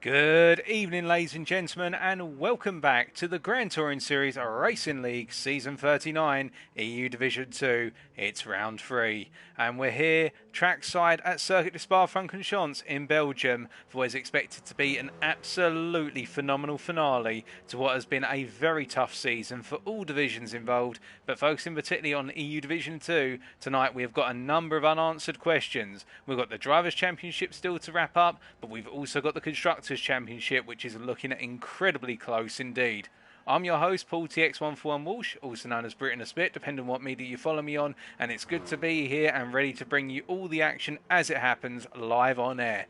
Good evening, ladies and gentlemen, and welcome back to the Gran Touring Series Racing League Season 39 EU Division 2. It's round 3, and we're here trackside at Circuit de Spa-Francorchamps in Belgium for what is expected to be an absolutely phenomenal finale to what has been a very tough season for all divisions involved, but focusing particularly on EU Division 2, tonight we have got a number of unanswered questions. We've got the Drivers' Championship still to wrap up, but we've also got the Constructors' Championship, which is looking incredibly close indeed. I'm your host, Paul TX141 Walsh, also known as Britain a Spit, depending on what media you follow me on, and it's good to be here and ready to bring you all the action as it happens live on air.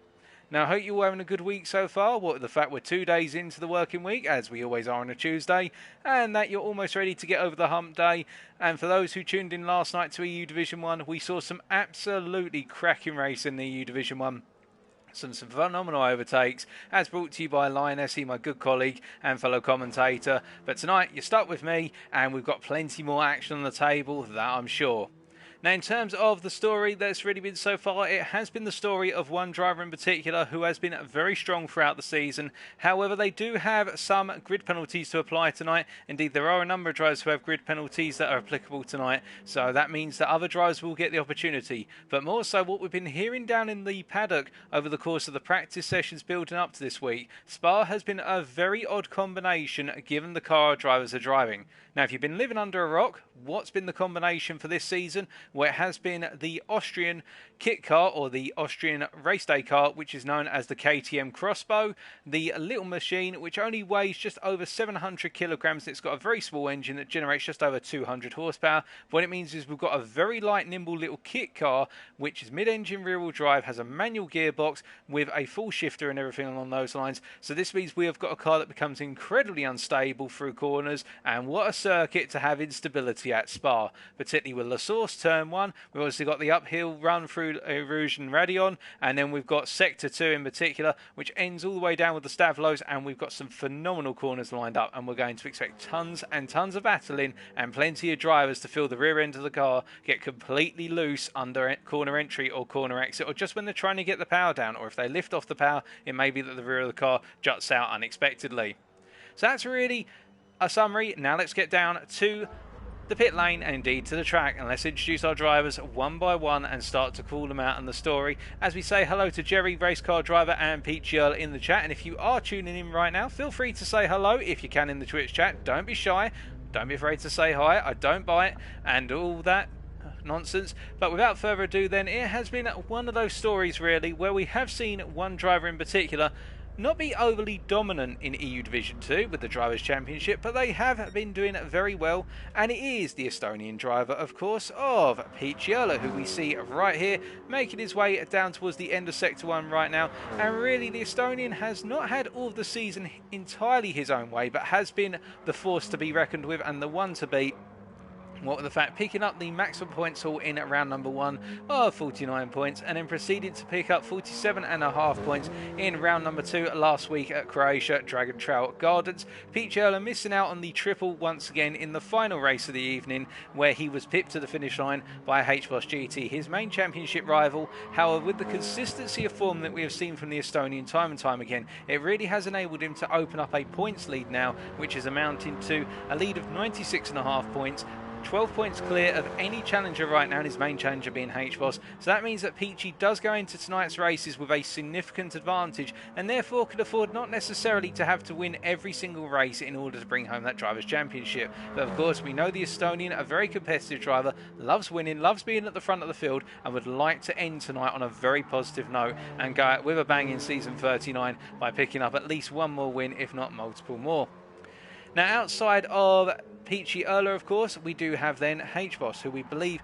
Now, I hope you're all having a good week so far. What with the fact we're 2 days into the working week, as we always are on a Tuesday, and that you're almost ready to get over the hump day. And for those who tuned in last night to EU Division 1, we saw some absolutely cracking race in the EU Division 1. Some phenomenal overtakes, as brought to you by Lioness, my good colleague and fellow commentator. But tonight, you're stuck with me, and we've got plenty more action on the table, that I'm sure. Now, in terms of the story that's really been so far, it has been the story of one driver in particular who has been very strong throughout the season. However, they do have some grid penalties to apply tonight. Indeed, there are a number of drivers who have grid penalties that are applicable tonight, so that means that other drivers will get the opportunity. But more so, what we've been hearing down in the paddock over the course of the practice sessions building up to this week, Spa has been a very odd combination given the car our drivers are driving. Now, if you've been living under a rock, what's been the combination for this season? Well, it has been the Austrian kit car, or the Austrian race day car, which is known as the KTM Crossbow, the little machine which only weighs just over 700 kilograms. It's got a very small engine that generates just over 200 horsepower. What it means is we've got a very light, nimble little kit car, which is mid-engine rear-wheel drive, has a manual gearbox with a full shifter and everything along those lines. So this means we have got a car that becomes incredibly unstable through corners, and what a circuit to have instability at Spa, particularly with La Source Turn 1. We've obviously got the uphill run through Rouge and Radion, and then we've got Sector 2 in particular, which ends all the way down with the Stavlos, and we've got some phenomenal corners lined up, and we're going to expect tons and tons of battling and plenty of drivers to feel the rear end of the car get completely loose under corner entry or corner exit, or just when they're trying to get the power down, or if they lift off the power, it may be that the rear of the car juts out unexpectedly. So that's really a summary. Now let's get down to the pit lane and indeed to the track, and let's introduce our drivers one by one and start to call them out on the story. As we say hello to Jerry, race car driver, and Pete Earl in the chat. And if you are tuning in right now, feel free to say hello if you can in the Twitch chat. Don't be shy, don't be afraid to say hi, I don't bite, and all that nonsense. But without further ado then, it has been one of those stories really where we have seen one driver in particular not be overly dominant in EU Division 2 with the Drivers' Championship, but they have been doing very well, and it is the Estonian driver, of course, of Pete Earl, who we see right here, making his way down towards the end of Sector 1 right now. And really, the Estonian has not had all of the season entirely his own way, but has been the force to be reckoned with and the one to beat. What with the fact picking up the maximum points haul in at round number 1 of 49 points, and then proceeded to pick up 47.5 points in round number 2 last week at Croatia Dragon Trail Gardens. Pete Earl missing out on the triple once again in the final race of the evening, where he was pipped to the finish line by HBoss GT, his main championship rival. However, with the consistency of form that we have seen from the Estonian time and time again, it really has enabled him to open up a points lead now, which is amounting to a lead of 96.5 points. 12 points clear of any challenger right now, and his main challenger being HBoss. So that means that Peachy does go into tonight's races with a significant advantage, and therefore could afford not necessarily to have to win every single race in order to bring home that Drivers' Championship. But of course, we know the Estonian, a very competitive driver, loves winning, loves being at the front of the field, and would like to end tonight on a very positive note and go out with a bang in season 39 by picking up at least one more win, if not multiple more. Now, outside of Peachy Earl, of course, we do have then HBoss, who we believe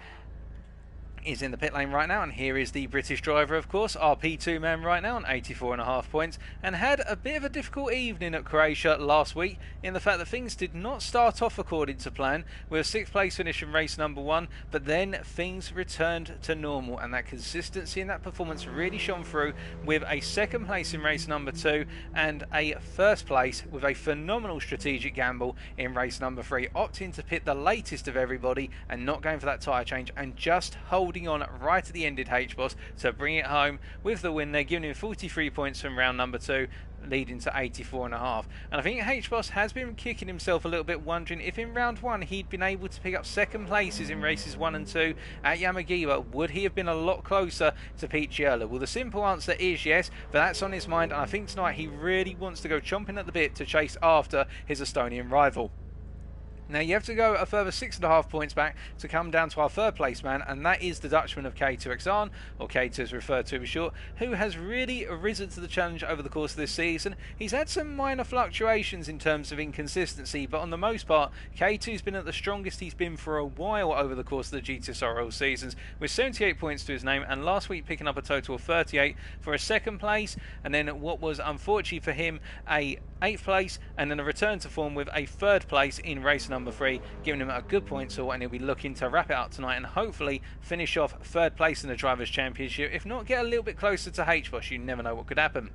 is in the pit lane right now, and here is the British driver, of course, our P2 man right now on 84.5 points, and had a bit of a difficult evening at Croatia last week in the fact that things did not start off according to plan, with a 6th place finish in race number 1, but then things returned to normal, and that consistency in that performance really shone through with a 2nd place in race number 2 and a 1st place with a phenomenal strategic gamble in race number 3, opting to pit the latest of everybody and not going for that tyre change and just holding on right at the end, did HBoss to bring it home with the win there, giving him 43 points from round number 2. leading to 84.5. And I think H-Boss has been kicking himself a little bit, wondering if in round 1 he'd been able to pick up second places in races 1 and 2 at Yamagiwa, would he have been a lot closer to Pete Giella? Well, the simple answer is yes, but that's on his mind, and I think tonight he really wants to go chomping at the bit to chase after his Estonian rival. Now you have to go a further 6.5 points back to come down to our third place man, and that is the Dutchman of K2XR, or K2 as referred to be short, who has really risen to the challenge over the course of this season. He's had some minor fluctuations in terms of inconsistency, but on the most part, K2's been at the strongest he's been for a while over the course of the GTSRL seasons, with 78 points to his name, and last week picking up a total of 38 for a second place, and then what was unfortunately for him a 8th place, and then a return to form with a 3rd place in race number 3, giving him a good point sort, and he'll be looking to wrap it up tonight and hopefully finish off 3rd place in the Drivers' Championship. If not, get a little bit closer to H-Boss. You never know what could happen.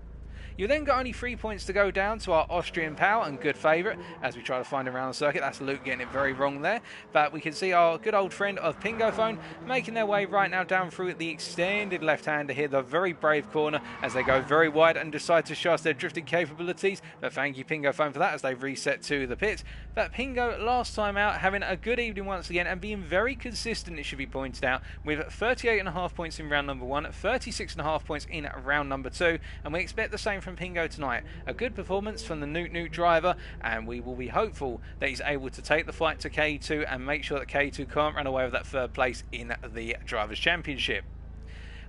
You then got only 3 points to go down to our Austrian pal and good favourite as we try to find him around the circuit. That's Luke getting it very wrong there. But we can see our good old friend of Pingo Phone making their way right now down through the extended left-hander here, the very brave corner, as they go very wide and decide to show us their drifting capabilities. But thank you, Pingo Phone, for that as they reset to the pits. But Pingo, last time out, having a good evening once again and being very consistent, it should be pointed out, with 38.5 points in round number 1, 36.5 points in round number 2, and we expect the same from Pingo tonight. A good performance from the Newt driver, and we will be hopeful that he's able to take the fight to K2 and make sure that K2 can't run away with that 3rd place in the Drivers' Championship.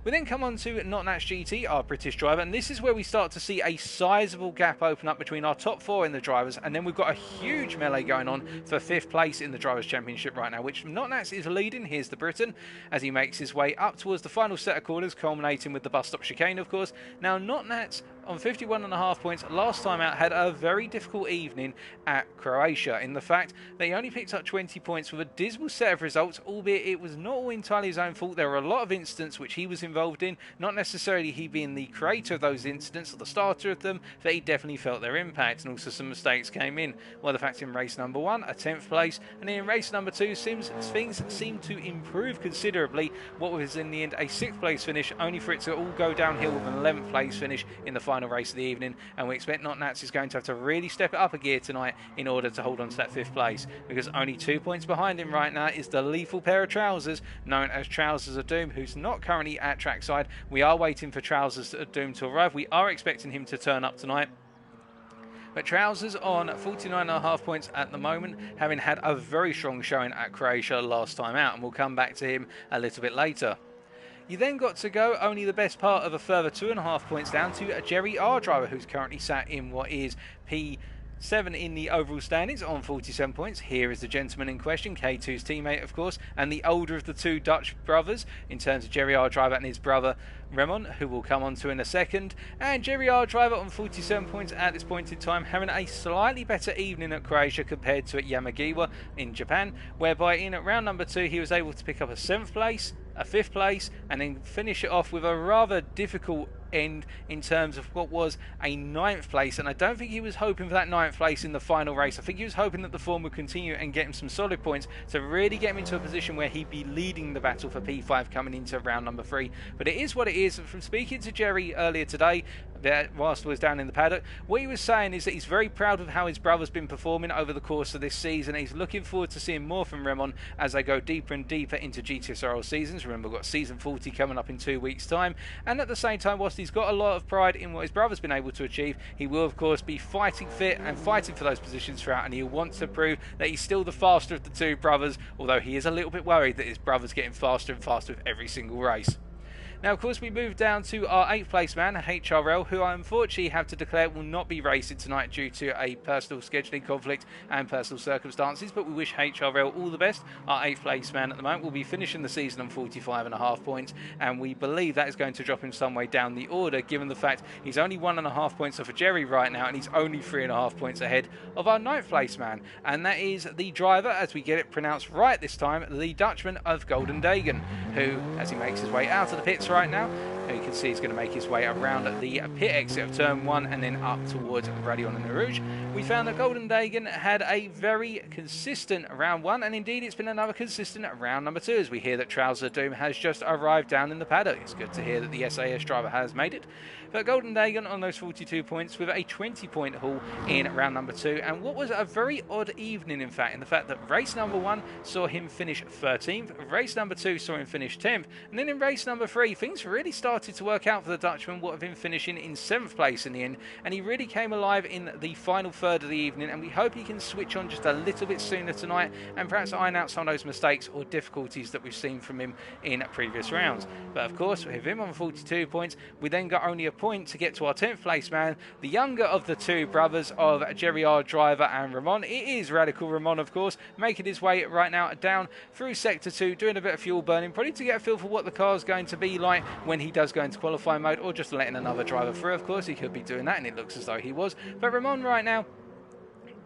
We then come on to Not Natch GT, our British driver, and this is where we start to see a sizable gap open up between our top 4 in the drivers, and then we've got a huge melee going on for 5th place in the Drivers' Championship right now, which Not Natch is leading. Here's the Briton as he makes his way up towards the final set of corners, culminating with the bus stop chicane, of course. Now, Not Natch on 51.5 points last time out had a very difficult evening at Croatia, in the fact that he only picked up 20 points with a dismal set of results, albeit it was not all entirely his own fault. There were a lot of incidents which he was involved in, not necessarily he being the creator of those incidents or the starter of them, but he definitely felt their impact, and also some mistakes came in. Well, the fact in race number 1, a 10th place, and then in race number 2, things seemed to improve considerably. What was in the end a 6th place finish, only for it to all go downhill with an 11th place finish in the final race of the evening, and we expect Not Natch is going to have to really step it up a gear tonight in order to hold on to that 5th place, because only 2 points behind him right now is the lethal pair of trousers known as Trousers of Doom, who's not currently at trackside. We are waiting for Trousers of Doom to arrive. We are expecting him to turn up tonight. But Trousers on 49.5 points at the moment, having had a very strong showing at Croatia last time out, and we'll come back to him a little bit later. You then got to go only the best part of a further 2.5 points down to a Jerry R driver, who's currently sat in what is P7 in the overall standings on 47 points. Here is the gentleman in question, K2's teammate, of course, and the older of the 2 Dutch brothers in terms of Jerry R driver and his brother Remon, who we'll come on to in a second. And Jerry R driver on 47 points at this point in time, having a slightly better evening at Croatia compared to at Yamagiwa in Japan, whereby in round number 2 he was able to pick up a 7th place, a 5th place, and then finish it off with a rather difficult end in terms of what was a 9th place, and I don't think he was hoping for that 9th place in the final race. I think he was hoping that the form would continue and get him some solid points to really get him into a position where he'd be leading the battle for P5 coming into round number 3. But it is what it is. From speaking to Jerry earlier today, whilst I was down in the paddock, what he was saying is that he's very proud of how his brother's been performing over the course of this season. He's looking forward to seeing more from Remon as they go deeper and deeper into GTSRL seasons. Remember, we've got season 40 coming up in 2 weeks' time, and at the same time, whilst he's got a lot of pride in what his brother's been able to achieve, he will of course be fighting fit and fighting for those positions throughout, and he'll want to prove that he's still the faster of the 2 brothers, although he is a little bit worried that his brother's getting faster and faster with every single race. Now, of course, we move down to our 8th place man, HRL, who I unfortunately have to declare will not be racing tonight due to a personal scheduling conflict and personal circumstances, but we wish HRL all the best. Our 8th place man at the moment will be finishing the season on 45.5 points, and we believe that is going to drop him some way down the order, given the fact he's only 1.5 points off of Jerry right now, and he's only 3.5 points ahead of our 9th place man, and that is the driver, as we get it pronounced right this time, the Dutchman of Golden Dagen, who, as he makes his way out of the pits right now, who you can see is going to make his way around the pit exit of turn 1 and then up towards Radion and Rouge. We found that Golden Dagon had a very consistent round 1, and indeed it's been another consistent round number 2, as we hear that Trouser Doom has just arrived down in the paddock. It's good to hear that the SAS driver has made it. But Golden Dagon on those 42 points with a 20-point haul in round number 2, and what was a very odd evening, in fact, in the fact that race number 1 saw him finish 13th, race number 2 saw him finish 10th, and then in race number 3 things really started to work out for the Dutchman, what have him finishing in 7th place in the end, and he really came alive in the final third of the evening, and we hope he can switch on just a little bit sooner tonight and perhaps iron out some of those mistakes or difficulties that we've seen from him in previous rounds. But of course, with him on 42 points, we then got only a point to get to our 10th place man, the younger of the two brothers of Jerry R. Driver and Ramon. It is Radical Ramon, of course, making his way right now down through Sector 2, doing a bit of fuel burning, probably to get a feel for what the car's going to be like when he does go into qualifying mode, or just letting another driver through. Of course, he could be doing that, and it looks as though he was. But Ramon right now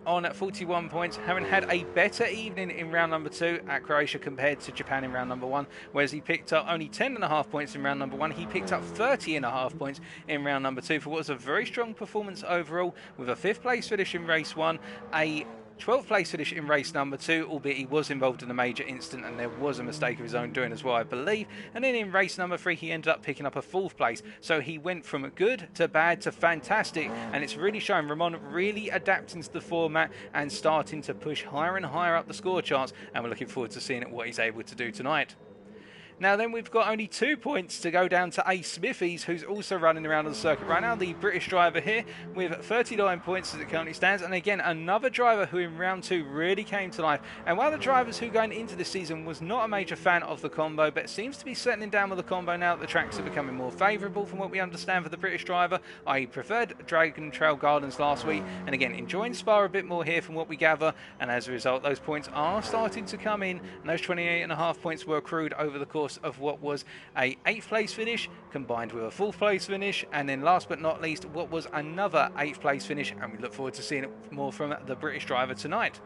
on 41 points, having had a better evening in round number 2 at Croatia compared to Japan in round number 1, whereas he picked up only 10.5 points in round number 1. He picked up 30.5 points in round number 2 for what was a very strong performance overall, with a 5th place finish in race 1, a 12th place finish in race number 2, albeit he was involved in a major incident and there was a mistake of his own doing as well, I believe. And then in race number 3, he ended up picking up a 4th place. So he went from good to bad to fantastic, and it's really showing Ramon really adapting to the format and starting to push higher and higher up the score charts, and we're looking forward to seeing what he's able to do tonight. Now then, we've got only 2 points to go down to Ace Smithies, who's also running around on the circuit right now, the British driver here, with 39 points as it currently stands. And again, another driver who in round 2 really came to life. And one of the drivers who going into this season was not a major fan of the combo, but seems to be settling down with the combo now that the tracks are becoming more favourable from what we understand for the British driver. I preferred Dragon Trail Gardens last week, and again, enjoying Spa a bit more here from what we gather. And as a result, those points are starting to come in, and those 28.5 points were accrued over the course of what was a 8th place finish combined with a 4th place finish, and then last but not least what was another 8th place finish, and we look forward to seeing it more from the British driver tonight.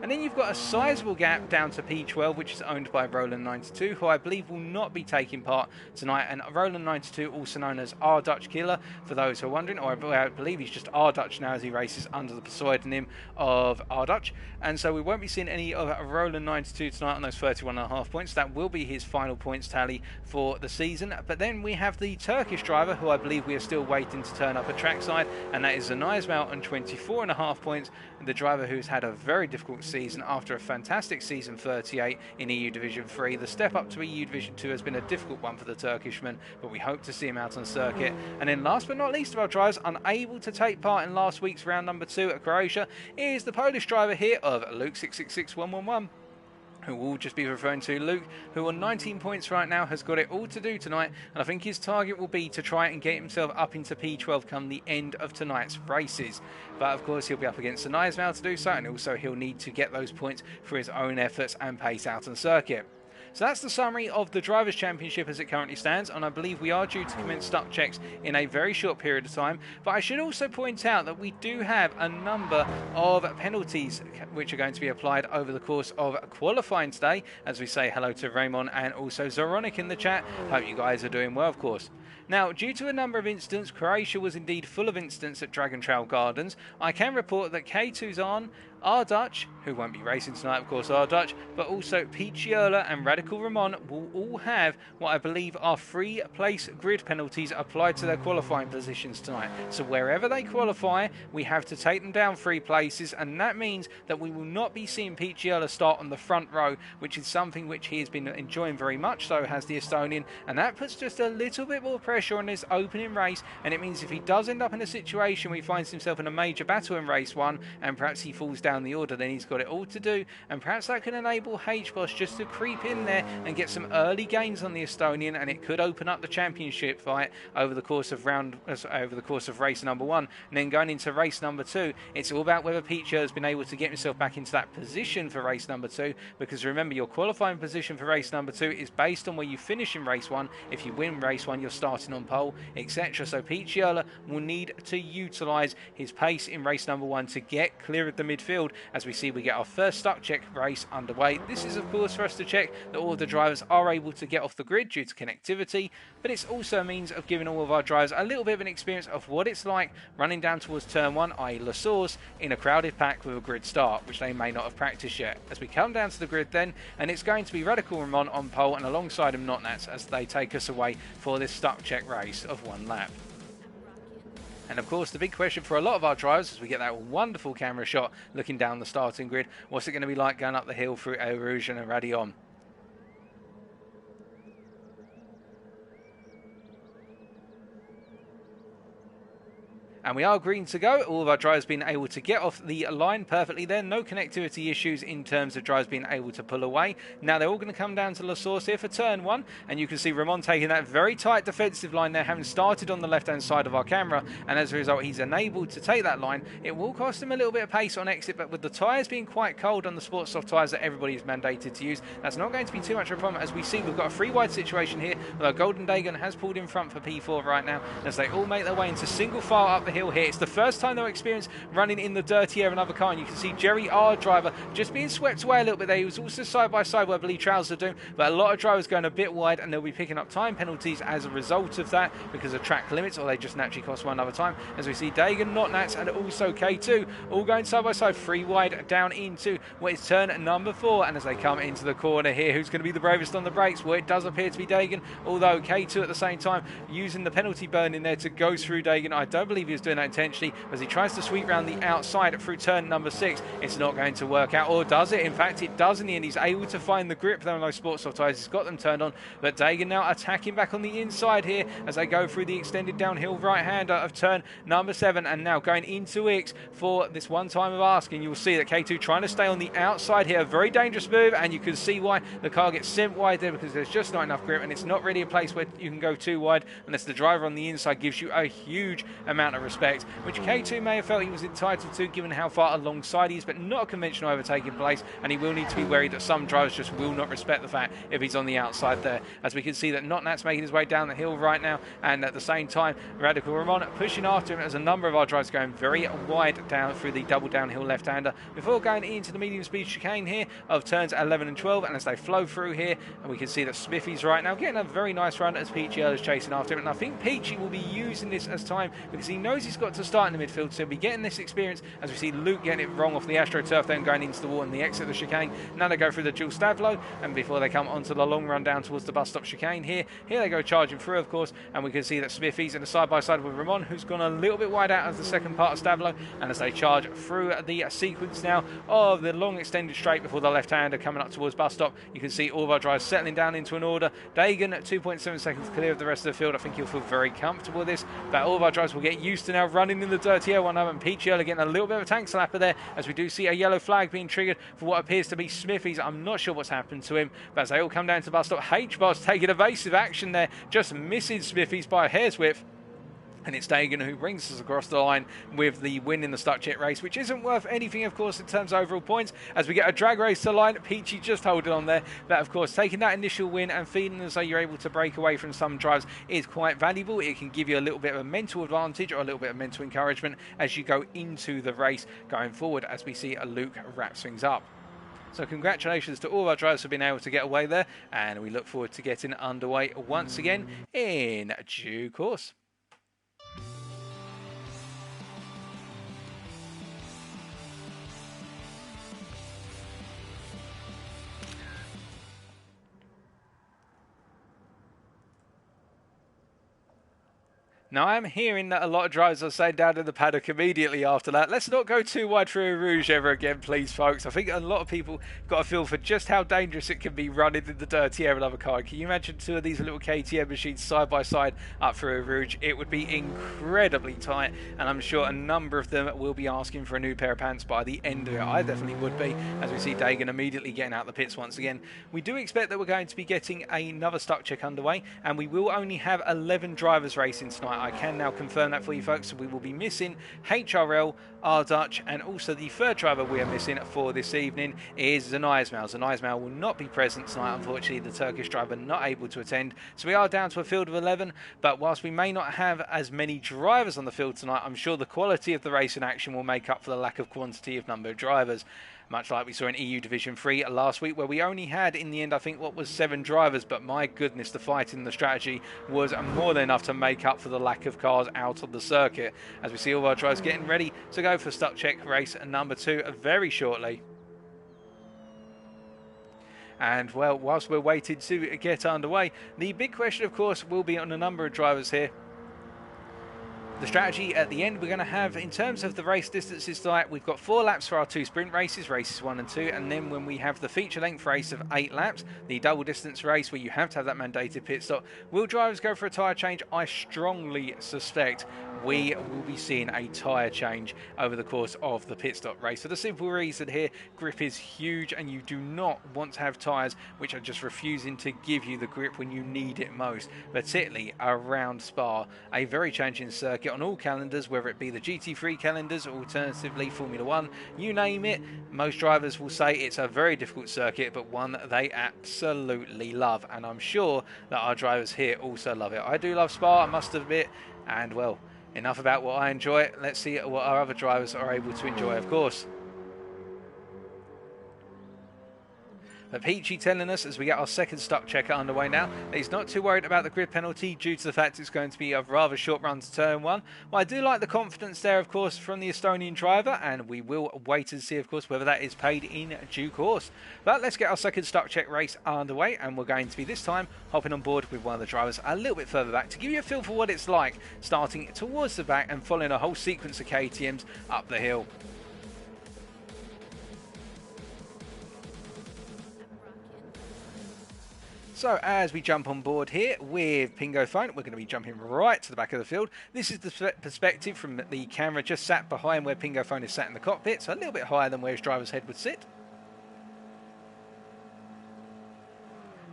And then you've got a sizable gap down to P12, which is owned by Roland 92, who I believe will not be taking part tonight. And Roland 92, also known as R Dutch Killer, for those who are wondering, or I believe he's just R Dutch now as he races under the pseudonym of R Dutch. And so we won't be seeing any of Roland 92 tonight on those 31.5 points. That will be his final points tally for the season. But then we have the Turkish driver, who I believe we are still waiting to turn up at trackside, and that is Zanai Ismail on 24.5 points. The driver who's had a very difficult season after a fantastic season 38 in EU Division 3. The step up to EU Division 2 has been a difficult one for the Turkishman, but we hope to see him out on circuit. And then last but not least of our drivers unable to take part in last week's round number 2 at Croatia is the Polish driver here of Luke 666111. Who will just be referring to Luke, who on 19 points right now has got it all to do tonight, and I think his target will be to try and get himself up into P12 come the end of tonight's races. But of course he'll be up against Zanai Ismail to do so, and also he'll need to get those points for his own efforts and pace out on circuit. So that's the summary of the Drivers' Championship as it currently stands, and I believe we are due to commence start checks in a very short period of time. But I should also point out that we do have a number of penalties which are going to be applied over the course of qualifying today, as we say hello to Raymond and also Zoronic in the chat. Hope you guys are doing well, of course. Now, due to a number of incidents, Croatia was indeed full of incidents at Dragon Trail Gardens. I can report that K2's on, R Dutch, who won't be racing tonight, of course, R Dutch, but also Picciola and Radical Ramon will all have what I believe are 3-place grid penalties applied to their qualifying positions tonight. So wherever they qualify, we have to take them down 3 places, and that means that we will not be seeing Picciola start on the front row, which is something which he has been enjoying very much, so has the Estonian, and that puts just a little bit more pressure on his opening race, and it means if he does end up in a situation where he finds himself in a major battle in race 1, and perhaps he falls down the order, then he's got it all to do, and perhaps that can enable H-Boss just to creep in there and get some early gains on the Estonian, and it could open up the championship fight over the course of race number 1. And then going into race number 2, it's all about whether Picciola has been able to get himself back into that position for race number 2, because remember, your qualifying position for race number 2 is based on where you finish in race 1. If you win race 1, you're starting on pole, etc. So Picciola will need to utilise his pace in race number 1 to get clear of the midfield field as we see we get our first stuck check race underway. This is of course for us to check that all of the drivers are able to get off the grid due to connectivity, but it's also a means of giving all of our drivers a little bit of an experience of what it's like running down towards turn 1, i.e. La Source, in a crowded pack with a grid start, which they may not have practiced yet. As we come down to the grid then, and it's going to be Radical Ramon on pole and alongside him Notnats as they take us away for this stuck check race of 1 lap. And of course the big question for a lot of our drivers as we get that wonderful camera shot looking down the starting grid, what's it going to be like going up the hill through Eau Rouge and Radion? And we are green to go. All of our drivers being able to get off the line perfectly there. No connectivity issues in terms of drivers being able to pull away. Now they're all going to come down to La Source here for turn 1. And you can see Ramon taking that very tight defensive line there, having started on the left-hand side of our camera. And as a result, he's enabled to take that line. It will cost him a little bit of pace on exit, but with the tyres being quite cold on the Sports Soft tyres that everybody is mandated to use, that's not going to be too much of a problem. As we see, we've got a 3-wide situation here. Although Golden Dagon has pulled in front for P4 right now as they all make their way into single file up the hill here. It's the first time they'll experience running in the dirty air of another car, and you can see Jerry, our driver, just being swept away a little bit there. He was also side by side where I believe Trousers are doing, but a lot of drivers going a bit wide, and they'll be picking up time penalties as a result of that because of track limits, or they just naturally cost one another time. As we see Dagon, Notnats, and also K2 all going side by side, 3 wide down into what is turn number 4, and as they come into the corner here, who's going to be the bravest on the brakes? Well, it does appear to be Dagon, although K2 at the same time using the penalty burn in there to go through Dagon. I don't believe he was doing that intentionally, as he tries to sweep round the outside through turn number 6. It's not going to work out, or does it? In fact, it does in the end. He's able to find the grip there on those Sports Soft tyres. He's got them turned on, but Dagon now attacking back on the inside here as they go through the extended downhill right-hander of turn number 7, and now going into X for this one time of asking. You'll see that K2 trying to stay on the outside here. A very dangerous move, and you can see why the car gets sent wide there, because there's just not enough grip, and it's not really a place where you can go too wide unless the driver on the inside gives you a huge amount of respect, which K2 may have felt he was entitled to given how far alongside he is, but not a conventional overtaking place, and he will need to be worried that some drivers just will not respect the fact if he's on the outside there. As we can see that Notnat's making his way down the hill right now, and at the same time Radical Ramon pushing after him as a number of our drivers going very wide down through the double downhill left-hander before going into the medium speed chicane here of turns 11 and 12, and as they flow through here, and we can see that Smithy's right now getting a very nice run as Peachy is chasing after him, and I think Peachy will be using this as time because he knows he's got to start in the midfield, so he'll be getting this experience as we see Luke getting it wrong off the AstroTurf, then going into the wall and the exit of the chicane. Now they go through the dual Stavlo, and before they come onto the long run down towards the bus stop chicane here they go charging through, of course, and we can see that Smithy's in a side-by-side with Ramon, who's gone a little bit wide out as the second part of Stavlo, and as they charge through the sequence now of the long extended straight before the left-hander coming up towards bus stop, you can see all of our drivers settling down into an order. Dagon at 2.7 seconds clear of the rest of the field. I think he'll feel very comfortable with this, but all of our drivers will get used to now running in the dirty air. One of them, Peachy Early, getting a little bit of a tank slapper there, as we do see a yellow flag being triggered for what appears to be Smithy's. I'm not sure what's happened to him, but as they all come down to the bus stop, H-Boss taking evasive action there, just missing Smithy's by a hair's width. And it's Dagon who brings us across the line with the win in the stuck check race, which isn't worth anything, of course, in terms of overall points. As we get a drag race to the line, Peachy just holding on there. But, of course, taking that initial win and feeling as though you're able to break away from some drives is quite valuable. It can give you a little bit of a mental advantage or a little bit of mental encouragement as you go into the race going forward, as we see Luke wrap things up. So congratulations to all our drivers for being able to get away there, and we look forward to getting underway once again in due course. Now, I'm hearing that a lot of drivers are saying down in the paddock immediately after that, let's not go too wide through a Rouge ever again, please, folks. I think a lot of people got a feel for just how dangerous it can be running in the dirty air of another car. Can you imagine 2 of these little KTM machines side by side up through a Rouge? It would be incredibly tight, and I'm sure a number of them will be asking for a new pair of pants by the end of it. I definitely would be, as we see Dagon immediately getting out the pits once again. We do expect that we're going to be getting another stuck check underway, and we will only have 11 drivers racing tonight. tonight. I can now confirm that for you folks. So we will be missing HRL, Dutch, and also the third driver we are missing for this evening is Zanaismail. Zanaismail will not be present tonight, unfortunately. The Turkish driver not able to attend. So we are down to a field of 11, but whilst we may not have as many drivers on the field tonight, I'm sure the quality of the race in action will make up for the lack of quantity of number of drivers. Much like we saw in EU Division 3 last week, where we only had, in the end, I think, what was 7 drivers. But my goodness, the fight in the strategy was more than enough to make up for the lack of cars out on the circuit. As we see all of our drivers getting ready to go for stock check race number 2 very shortly. And, well, whilst we're waiting to get underway, the big question, of course, will be on a number of drivers here. The strategy at the end we're going to have, in terms of the race distances tonight, we've got 4 laps for our 2 sprint races, races 1 and 2, and then when we have the feature length race of 8 laps, the double distance race where you have to have that mandated pit stop, will drivers go for a tyre change? I strongly suspect we will be seeing a tyre change over the course of the pit stop race. For the simple reason here, grip is huge and you do not want to have tyres which are just refusing to give you the grip when you need it most, particularly around Spa, a very challenging circuit on all calendars, whether it be the GT3 calendars or alternatively Formula 1, you name it. Most drivers will say it's a very difficult circuit, but one they absolutely love, and I'm sure that our drivers here also love it. I do love Spa, I must admit, and well, enough about what I enjoy. Let's see what our other drivers are able to enjoy, of course. But Peachy telling us, as we get our second stock checker underway now, that he's not too worried about the grid penalty due to the fact it's going to be a rather short run to turn 1. Well, I do like the confidence there, of course, from the Estonian driver, and we will wait and see, of course, whether that is paid in due course. But let's get our second stock check race underway, and we're going to be this time hopping on board with one of the drivers a little bit further back to give you a feel for what it's like starting towards the back and following a whole sequence of KTMs up the hill. So as we jump on board here with Pingo Phone, we're going to be jumping right to the back of the field. This is the perspective from the camera just sat behind where Pingo Phone is sat in the cockpit, so a little bit higher than where his driver's head would sit.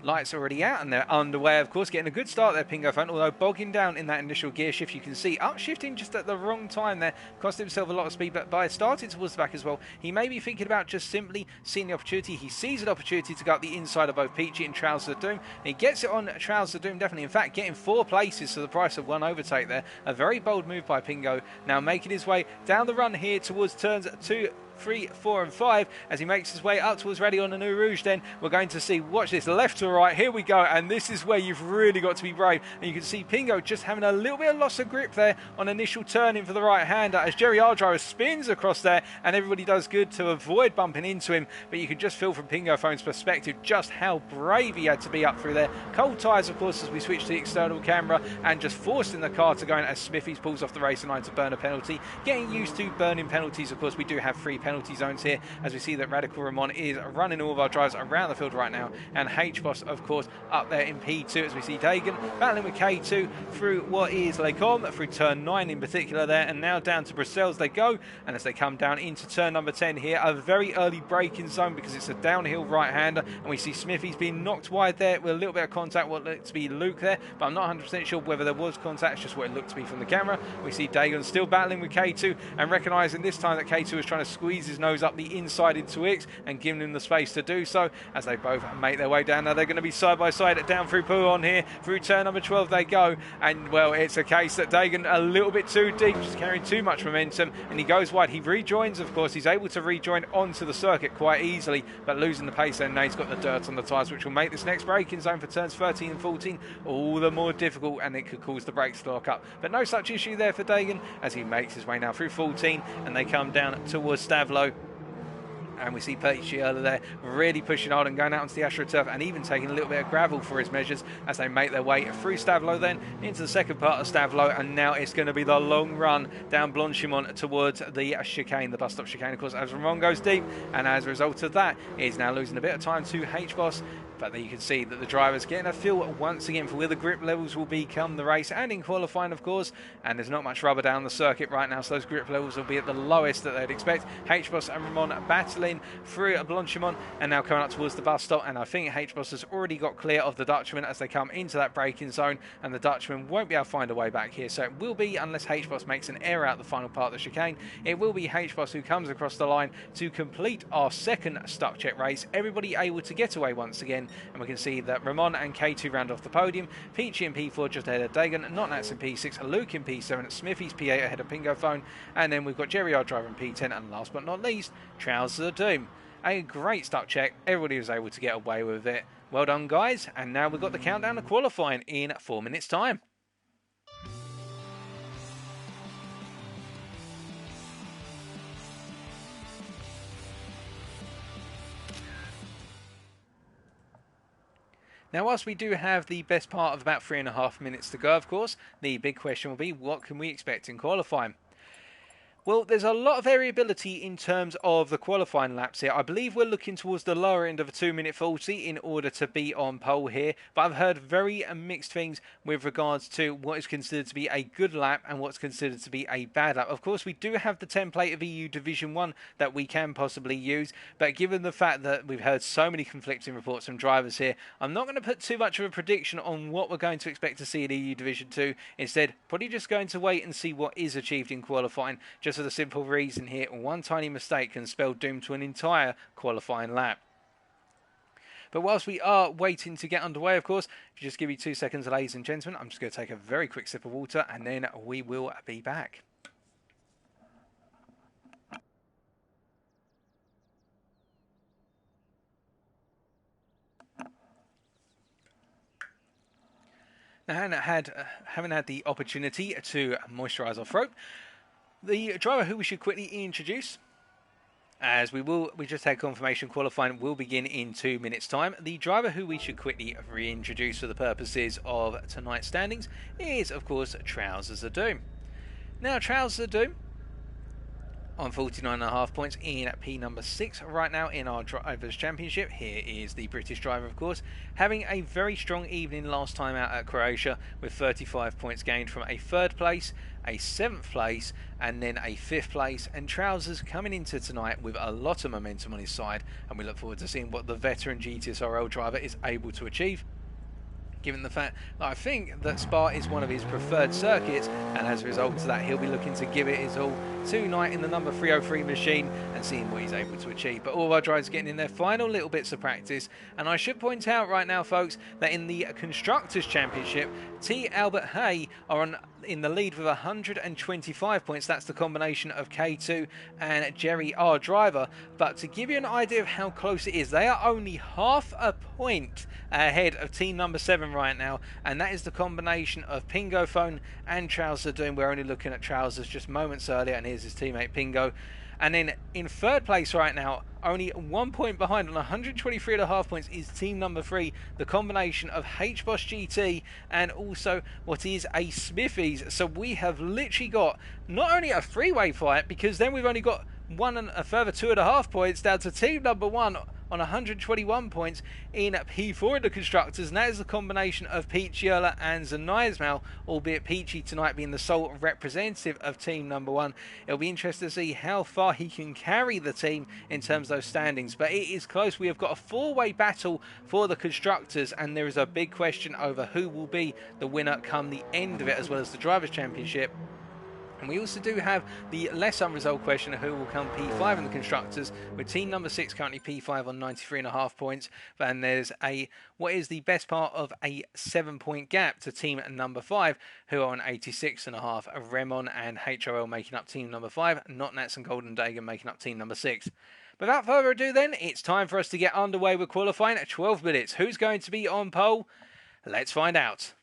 Lights already out and they're underway, of course, getting a good start there, Pingo Phone, although bogging down in that initial gear shift. You can see upshifting just at the wrong time there, cost himself a lot of speed, but by starting towards the back as well, he may be thinking about just simply seeing the opportunity. He sees an opportunity to go up the inside of both Peachy and Trousers of Doom. He gets it on Trousers of Doom, definitely. In fact, getting 4 places for the price of 1 overtake there. A very bold move by Pingo, now making his way down the run here towards turns 2, 3, 4 and 5 as he makes his way up towards Ready on the New Rouge. Then we're going to see, watch this, left to right, here we go, and this is where you've really got to be brave. And you can see Pingo just having a little bit of loss of grip there on initial turning for the right hander as Jerry R driver spins across there, and everybody does good to avoid bumping into him. But you can just feel from Pingo Phone's perspective just how brave he had to be up through there. Cold tyres, of course, as we switch to the external camera, and just forcing the car to go in as Smithies pulls off the racing line to burn a penalty. Getting used to burning penalties, of course. We do have 3 penalty zones here, as we see that Radical Ramon is running all of our drives around the field right now, and H-Boss, of course, up there in P2 as we see Dagan battling with K2 through what is Lecom, through turn 9 in particular there, and now down to Brussels they go. And as they come down into turn number 10 here, a very early braking zone because it's a downhill right-hander, and we see Smithies being knocked wide there with a little bit of contact, what looked to be Luke there, but I'm not 100% sure whether there was contact. It's just what it looked to be from the camera. We see Dagan still battling with K2 and recognising this time that K2 is trying to squeeze his nose up the inside into X and giving him the space to do so as they both make their way down. Now they're going to be side by side down through Pouhon here, through turn number 12 they go, and well, it's a case that Dagan a little bit too deep, just carrying too much momentum, and he goes wide. He rejoins, of course, he's able to rejoin onto the circuit quite easily, but losing the pace then. Now he's got the dirt on the tyres, which will make this next braking zone for turns 13 and 14 all the more difficult, and it could cause the brakes to lock up. But no such issue there for Dagan as he makes his way now through 14, and they come down towards Stavlo. And we see Peachy there really pushing hard and going out onto the AstroTurf and even taking a little bit of gravel for his measures as they make their way through Stavlo then into the second part of Stavlo. And now it's going to be the long run down Blanchimont towards the chicane, the bus stop chicane, of course, as Ramon goes deep. And as a result of that, he's now losing a bit of time to H-Boss. But you can see that the drivers getting a feel once again for where the grip levels will be come the race and in qualifying, of course. And there's not much rubber down the circuit right now, so those grip levels will be at the lowest that they'd expect. H-Boss and Ramon battling through Blanchimont and now coming up towards the bus stop. And I think H-Boss has already got clear of the Dutchman as they come into that braking zone. And the Dutchman won't be able to find a way back here. So it will be, unless H-Boss makes an error out the final part of the chicane, it will be H-Boss who comes across the line to complete our second stuck check race. Everybody able to get away once again, and we can see that Ramon and K2 round off the podium, Peachy in P4 just ahead of Dagan, Notnats in P6, Luke in P7, Smithy's P8 ahead of Pingo Phone, and then we've got Jerry, our driver, in P10, and last but not least, Trousers of Doom. A great stuck check, everybody was able to get away with it. Well done, guys, and now we've got the countdown to qualifying in 4 minutes time. Now, whilst we do have the best part of about 3.5 minutes to go, of course, the big question will be, what can we expect in qualifying? Well, there's a lot of variability in terms of the qualifying laps here. I believe we're looking towards the lower end of a 2-minute 40 in order to be on pole here. But I've heard very mixed things with regards to what is considered to be a good lap and what's considered to be a bad lap. Of course, we do have the template of EU Division 1 that we can possibly use. But given the fact that we've heard so many conflicting reports from drivers here, I'm not going to put too much of a prediction on what we're going to expect to see in EU Division 2. Instead, probably just going to wait and see what is achieved in qualifying. Just for the simple reason here, one tiny mistake can spell doom to an entire qualifying lap. But whilst we are waiting to get underway, of course, if you just give me 2 seconds, ladies and gentlemen, I'm just going to take a very quick sip of water and then we will be back. Now, having had the opportunity to moisturise our throat, the driver who we should quickly introduce, as we just had confirmation qualifying will begin in 2 minutes time. The driver who we should quickly reintroduce for the purposes of tonight's standings is, of course, Trousers of Doom. Now, Trousers of Doom on 49.5 points in P number 6 right now in our Drivers' Championship. Here is the British driver, of course, having a very strong evening last time out at Croatia with 35 points gained from a 3rd place, a 7th place, and then a 5th place. And Trousers coming into tonight with a lot of momentum on his side, and we look forward to seeing what the veteran GTSRL driver is able to achieve, given the fact that I think that Spa is one of his preferred circuits, and as a result of that, he'll be looking to give it his all tonight in the number 303 machine and seeing what he's able to achieve. But all of our drivers getting in their final little bits of practice, and I should point out right now, folks, that in the Constructors' Championship, T. Albert Hay are in the lead with 125 points. That's the combination of K2 and Jerry, our driver. But to give you an idea of how close it is, they are only half a point ahead of team number 7 right now, and that is the combination of Pingo Phone and Trousers Doom. We're only looking at Trousers just moments earlier, and here's his teammate Pingo. And then in 3rd place right now, only 1 point behind on 123.5 points, is team number 3, the combination of H-Boss GT and also what is a Smithies. So we have literally got not only a 3-way fight, because then we've only got a further 2.5 points down to team number 1 on 121 points in P4 in the Constructors, and that is the combination of Peachiola and Zanaismal, albeit Peachy tonight being the sole representative of team number 1. It'll be interesting to see how far he can carry the team in terms of those standings, but it is close. We have got a 4-way battle for the Constructors, and there is a big question over who will be the winner come the end of it, as well as the Drivers' Championship. And we also do have the less unresolved question of who will come P5 in the Constructors, with team number 6 currently P5 on 93.5 points. And there's what is the best part of a 7-point gap to team number 5, who are on 86.5. Remon and HRL making up team number 5, Notnats and Golden Dagon making up team number 6. Without further ado then, it's time for us to get underway with qualifying at 12 minutes. Who's going to be on pole? Let's find out.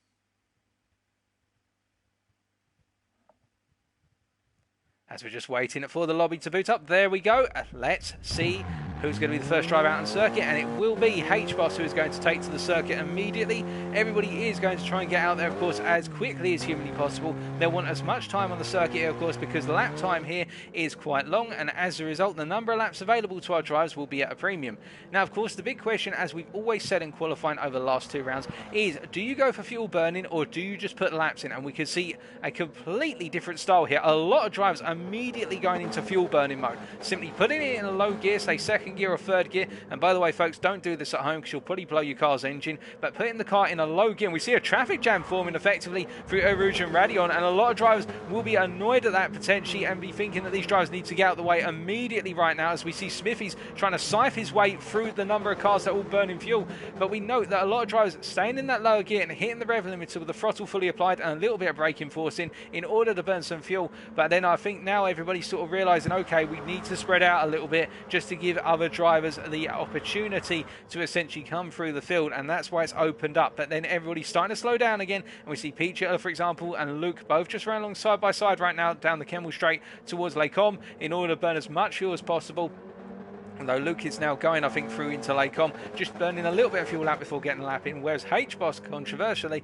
As we're just waiting for the lobby to boot up, there we go. Let's see who's going to be the first driver out on circuit, and it will be H-Boss who is going to take to the circuit immediately. Everybody is going to try and get out there, of course, as quickly as humanly possible. They'll want as much time on the circuit here, of course, because the lap time here is quite long, and as a result, the number of laps available to our drivers will be at a premium. Now, of course, the big question, as we've always said in qualifying over the last 2 rounds, is do you go for fuel burning or do you just put laps in? And we can see a completely different style here. A lot of drivers immediately going into fuel burning mode, simply putting it in a low gear, say second gear or third gear. And by the way, folks, don't do this at home because you'll probably blow your car's engine, but putting the car in a low gear. And we see a traffic jam forming effectively through Eau Rouge and Raidillon, and a lot of drivers will be annoyed at that potentially and be thinking that these drivers need to get out of the way immediately right now, as we see Smithy's trying to scythe his way through the number of cars that are all burning fuel. But we note that a lot of drivers staying in that lower gear and hitting the rev limiter with the throttle fully applied and a little bit of braking force in order to burn some fuel. But then I think now everybody's sort of realising, okay, we need to spread out a little bit just to give other drivers the opportunity to essentially come through the field, and that's why it's opened up. But then everybody's starting to slow down again, and we see Peach, for example, and Luke both just ran along side by side right now down the Kemmel Straight towards Lake Com in order to burn as much fuel as possible. Although Luke is now going, I think, through into Lake Com, just burning a little bit of fuel out before getting a lap in, whereas H-Boss conversely,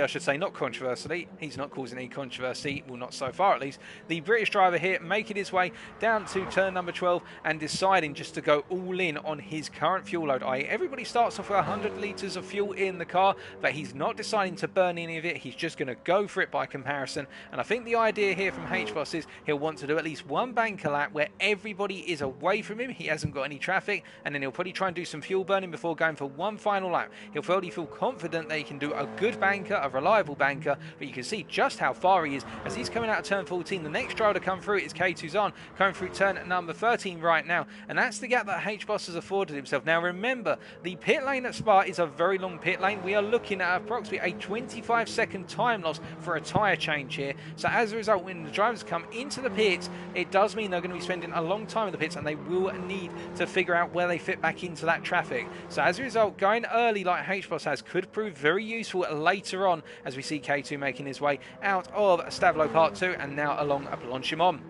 I should say, not controversially, he's not causing any controversy, well, not so far at least. The British driver here making his way down to turn number 12 and deciding just to go all in on his current fuel load. Everybody starts off with 100 litres of fuel in the car, but he's not deciding to burn any of it. He's just going to go for it by comparison. And I think the idea here from H-Boss is he'll want to do at least one banker lap where everybody is away from him, he hasn't got any traffic, and then he'll probably try and do some fuel burning before going for one final lap. He'll probably feel confident that he can do a good banker, a reliable banker, but you can see just how far he is as he's coming out of turn 14. The next driver to come through is K2zan, coming through turn number 13 right now, and that's the gap that H-Boss has afforded himself. Now remember, the pit lane at Spa is a very long pit lane. We are looking at approximately a 25-second time loss for a tyre change here, so as a result, when the drivers come into the pits, it does mean they're going to be spending a long time in the pits, and they will need to figure out where they fit back into that traffic. So as a result, going early like H-Boss has could prove very useful later on, as we see K2 making his way out of Stavelot Part 2 and now along Blanchimont.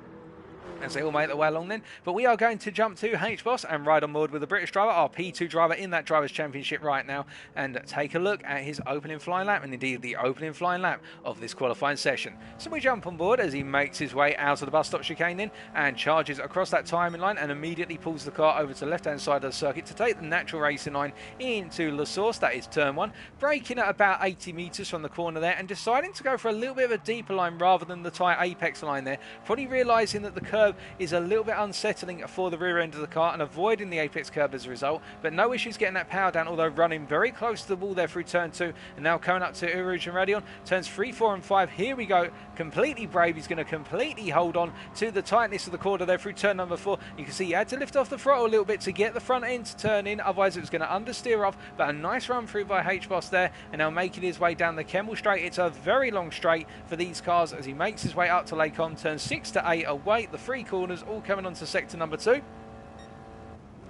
As they all make their way along then. But we are going to jump to H-Boss and ride on board with the British driver, our P2 driver in that Drivers' Championship right now, and take a look at his opening flying lap, and indeed the opening flying lap of this qualifying session. So we jump on board as he makes his way out of the bus stop chicane then, and charges across that timing line and immediately pulls the car over to the left-hand side of the circuit to take the natural racing line into La Source. That is turn 1, braking at about 80 metres from the corner there and deciding to go for a little bit of a deeper line rather than the tight apex line there, probably realising that the curve is a little bit unsettling for the rear end of the car and avoiding the apex curve as a result, but no issues getting that power down, although running very close to the wall there through turn 2, and now coming up to Eau Rouge and Raidillon, turns 3, 4 and 5. Here we go, completely brave. He's going to completely hold on to the tightness of the corner there through turn number 4. You can see he had to lift off the throttle a little bit to get the front end to turn in, otherwise it was going to understeer off, but a nice run through by H-Boss there, and now making his way down the Kemmel Straight. It's a very long straight for these cars as he makes his way up to Lake On, turns 6 to 8 away, the 3 corners all coming onto sector number 2.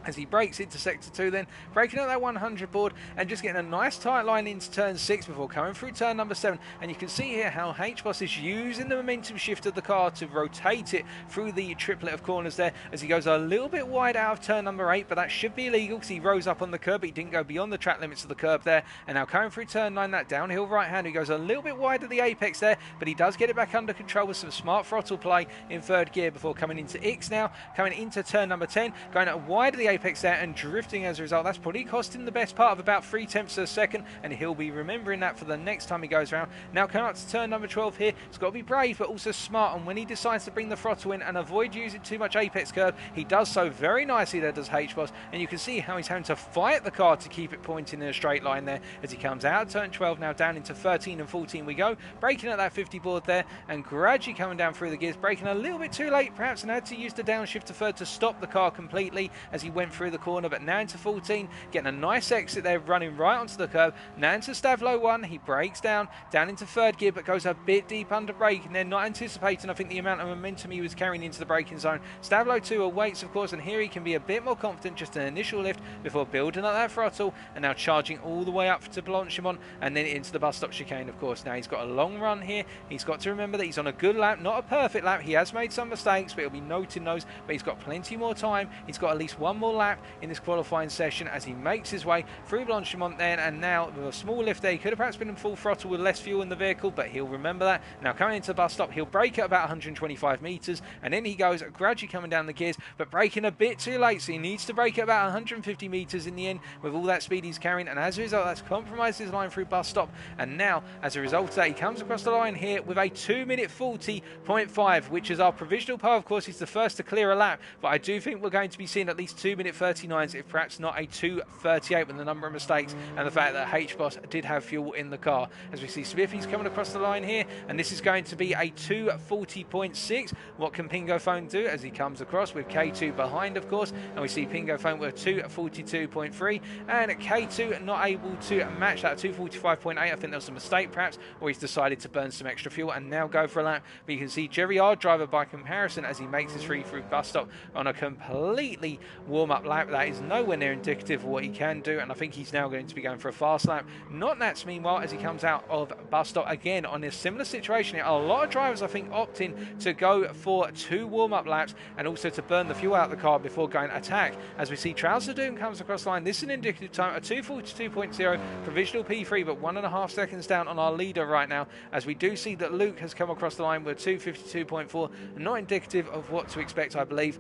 As he breaks into sector 2 then, breaking up that 100 board and just getting a nice tight line into turn 6 before coming through turn number 7. And you can see here how H-Boss is using the momentum shift of the car to rotate it through the triplet of corners there as he goes a little bit wide out of turn number 8, but that should be illegal because he rose up on the curb, but he didn't go beyond the track limits of the curb there. And now coming through turn 9, that downhill right hand, he goes a little bit wide of the apex there, but he does get it back under control with some smart throttle play in third gear before coming into X now, coming into turn number 10, going out wide of the apex there and drifting as a result. That's probably costing the best part of about 3/10 of a second, and he'll be remembering that for the next time he goes around. Now coming up to turn number 12 here, he's got to be brave but also smart, and when he decides to bring the throttle in and avoid using too much apex curve, he does so very nicely there, does H-Boss, and you can see how he's having to fight the car to keep it pointing in a straight line there as he comes out of turn 12, now down into 13 and 14 we go, braking at that 50 board there and gradually coming down through the gears, braking a little bit too late perhaps, and had to use the downshift to third to stop the car completely as he went through the corner, but now into 14, getting a nice exit there, running right onto the curb. Now into Stavlo 1, he breaks down into third gear, but goes a bit deep under brake, and then not anticipating, I think, the amount of momentum he was carrying into the braking zone. Stavlo 2 awaits, of course, and here he can be a bit more confident, just an initial lift before building up that throttle, and now charging all the way up to Blanchimont, and then into the bus stop chicane, of course. Now he's got a long run here. He's got to remember that he's on a good lap, not a perfect lap. He has made some mistakes, but he'll be noting those, but he's got plenty more time. He's got at least one more lap in this qualifying session as he makes his way through Blanchimont then, and now with a small lift there, he could have perhaps been in full throttle with less fuel in the vehicle, but he'll remember that. Now coming into the bus stop, he'll brake at about 125 metres, and then he goes gradually coming down the gears, but braking a bit too late, so he needs to brake at about 150 metres in the end with all that speed he's carrying, and as a result, that's compromised his line through bus stop, and now as a result of that, he comes across the line here with a 2-minute 40.5, which is our provisional pole. Of course, he's the first to clear a lap, but I do think we're going to be seeing at least 2-minute 39s, if perhaps not a 2:38, with the number of mistakes and the fact that H-Boss did have fuel in the car. As we see Smithy's coming across the line here, and this is going to be a 2:40.6. What can Pingo Phone do as he comes across with K2 behind, of course, and we see Pingo Phone with a 2:42.3, and K2 not able to match that 2:45.8. I think there was a mistake perhaps, or he's decided to burn some extra fuel and now go for a lap. But you can see Jerry, our driver, by comparison, as he makes his free through bus stop on a completely warm-up lap. That is nowhere near indicative of what he can do, and I think he's now going to be going for a fast lap. Not Nats, meanwhile, as he comes out of bus stop again on a similar situation here. A lot of drivers, I think, opting to go for 2 warm-up laps and also to burn the fuel out of the car before going attack. As we see Trouser Doom comes across the line, this is an indicative time, a 2:42.0, provisional P3, but 1.5 seconds down on our leader right now, as we do see that Luke has come across the line with 2:52.4, not indicative of what to expect, I believe.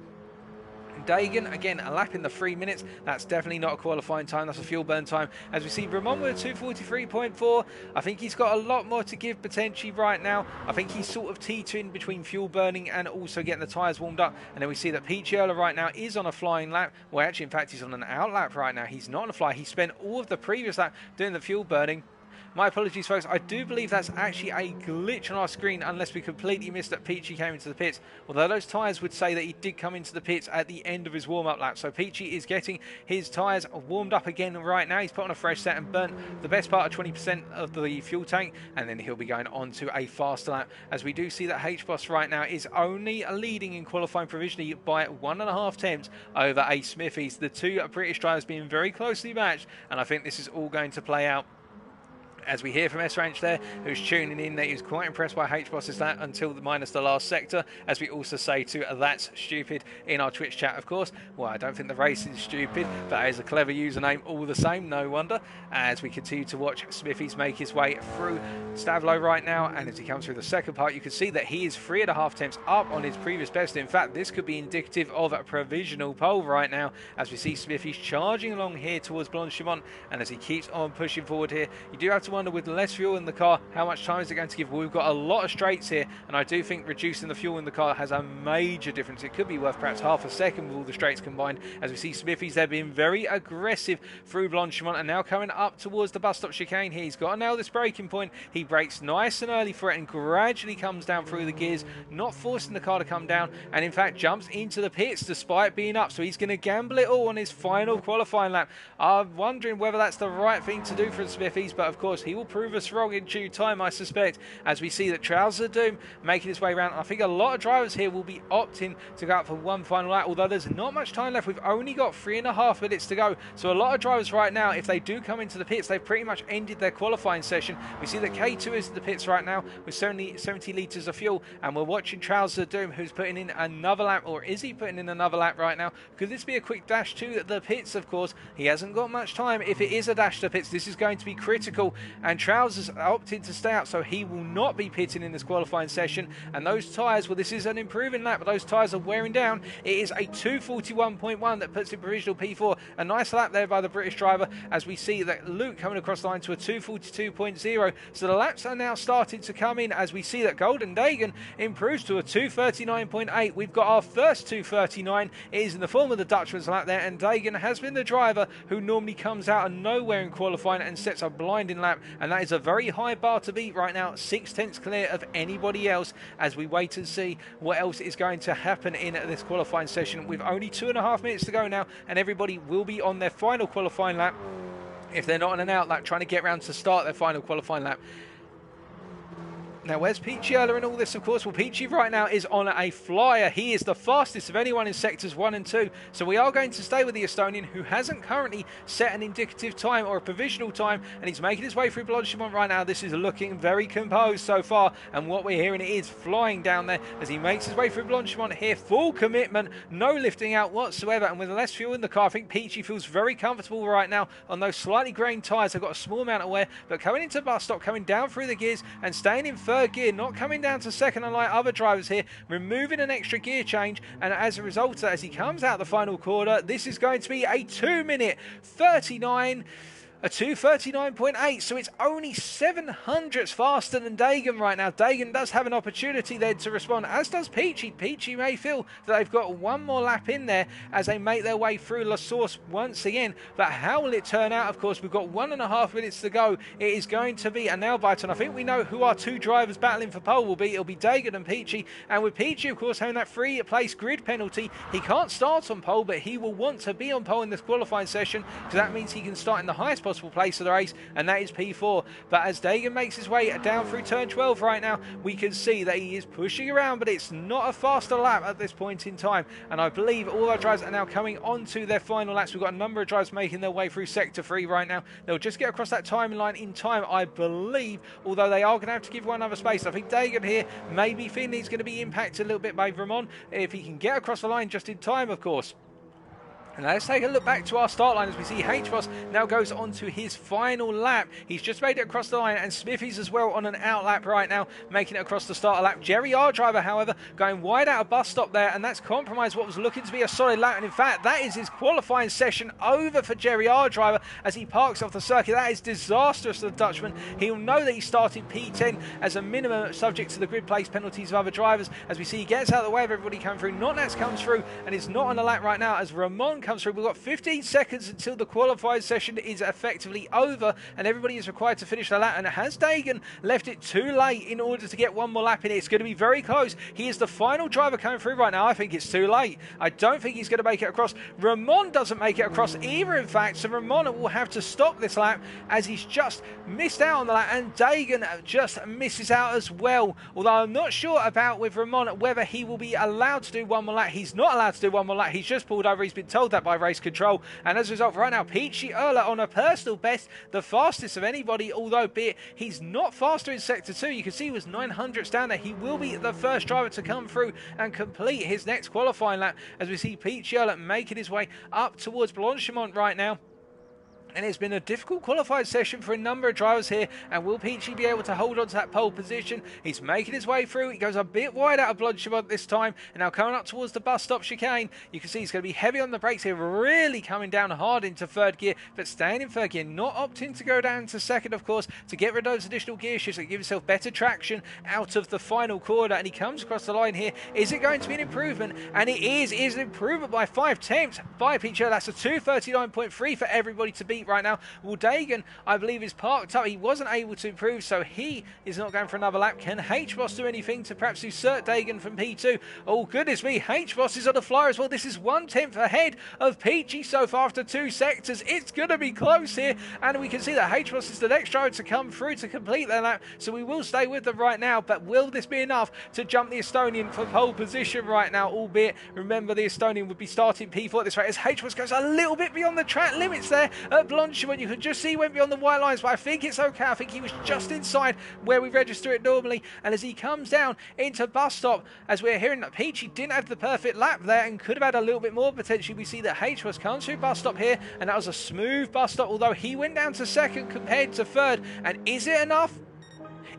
Dagan, again, a lap in the 3 minutes. That's definitely not a qualifying time. That's a fuel burn time. As we see Ramon with a 2:43.4. I think he's got a lot more to give potentially right now. I think he's sort of teetering between fuel burning and also getting the tyres warmed up. And then we see that Picciola right now is on a flying lap. Well, actually, in fact, he's on an out lap right now. He's not on a fly. He spent all of the previous lap doing the fuel burning. My apologies, folks. I do believe that's actually a glitch on our screen, unless we completely missed that Peachy came into the pits. Although those tyres would say that he did come into the pits at the end of his warm-up lap. So Peachy is getting his tyres warmed up again right now. He's put on a fresh set and burnt the best part of 20% of the fuel tank, and then he'll be going on to a faster lap. As we do see that H-Boss right now is only leading in qualifying provisionally by 1.5 tenths over a Smithies. The two British drivers being very closely matched, and I think this is all going to play out. As we hear from S-Ranch there, who's tuning in, that he was quite impressed by H-Boss's lap until minus the last sector. As we also say to That's Stupid in our Twitch chat, of course. Well, I don't think the race is stupid, but that is a clever username all the same, no wonder. As we continue to watch Smithies make his way through Stavlo right now, and as he comes through the second part, you can see that he is 3.5 tenths up on his previous best. In fact, this could be indicative of a provisional pole right now, as we see Smithies charging along here towards Blanchimont, and as he keeps on pushing forward here, you do have to wonder, with less fuel in the car, how much time is it going to give? Well, we've got a lot of straights here, and I do think reducing the fuel in the car has a major difference. It could be worth perhaps half a second with all the straights combined, as we see Smithies there being very aggressive through Blanchimont, and now coming up towards the bus stop chicane here. He's got to nail this braking point. He brakes nice and early for it and gradually comes down through the gears, not forcing the car to come down, and in fact jumps into the pits despite being up. So he's going to gamble it all on his final qualifying lap. I'm wondering whether that's the right thing to do for Smithies, but of course he will prove us wrong in due time, I suspect, as we see that Trouser Doom making his way around. I think a lot of drivers here will be opting to go out for one final lap, although there's not much time left. We've only got 3.5 minutes to go, so a lot of drivers right now, if they do come into the pits, they've pretty much ended their qualifying session. We see that K2 is in the pits right now with 70 litres of fuel, and we're watching Trouser Doom, who's putting in another lap, or is he putting in another lap right now? Could this be a quick dash to the pits? Of course, he hasn't got much time. If it is a dash to the pits, this is going to be critical, and Trousers opted to stay out, so he will not be pitting in this qualifying session. And those tyres, well, this is an improving lap, but those tyres are wearing down. It is a 2:41.1 that puts in provisional P4. A nice lap there by the British driver, as we see that Luke coming across the line to a 2:42.0. So the laps are now starting to come in, as we see that Golden Dagan improves to a 2:39.8. We've got our first 2:39. It is in the form of the Dutchman's lap there, and Dagan has been the driver who normally comes out of nowhere in qualifying and sets a blinding lap lap, and that is a very high bar to beat right now, 6/10 clear of anybody else, as we wait and see what else is going to happen in this qualifying session with only 2.5 minutes to go now, and everybody will be on their final qualifying lap if they're not on an out lap, trying to get round to start their final qualifying lap. Now, where's Peachy Erla in all this, of course? Well, Peachy right now is on a flyer. He is the fastest of anyone in sectors 1 and 2. So we are going to stay with the Estonian, who hasn't currently set an indicative time or a provisional time, and he's making his way through Blanchimont right now. This is looking very composed so far, and what we're hearing is flying down there as he makes his way through Blanchimont here. Full commitment, no lifting out whatsoever, and with less fuel in the car, I think Peachy feels very comfortable right now on those slightly grained tyres. They've got a small amount of wear, but coming into bus stop, coming down through the gears and staying in third gear, not coming down to second unlike other drivers here, removing an extra gear change, and as a result, as he comes out the final quarter, this is going to be a 2-minute 39. A 2:39.8, so it's only 700ths faster than Dagan right now. Dagan does have an opportunity there to respond, as does Peachy. Peachy may feel that they've got one more lap in there as they make their way through La Source once again. But how will it turn out? Of course, we've got 1.5 minutes to go. It is going to be a nail biter, and I think we know who our two drivers battling for pole will be. It'll be Dagan and Peachy, and with Peachy, of course, having that 3-place grid penalty, he can't start on pole, but he will want to be on pole in this qualifying session, because that means he can start in the highest possible place of the race, and that is P4. But as Dagan makes his way down through turn 12 right now, we can see that he is pushing around, but it's not a faster lap at this point in time, and I believe all our drivers are now coming onto their final laps. We've got a number of drivers making their way through sector 3 right now. They'll just get across that timeline in time, I believe, although they are going to have to give one other space. I think Dagan here may be feeling he's going to be impacted a little bit by Ramon if he can get across the line just in time, of course. And let's take a look back to our start line as we see H-Boss now goes on to his final lap. He's just made it across the line, and Smithy's as well on an out lap right now, making it across the starter lap. Jerry, our driver, however, going wide out of bus stop there, and that's compromised what was looking to be a solid lap. And in fact, that is his qualifying session over for Jerry, our driver, as he parks off the circuit. That is disastrous for the Dutchman. He'll know that he started P10 as a minimum, subject to the grid place penalties of other drivers. As we see, he gets out of the way of everybody coming through. Notnats comes through and is not on the lap right now as Ramon comes through. We've got 15 seconds until the qualified session is effectively over, and everybody is required to finish the lap. And has Dagan left it too late in order to get one more lap in it? It's going to be very close. He is the final driver coming through right now. I think it's too late. I don't think he's going to make it across. Ramon doesn't make it across either, in fact, so Ramon will have to stop this lap as he's just missed out on the lap, and Dagan just misses out as well. Although I'm not sure about with Ramon whether he will be allowed to do one more lap. He's not allowed to do one more lap. He's just pulled over. He's been told that by race control, and as a result right now Peachy Erla on a personal best, the fastest of anybody, although be it he's not faster in sector 2. You can see he was 900ths down there. He will be the first driver to come through and complete his next qualifying lap, as we see Peachy Erla making his way up towards Blanchimont right now. And it's been a difficult qualified session for a number of drivers here, and will Peachy be able to hold on to that pole position? He's making his way through. He goes a bit wide out of Blanchimont this time, and now coming up towards the bus stop chicane. You can see he's going to be heavy on the brakes here, really coming down hard into third gear, but staying in third gear, not opting to go down to second, of course, to get rid of those additional gear shifts and give himself better traction out of the final quarter. And he comes across the line here. Is it going to be an improvement? And it is. It is an improvement by 5/10 by Peachy. That's a 2:39.3 for everybody to beat right now. Well, Dagan, I believe, is parked up. He wasn't able to improve, so he is not going for another lap. Can H-Boss do anything to perhaps usurp Dagan from P2? Oh, goodness me, H-Boss is on the flyer as well. This is 1/10 ahead of Peachy so far after 2 sectors. It's going to be close here, and we can see that H-Boss is the next driver to come through to complete their lap, so we will stay with them right now. But will this be enough to jump the Estonian for pole position right now? Albeit, remember, the Estonian would be starting P4 at this rate, as H-Boss goes a little bit beyond the track limits there at Blanchimont. You can just see he went beyond the white lines, but I think it's okay. I think he was just inside where we register it normally. And as he comes down into bus stop, as we're hearing that Peachy didn't have the perfect lap there and could have had a little bit more potentially, we see that H was comes through bus stop here, and that was a smooth bus stop, although he went down to second compared to third. And is it enough?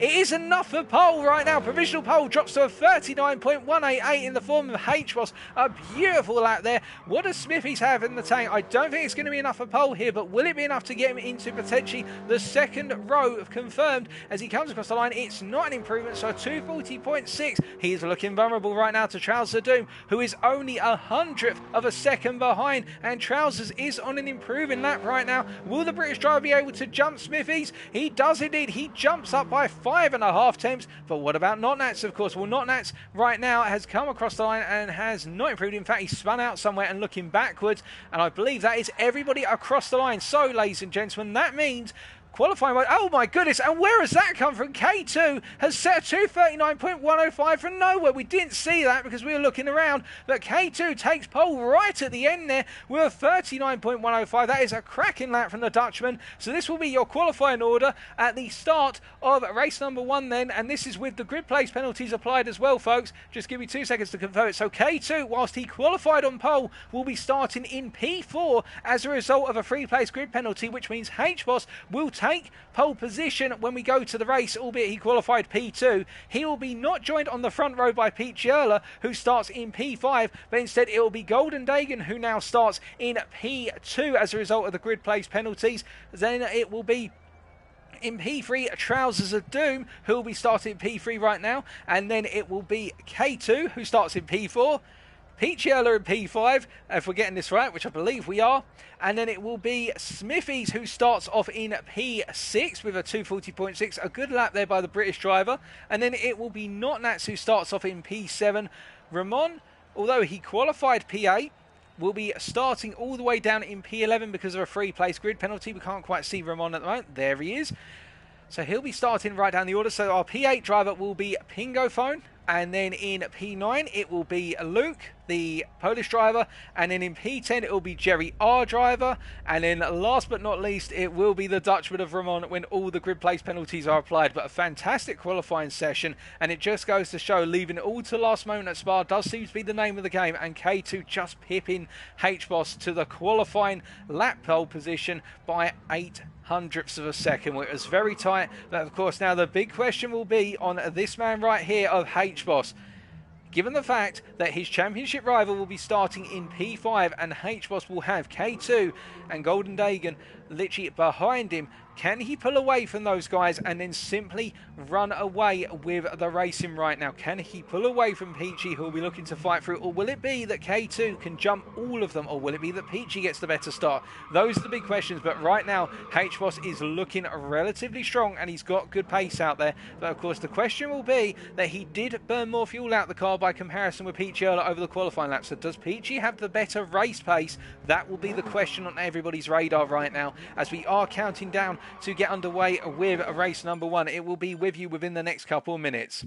It is enough for pole right now. Provisional pole drops to a 39.188 in the form of H-Boss. A beautiful lap there. What does Smithies have in the tank? I don't think it's going to be enough for pole here, but will it be enough to get him into potentially the second row confirmed as he comes across the line? It's not an improvement, so 240.6. He's looking vulnerable right now to Trousers Doom, who is only 100th of a second behind, and Trousers is on an improving lap right now. Will the British driver be able to jump Smithies? He does indeed. He jumps up by 5.5 tenths, but what about Notnats, of course? Well, Notnats right now has come across the line and has not improved. In fact, he spun out somewhere and looking backwards, and I believe that is everybody across the line. So, ladies and gentlemen, that means qualifying mode. Oh my goodness, and where has that come from? K2 has set a 239.105 from nowhere. We didn't see that because we were looking around, but K2 takes pole right at the end there with a 39.105. That is a cracking lap from the Dutchman. So this will be your qualifying order at the start of race number 1 then, and this is with the grid place penalties applied as well, folks. Just give me 2 seconds to confirm it. So K2, whilst he qualified on pole, will be starting in P4 as a result of a free place grid penalty, which means H-Boss will take pole position when we go to the race, albeit he qualified P2. He will be not joined on the front row by Pete Giurla, who starts in P5, but instead it will be Golden Dagan, who now starts in P2 as a result of the grid place penalties. Then it will be in P3, Trousers of Doom, who will be starting in P3 right now, and then it will be K2, who starts in P4. Pete Giurla in P5, if we're getting this right, which I believe we are. And then it will be Smithies, who starts off in P6 with a 240.6. A good lap there by the British driver. And then it will be Notnats, who starts off in P7. Ramon, although he qualified P8, will be starting all the way down in P11 because of a free place grid penalty. We can't quite see Ramon at the moment. There he is. So he'll be starting right down the order. So our P8 driver will be Pingo Phone. And then in P9, it will be Luke, the Polish driver. And then in P10, it will be Jerry R driver. And then last but not least, it will be the Dutchman of Ramon when all the grid place penalties are applied. But a fantastic qualifying session. And it just goes to show, leaving it all to last moment at Spa does seem to be the name of the game. And K2 just pipping H-Boss to the qualifying lap pole position by 0.08 of a second. It was very tight, but of course now the big question will be on this man right here of H-Boss. Given the fact that his championship rival will be starting in P5 and H-Boss will have K2 and Golden Dagan literally behind him, can he pull away from those guys and then simply run away with the racing right now? Can he pull away from Peachy, who will be looking to fight through? Or will it be that K2 can jump all of them? Or will it be that Peachy gets the better start? Those are the big questions. But right now, H-Boss is looking relatively strong and he's got good pace out there. But of course, the question will be that he did burn more fuel out the car by comparison with Peachy over the qualifying lap. So does Peachy have the better race pace? That will be the question on everybody's radar right now as we are counting down to get underway with race number 1. It will be with you within the next couple of minutes.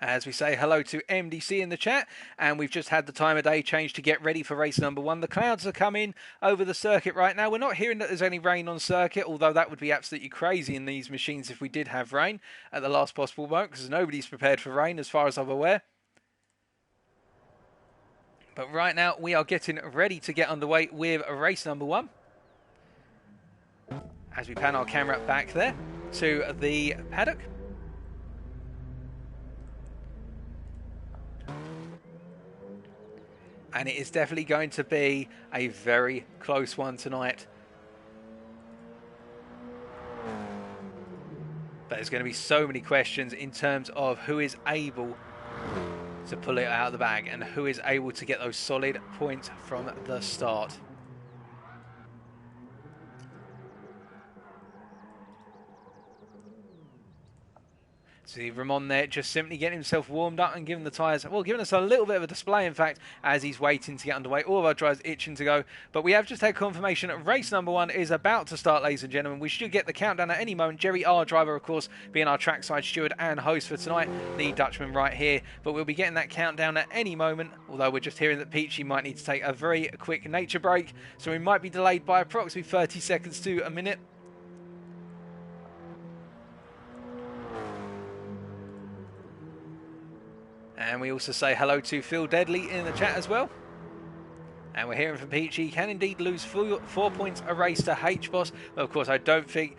As we say hello to MDC in the chat, and we've just had the time of day change to get ready for race number 1. The clouds are coming over the circuit right now. We're not hearing that there's any rain on circuit, although that would be absolutely crazy in these machines if we did have rain at the last possible moment, because nobody's prepared for rain as far as I'm aware. But right now, we are getting ready to get underway with race number 1. As we pan our camera back there to the paddock. And it is definitely going to be a very close one tonight. But there's going to be so many questions in terms of who is able to pull it out of the bag and who is able to get those solid points from the start. See Ramon there just simply getting himself warmed up and giving the tyres, well, giving us a little bit of a display, in fact, as he's waiting to get underway. All of our drivers itching to go. But we have just had confirmation that race number 1 is about to start, ladies and gentlemen. We should get the countdown at any moment. Jerry R driver, of course, being our trackside steward and host for tonight, the Dutchman right here. But we'll be getting that countdown at any moment, although we're just hearing that Peachy might need to take a very quick nature break. So we might be delayed by approximately 30 seconds to a minute. And we also say hello to Phil Deadly in the chat as well. And we're hearing from Peachy. He can indeed lose 4 points a race to H-Boss. But of course, I don't think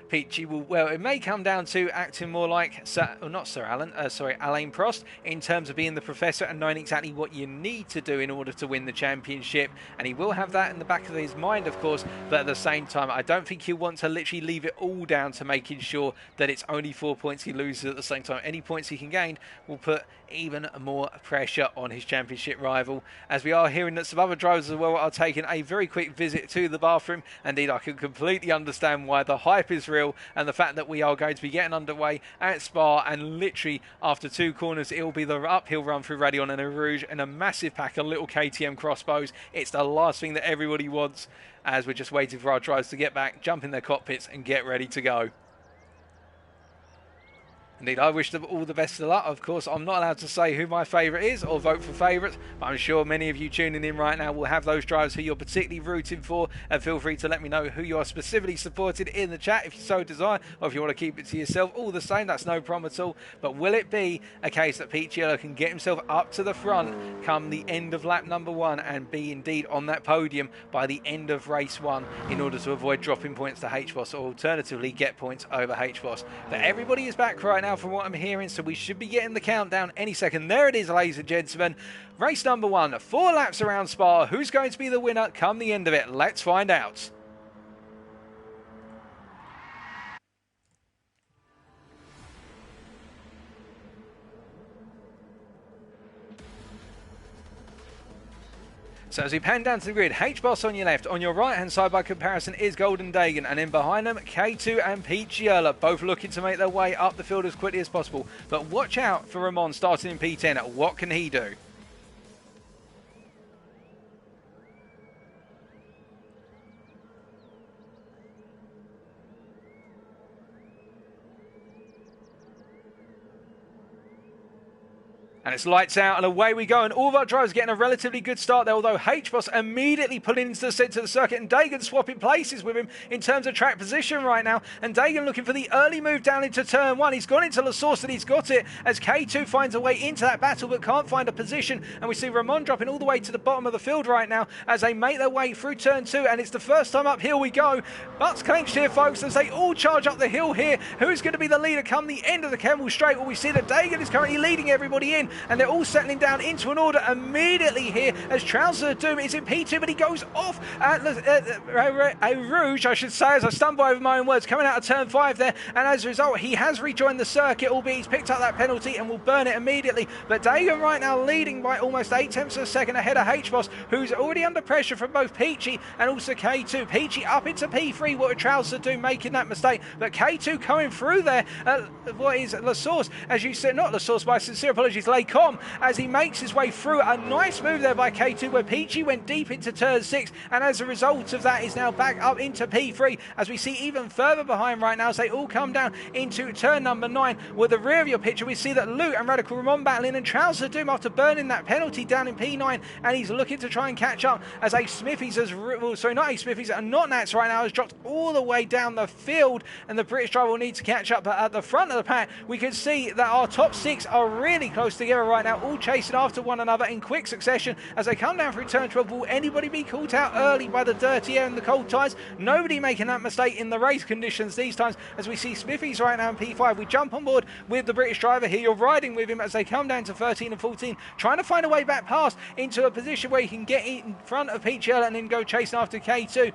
Peachy will, well, it may come down to acting more like Alain Prost in terms of being the professor and knowing exactly what you need to do in order to win the championship. And he will have that in the back of his mind, of course, but at the same time, I don't think he'll want to literally leave it all down to making sure that it's only 4 points he loses at the same time. Any points he can gain will put even more pressure on his championship rival, as we are hearing that some other drivers as well are taking a very quick visit to the bathroom. Indeed, I can completely understand why the hype is real, and the fact that we are going to be getting underway at Spa, and literally after 2 corners it will be the uphill run through Radion and Eau Rouge and a massive pack of little KTM crossbows. It's the last thing that everybody wants, as we're just waiting for our drivers to get back, jump in their cockpits and get ready to go. Indeed, I wish them all the best of luck. Of course, I'm not allowed to say who my favourite is or vote for favourites, but I'm sure many of you tuning in right now will have those drivers who you're particularly rooting for, and feel free to let me know who you are specifically supported in the chat if you so desire, or if you want to keep it to yourself. All the same, that's no problem at all. But will it be a case that Peachy can get himself up to the front come the end of lap number 1 and be indeed on that podium by the end of race 1 in order to avoid dropping points to H-Boss, or alternatively get points over H-Boss? But everybody is back right now from what I'm hearing, so we should be getting the countdown any second. There it is, ladies and gentlemen. Race number 1, 4 laps around Spa. Who's going to be the winner come the end of it? Let's find out. So as we pan down to the grid, H-Boss on your left. On your right-hand side, by comparison, is Golden Dagan. And then behind them, K2 and Peachy, both looking to make their way up the field as quickly as possible. But watch out for Ramon starting in P10. What can he do? And it's lights out and away we go, and all of our drivers getting a relatively good start there, although H-Boss immediately pulling into the centre of the circuit, and Dagan swapping places with him in terms of track position right now. And Dagan looking for the early move down into turn 1. He's gone into La Source and he's got it, as K2 finds a way into that battle but can't find a position. And we see Ramon dropping all the way to the bottom of the field right now as they make their way through turn 2, and it's the first time uphill we go. Butts clenched here, folks, as they all charge up the hill here. Who's going to be the leader come the end of the Kemmel Straight? Well, we see that Dagan is currently leading everybody in, and they're all settling down into an order immediately here as Trouser of Doom is in P2, but he goes off at a Rouge, I should say, as I stumble over my own words, coming out of turn 5 there, and as a result he has rejoined the circuit, albeit he's picked up that penalty and will burn it immediately. But Dagan right now leading by almost 8 tenths of a second ahead of H-Boss, who's already under pressure from both Peachy and also K2. Peachy up into P3, what a Trouser do making that mistake, but K2 coming through there, what is La Source, as you said, not La Source, my sincere apologies, Lecom, as he makes his way through. A nice move there by K2 where Peachy went deep into turn 6, and as a result of that is now back up into P3, as we see even further behind right now as they all come down into turn number 9. With the rear of your picture we see that Luke and Radical Ramon battling, and Trouser Doom after burning that penalty down in P9, and he's looking to try and catch up as a Smithies has, well, sorry, not a Smithies, a Not Nats right now has dropped all the way down the field, and the British driver will need to catch up. But at the front of the pack we can see that our top 6 are really close together right now, all chasing after one another in quick succession as they come down through turn 12. Will anybody be caught out early by the dirty air and the cold tyres? Nobody making that mistake in the race conditions these times, as we see Smithies right now in P5. We jump on board with the British driver here. You're riding with him as they come down to 13 and 14, trying to find a way back past into a position where he can get in front of Peachy and then go chasing after K2.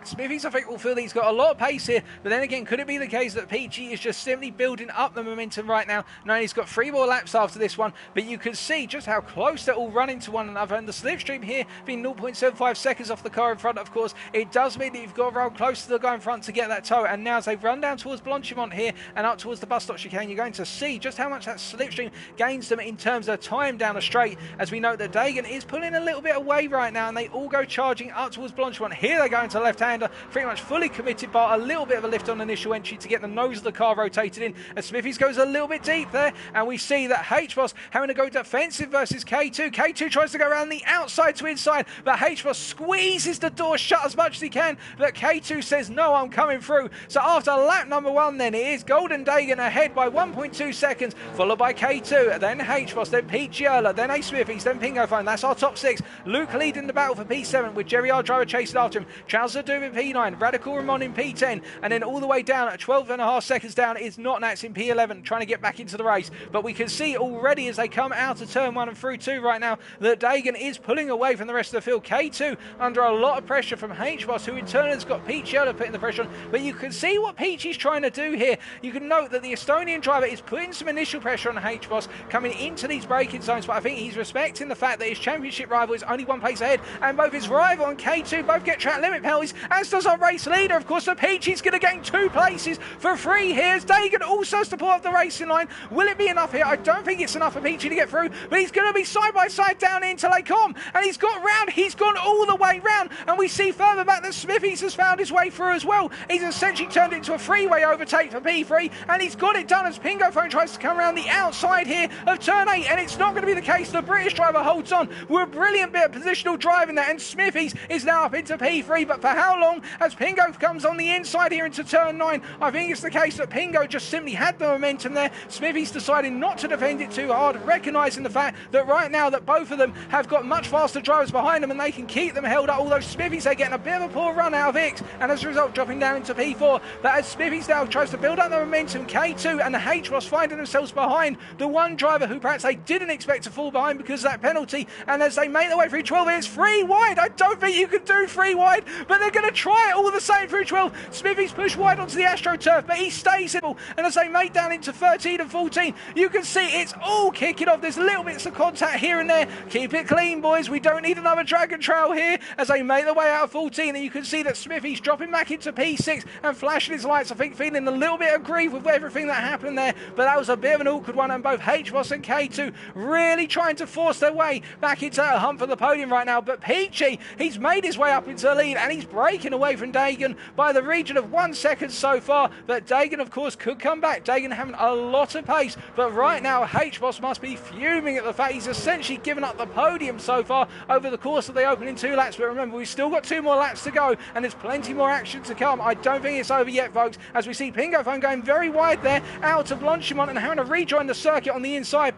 Smithies, I think, will feel that he's got a lot of pace here, but then again, could it be the case that Peachy is just simply building up the momentum right now? No, he's got 3 more laps after this one, but you can see just how close they're all running to one another, and the slipstream here being 0.75 seconds off the car in front, of course, it does mean that you've got to roll close to the guy in front to get that tow. And now as they run down towards Blanchimont here and up towards the bus stop chicane, you're going to see just how much that slipstream gains them in terms of time down the straight, as we know that Dagan is pulling a little bit away right now, and they all go charging up towards Blanchimont. Here they go into left-hand left-hander, pretty much fully committed bar, a little bit of a lift on initial entry to get the nose of the car rotated in, and Smithies goes a little bit deep there, and we see that H-Boss having to go defensive versus K2. K2 tries to go around the outside to inside, but H-Boss squeezes the door shut as much as he can, but K2 says, no, I'm coming through. So after lap number 1 then, it is Golden Dagan ahead by 1.2 seconds, followed by K2, then H-Boss, then Pete Giurla, then A Smithies, then Pingo Phone. That's our top 6. Luke leading the battle for P7 with Jerry R. Driver chasing after him. Charles Zadoom in P9, Radical Ramon in P10, and then all the way down at 12.5 seconds down is Not Nats in P11 trying to get back into the race. But we can see already as they come out of turn 1 and through 2 right now that Dagan is pulling away from the rest of the field. K2 under a lot of pressure from H-Boss, who in turn has got Pete Giurla putting the pressure on. But you can see what Peachy's trying to do here. You can note that the Estonian driver is putting some initial pressure on H-Boss coming into these braking zones, but I think he's respecting the fact that his championship rival is only 1 place ahead, and both his rival and K2 both get track limit penalties, as does our race leader, of course. So Peachy's going to gain 2 places for free here, as Dagan also has to pull off the racing line. Will it be enough here? I don't think it's enough for Peachy to get through, but he's going to be side by side down into Lake Com, and he's got round, he's gone all the way round, and we see further back that Smithies has found his way through as well. He's essentially turned it into a freeway overtake for P3, and he's got it done as Pingo Phone tries to come around the outside here of turn 8, and it's not going to be the case. The British driver holds on with a brilliant bit of positional driving there, and Smithies is now up into P3, but for how long? As Pingo comes on the inside here into turn 9, I think it's the case that Pingo just simply had the momentum there. Smithies deciding not to defend it too hard, recognising the fact that right now that both of them have got much faster drivers behind them and they can keep them held up, although Smithies are getting a bit of a poor run out of X, and as a result dropping down into P4. But as Smithies now tries to build up the momentum, K2 and the H-Boss finding themselves behind the one driver who perhaps they didn't expect to fall behind because of that penalty, and as they make their way through 12, it's 3 wide. I don't think you can do 3 wide, but they're going to try it all the same through 12. Smithies push wide onto the AstroTurf, but he stays simple, and as they make down into 13 and 14, you can see it's all kicking off. There's little bits of contact here and there. Keep it clean, boys. We don't need another Dragon Trail here as they make their way out of 14, and you can see that Smithies dropping back into P6 and flashing his lights, I think feeling a little bit aggrieved with everything that happened there, but that was a bit of an awkward one, and both H-Boss and K2 really trying to force their way back into a hunt for the podium right now. But Peachy, he's made his way up into the lead, and he's breaking away from Dagan by the region of 1 second so far, but Dagan of course could come back. Dagan having a lot of pace, but right now H-Boss must be fuming at the fact he's essentially given up the podium so far over the course of the opening 2 laps. But remember, we've still got 2 more laps to go, and there's plenty more action to come. I don't think it's over yet, folks, as we see Pingo Phone going very wide there out of Blanchimont and having to rejoin the circuit on the inside.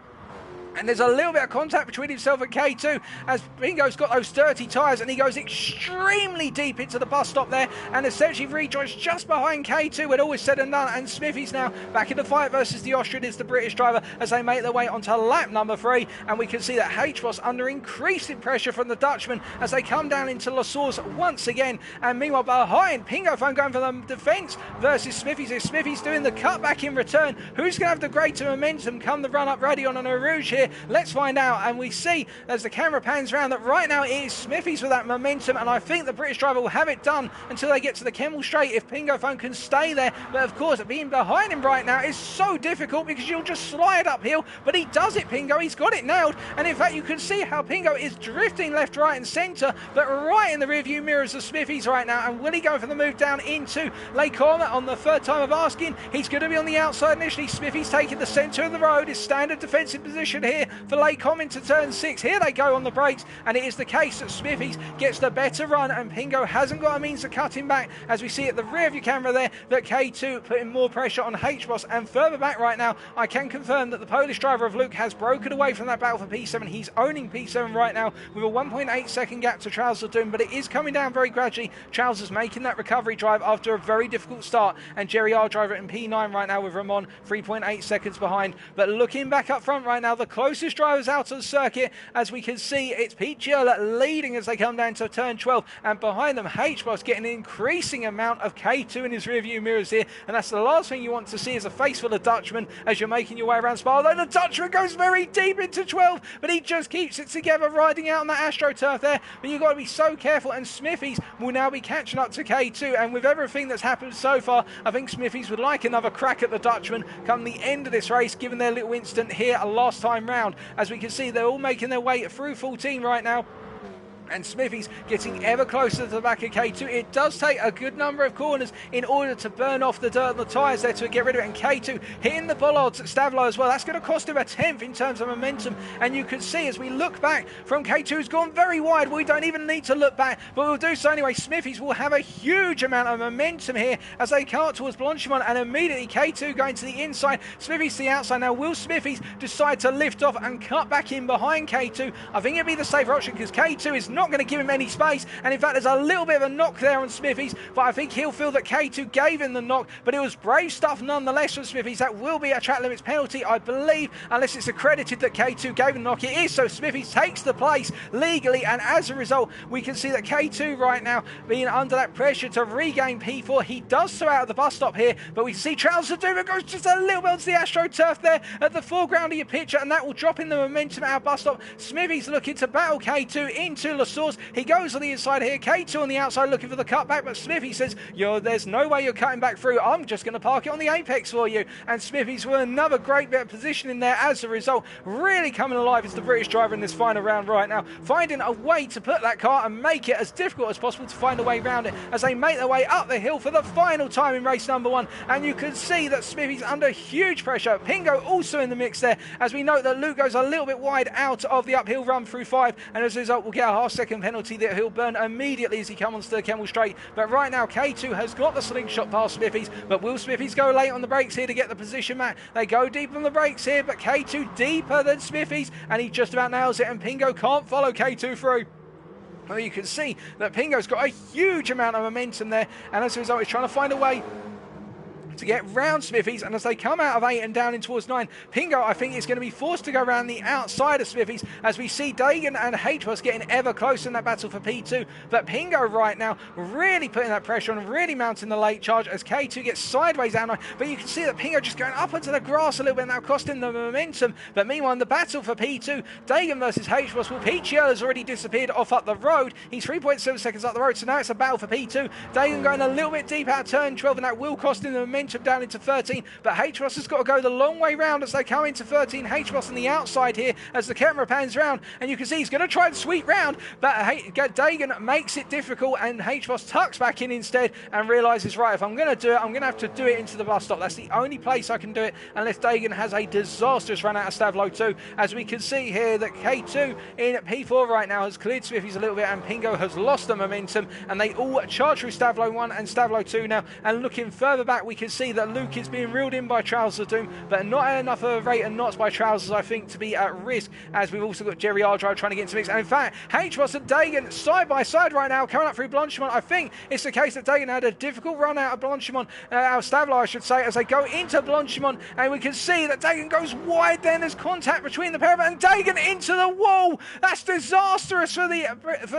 And there's a little bit of contact between himself and K2 as Bingo's got those 30 tyres, and he goes extremely deep into the bus stop there and essentially rejoins just behind K2 when all is said and done. And Smithies now back in the fight versus the Austrian is the British driver as they make their way onto lap number 3, and we can see that H-Boss under increasing pressure from the Dutchman as they come down into La Source once again. And meanwhile behind, Pingo Phone going for the defence versus Smithies. If Smithies doing the cutback in return, who's going to have the greater momentum come the run-up Radion on Arouge here? Let's find out. And we see as the camera pans around that right now it is Smithies with that momentum, and I think the British driver will have it done until they get to the Kemmel Straight if Pingo Phone can stay there. But of course being behind him right now is so difficult because you'll just slide uphill, but he does it, Pingo. He's got it nailed, and in fact you can see how Pingo is drifting left, right and centre, but right in the rear view mirrors of Smithies right now. And will he go for the move down into Lake Orma on the 3rd time of asking? He's going to be on the outside initially. Smithies taking the centre of the road, his standard defensive position here for Lake Com into turn 6. Here they go on the brakes, and it is the case that Smithies gets the better run, and Pingo hasn't got a means of cutting back, as we see at the rear view camera there that K2 putting more pressure on H-Boss. And further back right now, I can confirm that the Polish driver of Luke has broken away from that battle for P7. He's owning P7 right now with a 1.8 second gap to Charles Doom, but it is coming down very gradually. Charles is making that recovery drive after a very difficult start, and Jerry R driver in P9 right now with Ramon 3.8 seconds behind. But looking back up front right now, the closest drivers out of the circuit, as we can see it's Pete Giurla leading as they come down to turn 12, and behind them H-Boss getting an increasing amount of K2 in his rear view mirrors here, and that's the last thing you want to see is a face full of Dutchmen as you're making your way around Spa. Although the Dutchman goes very deep into 12, but he just keeps it together riding out on that AstroTurf there. But you've got to be so careful, and Smithies will now be catching up to K2, and with everything that's happened so far, I think Smithies would like another crack at the Dutchman come the end of this race, given their little incident here last time round. As we can see, they're all making their way through 14 right now. And Smithy's getting ever closer to the back of K2. It does take a good number of corners in order to burn off the dirt on the tyres there to get rid of it. And K2 hitting the bollards at Stavlo as well. That's going to cost him a 10th in terms of momentum. And you can see as we look back from K2, who's gone very wide. We don't even need to look back, but we'll do so anyway. Smithy's will have a huge amount of momentum here as they come up towards Blanchimont, and immediately K2 going to the inside, Smithy's to the outside. Now will Smithy's decide to lift off and cut back in behind K2? I think it'd be the safer option because K2 is not going to give him any space, and in fact there's a little bit of a knock there on Smithy's, but I think he'll feel that K2 gave him the knock, but it was brave stuff nonetheless from Smithy's. That will be a track limits penalty, I believe, unless it's accredited that K2 gave him the knock. It is, so Smithy's takes the place legally, and as a result we can see that K2 right now being under that pressure to regain P4. He does so out of the bus stop here, but we see Charles Saduma goes just a little bit onto the AstroTurf there at the foreground of your picture, and that will drop in the momentum at our bus stop. Smithy's looking to battle K2 into La Source. He goes on the inside here, K2 on the outside looking for the cutback, but Smithy says, there's no way you're cutting back through. I'm just going to park it on the apex for you. And Smithy's with another great bit of positioning there as a result. Really coming alive is the British driver in this final round right now, finding a way to put that car and make it as difficult as possible to find a way around it as they make their way up the hill for the final time in race number 1. And you can see that Smithy's under huge pressure. Pingo also in the mix there, as we note that Luke goes a little bit wide out of the uphill run through 5, and as a result we'll get a half-second penalty that he'll burn immediately as he comes onto the Kemmel Straight. But right now K2 has got the slingshot past Smithy's, but will Smithy's go late on the brakes here to get the position back? They go deep on the brakes here, but K2 deeper than Smithy's, and he just about nails it, and Pingo can't follow K2 through. Well, you can see that Pingo's got a huge amount of momentum there, and as a result he's trying to find a way to get round Smithy's, and as they come out of 8 and down in towards 9, Pingo I think is going to be forced to go around the outside of Smithy's as we see Dagan and H-Bus getting ever closer in that battle for P2, but Pingo right now really putting that pressure on, really mounting the late charge as K2 gets sideways down, but you can see that Pingo just going up onto the grass a little bit now, costing the momentum. But meanwhile in the battle for P2, Dagan versus H-Bus, well, Pichiel has already disappeared off up the road. He's 3.7 seconds up the road, so now it's a battle for P2. Dagan going a little bit deep out of turn 12, and that will cost him the momentum down into 13, but H-Ross has got to go the long way round as they come into 13. H-Ross on the outside here as the camera pans round, and you can see he's going to try and sweep round, but Dagan makes it difficult, and H-Ross tucks back in instead and realises, right, if I'm going to do it, I'm going to have to do it into the bus stop. That's the only place I can do it unless Dagan has a disastrous run out of Stavlo 2, as we can see here that K2 in P4 right now has cleared Smithy's a little bit, and Pingo has lost the momentum, and they all charge through Stavlo 1 and Stavlo 2 now. And looking further back, we can see that Luke is being reeled in by Trousers Doom, but not at enough of a rate and knots by Trousers, I think, to be at risk, as we've also got Jerry Ardrive trying to get into the mix. And in fact, H-Ross and Dagan side by side right now, coming up through Blanchimont. I think it's the case that Dagan had a difficult run out of Blanchimont, out of Stavlo, I should say, as they go into Blanchimont, and we can see that Dagan goes wide, then there's contact between the pair of them, and Dagan into the wall. That's disastrous for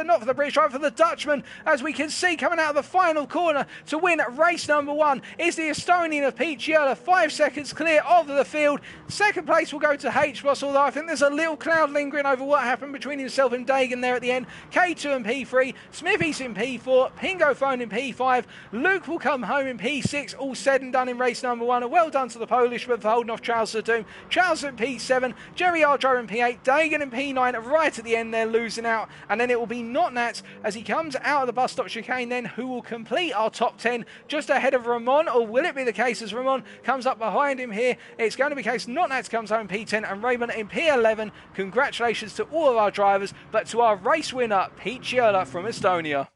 not for the British driver, for the Dutchman, as we can see coming out of the final corner to win race number 1 is the Estonian of Pete Giella, 5 seconds clear of the field. Second place will go to H-Boss, although I think there's a little cloud lingering over what happened between himself and Dagan there at the end. K2 in P3, Smithy's in P4, Pingo Phone in P5, Luke will come home in P6, all said and done in race number 1. And well done to the Polishman for holding off Charles Doom. Charles in P7, Jerry Ardro in P8, Dagan in P9, right at the end they're losing out, and then it will be Not Nats as he comes out of the bus stop chicane then, who will complete our top 10 just ahead of Ramon, or will it be the case as Ramon comes up behind him here? It's going to be the case Not Nats comes home in P10 and Raymond in P11. Congratulations to all of our drivers, but to our race winner, Pete Giella from Estonia.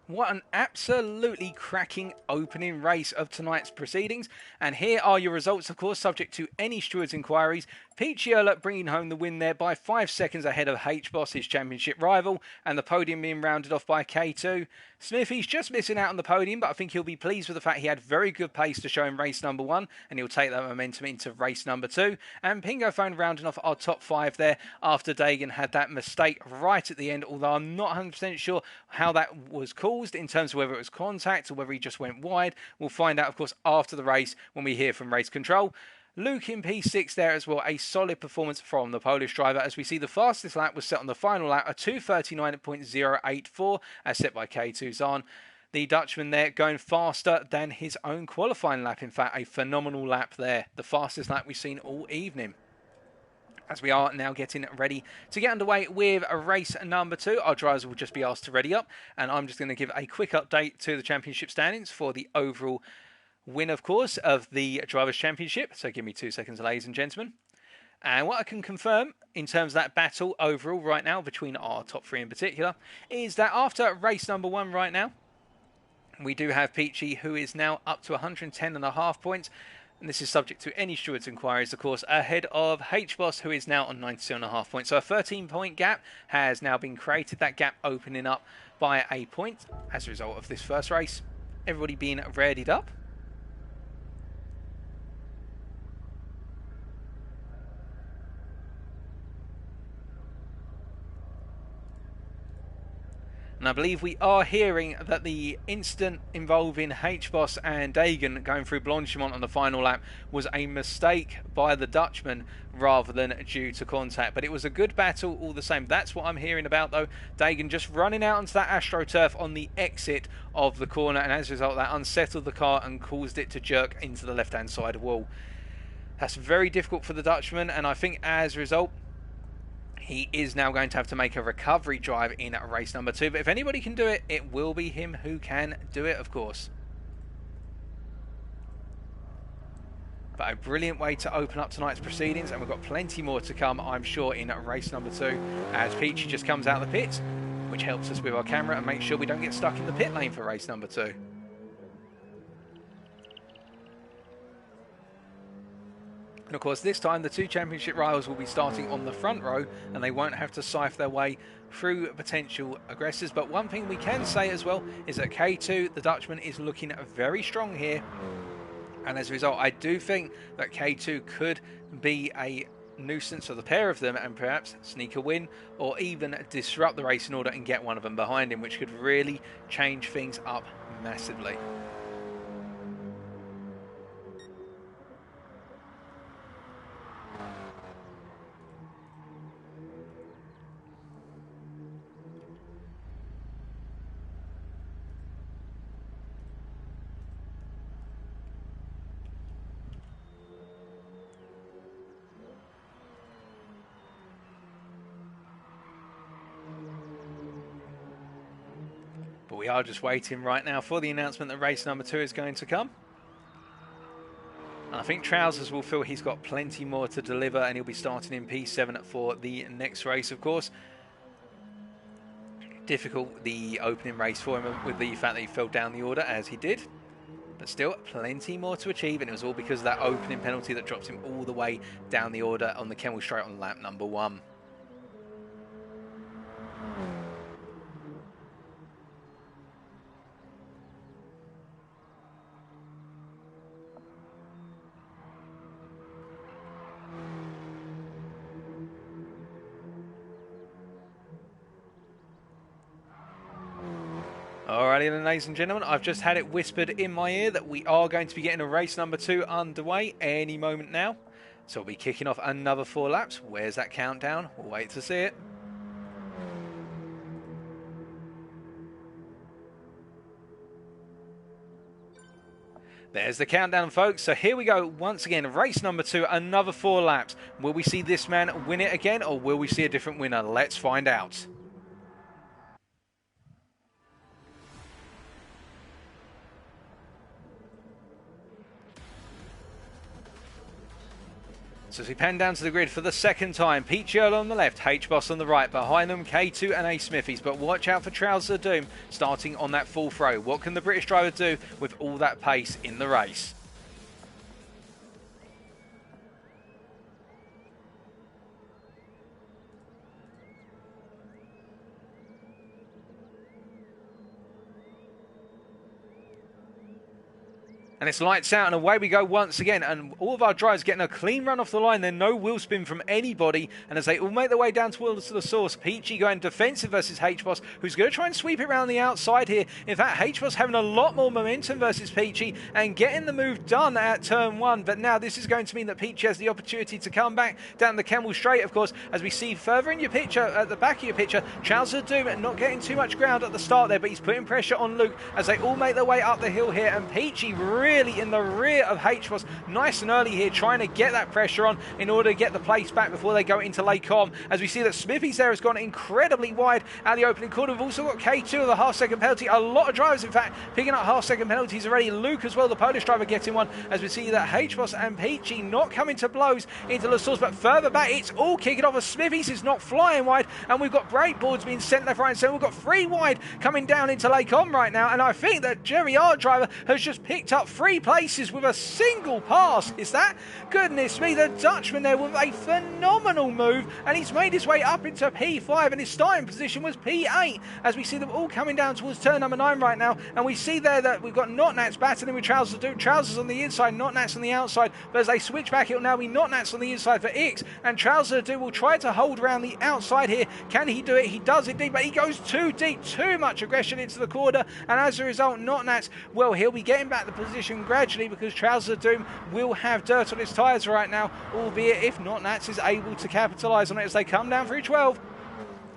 What an absolutely cracking opening race of tonight's proceedings. And here are your results, of course, subject to any steward's inquiries. Pete Giella bringing home the win there by 5 seconds ahead of H-Boss, his championship rival, and the podium being rounded off by K2. Smithy's just missing out on the podium, but I think he'll be pleased with the fact he had very good pace to show in race number 1, and he'll take that momentum into race number 2. And Pingo Phone rounding off our top 5 there after Dagan had that mistake right at the end, although I'm not 100% sure how that was caused in terms of whether it was contact or whether he just went wide. We'll find out, of course, after the race when we hear from race control. Luke in P6 there as well. A solid performance from the Polish driver, as we see the fastest lap was set on the final lap, a 2:39.084 as set by K2 Zahn. The Dutchman there going faster than his own qualifying lap. In fact, a phenomenal lap there. The fastest lap we've seen all evening. As we are now getting ready to get underway with race number 2, our drivers will just be asked to ready up, and I'm just going to give a quick update to the championship standings for the overall win, of course, of the Drivers' Championship. So give me 2 seconds, ladies and gentlemen. And what I can confirm in terms of that battle overall right now between our top 3 in particular is that after race number 1 right now, we do have Peachy, who is now up to 110.5 points. And this is subject to any stewards' inquiries, of course, ahead of H-Boss, who is now on 92.5 points. So a 13-point gap has now been created. That gap opening up by a point as a result of this first race. Everybody being readied up. And I believe we are hearing that the incident involving H-Boss and Dagan going through Blanchimont on the final lap was a mistake by the Dutchman rather than due to contact. But it was a good battle all the same. That's what I'm hearing about, though. Dagan just running out onto that AstroTurf on the exit of the corner, and as a result, that unsettled the car and caused it to jerk into the left-hand side wall. That's very difficult for the Dutchman, and I think as a result, he is now going to have to make a recovery drive in race number 2. But if anybody can do it, it will be him who can do it, of course. But a brilliant way to open up tonight's proceedings, and we've got plenty more to come, I'm sure, in race number 2, as Peachy just comes out of the pit, which helps us with our camera and make sure we don't get stuck in the pit lane for race number 2. And of course, this time the 2 championship rivals will be starting on the front row, and they won't have to scythe their way through potential aggressors. But one thing we can say as well is that K2, the Dutchman, is looking very strong here. And as a result, I do think that K2 could be a nuisance for the pair of them and perhaps sneak a win or even disrupt the racing order and get one of them behind him, which could really change things up massively. But we are just waiting right now for the announcement that race number 2 is going to come. And I think Trousers will feel he's got plenty more to deliver, and he'll be starting in P7 for the next race, of course. Difficult, the opening race for him, with the fact that he fell down the order as he did. But still, plenty more to achieve, and it was all because of that opening penalty that drops him all the way down the order on the Kemmel Straight on lap number 1. Alrighty then, ladies and gentlemen, I've just had it whispered in my ear that we are going to be getting a race number 2 underway any moment now. So we'll be kicking off another 4 laps. Where's that countdown? We'll wait to see it. There's the countdown, folks. So here we go once again. Race number 2, another 4 laps. Will we see this man win it again, or will we see a different winner? Let's find out. So as we pan down to the grid for the second time, Peachy Earl on the left, H-Boss on the right, behind them K2 and A Smithies, but watch out for Trousers of Doom starting on that full throw. What can the British driver do with all that pace in the race? And it's lights out and away we go once again. And all of our drivers getting a clean run off the line. There's no wheel spin from anybody. And as they all make their way down towards the source, Peachy going defensive versus H-Boss, who's going to try and sweep it around the outside here. In fact, H-Boss having a lot more momentum versus Peachy and getting the move done at turn 1. But now this is going to mean that Peachy has the opportunity to come back down the Camel Straight, of course, as we see further in your picture, at the back of your picture, Trousers of Doom not getting too much ground at the start there, but he's putting pressure on Luke as they all make their way up the hill here. And Peachy really in the rear of H-Boss, nice and early here, trying to get that pressure on in order to get the place back before they go into Lake Com. As we see that Smithy's there has gone incredibly wide at the opening corner. We've also got K2 with a half-second penalty. A lot of drivers, in fact, picking up half-second penalties already. Luke as well, the Polish driver, getting one, as we see that H-Boss and Peachy not coming to blows into the source, but further back, it's all kicking off as Smithy's is not flying wide, and we've got breakboards being sent left, right, and centre. We've got 3 wide coming down into Lake Com right now, and I think that Jerry R driver has just picked up 3 places with a single pass. Is that? Goodness me, the Dutchman there with a phenomenal move, and he's made his way up into P5, and his starting position was P8, as we see them all coming down towards turn number 9 right now. And we see there that we've got Notnats battling with Trousers. Trousers on the inside, Notnats on the outside, but as they switch back, it'll now be Notnats on the inside for Ix, and Trousers will try to hold around the outside here. Can he do it? He does indeed, but he goes too deep, too much aggression into the corner, and as a result, Notnats, well, he'll be getting back the position gradually because Trousers of Doom will have dirt on his tyres right now, albeit if Notnats is able to capitalise on it as they come down through 12.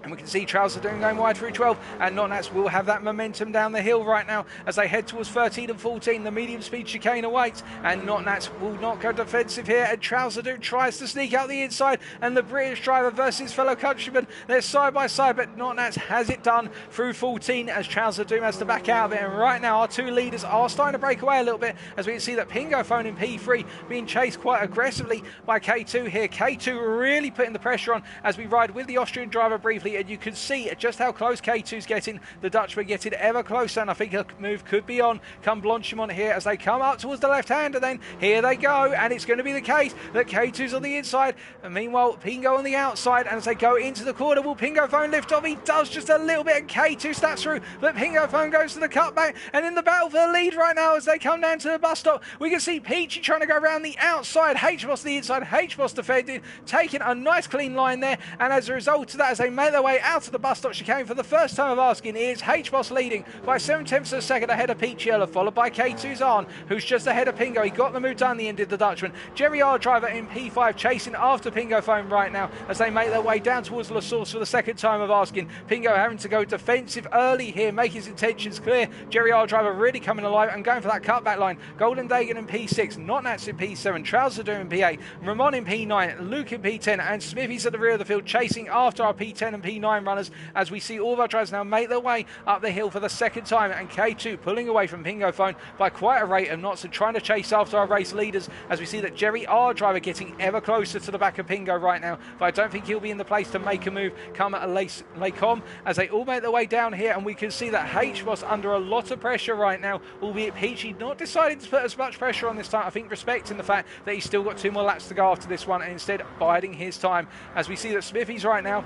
And we can see Trousers doing going wide through 12, and Notnats will have that momentum down the hill right now as they head towards 13 and 14. The medium speed chicane awaits, and Notnats will not go defensive here. And Trousers tries to sneak out the inside, and the British driver versus fellow countryman, they're side by side, but Notnats has it done through 14 as Trousers has to back out of it. And right now, our 2 leaders are starting to break away a little bit as we can see that Pingo Phone in P3 being chased quite aggressively by K2 here. K2 really putting the pressure on as we ride with the Austrian driver briefly, and you can see just how close K2's getting. The Dutchman getting ever closer, and I think a move could be on come Blanchimont here as they come up towards the left hand, and then here they go, and it's going to be the case that K2's on the inside, and meanwhile Pingo on the outside, and as they go into the corner, will Pingo Phone lift off? He does just a little bit, and K2 snaps through, but Pingo Phone goes to the cutback, and in the battle for the lead right now as they come down to the bus stop, we can see Peachy trying to go around the outside, H-Boss the inside, H-Boss defending, taking a nice clean line there, and as a result of that, as they make their way out to the bus stop chicane for the first time of asking, is H-Boss leading by 7/10 of a second ahead of Peachy Ella, followed by K2's Arn, who's just ahead of Pingo. He got the move done, the end of the Dutchman. Jerry R driver in P5 chasing after Pingo Phone right now as they make their way down towards La Source for the second time of asking. Pingo having to go defensive early here, make his intentions clear. Jerry R driver really coming alive and going for that cutback line. Golden Dagan in P6, Notnats in P7, Trousers in P8, Ramon in P9, Luke in P10, and Smithy's at the rear of the field chasing after our P10 and P9 runners as we see all of our drivers now make their way up the hill for the second time, and K2 pulling away from Pingo Phone by quite a rate of knots and trying to chase after our race leaders as we see that Jerry R driver getting ever closer to the back of Pingo right now, but I don't think he'll be in the place to make a move come at Lake Com as they all make their way down here, and we can see that H-Boss under a lot of pressure right now, albeit Peachy not deciding to put as much pressure on this time, I think respecting the fact that he's still got 2 more laps to go after this one and instead biding his time as we see that Smithy's right now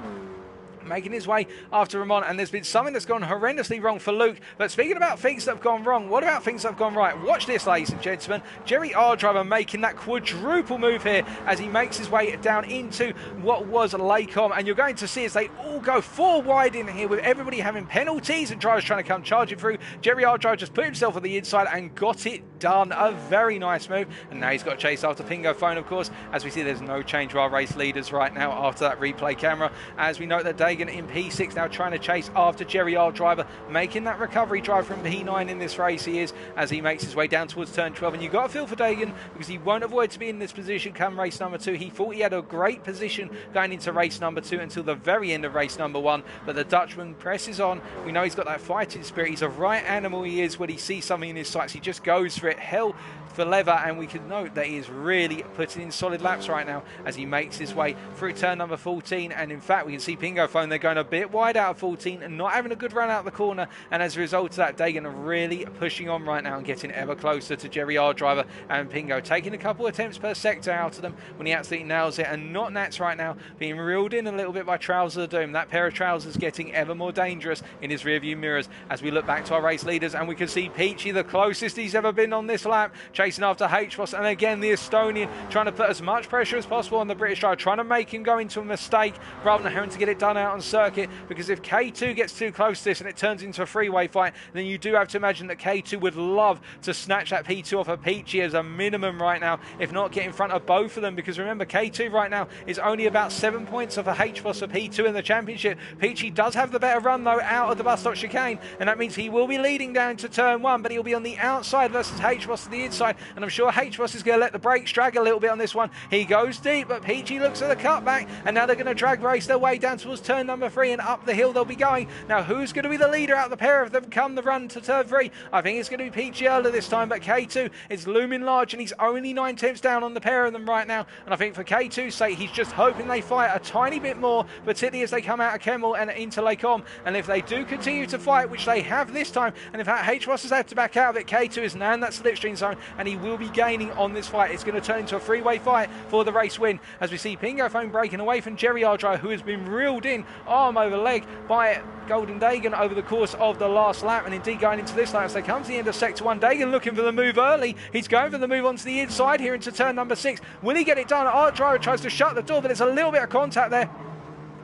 making his way after Ramon, and there's been something that's gone horrendously wrong for Luke. But speaking about things that have gone wrong, what about things that have gone right? Watch this, ladies and gentlemen. Jerry R driver making that quadruple move here as he makes his way down into what was Lake Com, and you're going to see as they all go 4 wide in here with everybody having penalties and drivers trying to come charging through. Jerry R driver just put himself on the inside and got it done. A very nice move, and now he's got to chase after Pingo Phone, of course, as we see there's no change to our race leaders right now after that replay camera, as we note that Dagan in P6 now trying to chase after Jerry R driver, making that recovery drive from P9 in this race he is, as he makes his way down towards turn 12, and you've got to feel for Dagan because he won't avoid to be in this position come race number 2. He thought he had a great position going into race number 2 until the very end of race number 1, but the Dutchman presses on. We know he's got that fighting spirit. He's a right animal he is. When he sees something in his sights, he just goes for it, hell for leather, and we can note that he is really putting in solid laps right now as he makes his way through turn number 14, and in fact we can see Pingo Phone Phone. They're going a bit wide out of 14 and not having a good run out of the corner, and as a result of that, Dagan are really pushing on right now and getting ever closer to Jerry R Driver and Pingo, taking a couple attempts per sector out of them when he absolutely nails it, and not Nats right now being reeled in a little bit by Trouser of Doom. That pair of trousers getting ever more dangerous in his rearview mirrors as we look back to our race leaders, and we can see Peachy, the closest he's ever been on this lap, chasing after H-Boss, and again the Estonian trying to put as much pressure as possible on the British driver, trying to make him go into a mistake rather than having to get it done out on circuit, because if K2 gets too close to this and it turns into a freeway fight, then you do have to imagine that K2 would love to snatch that P2 off of Peachy as a minimum right now, if not get in front of both of them, because remember K2 right now is only about 7 points off of H-Boss for P2 in the championship. Peachy does have the better run though out of the bus stop chicane, and that means he will be leading down to turn 1, but he'll be on the outside versus H-Boss to the inside, and I'm sure H-Boss is going to let the brakes drag a little bit on this one. He goes deep, but Peachy looks at the cutback, and now they're going to drag race their way down towards turn number 3, and up the hill they'll be going. Now who's going to be the leader out of the pair of them come the run to turn 3? I think it's going to be Peachy earlier this time, but K2 is looming large, and he's only 9 tenths down on the pair of them right now, and I think for K2's sake he's just hoping they fight a tiny bit more, particularly as they come out of Kemmel and into Lake Om, and if they do continue to fight, which they have this time, and in fact H-Ross has had to back out of it, K2 is now in that slipstream zone, and he will be gaining on this fight. It's going to turn into a freeway fight for the race win, as we see Pingo Phone breaking away from Jerry Ardro, who has been reeled in arm over leg by Golden Dagan over the course of the last lap, and indeed going into this lap as they come to the end of sector 1. Dagan looking for the move early. He's going for the move onto the inside here into turn number 6. Will he get it done? Ardro tries to shut the door, but there's a little bit of contact there,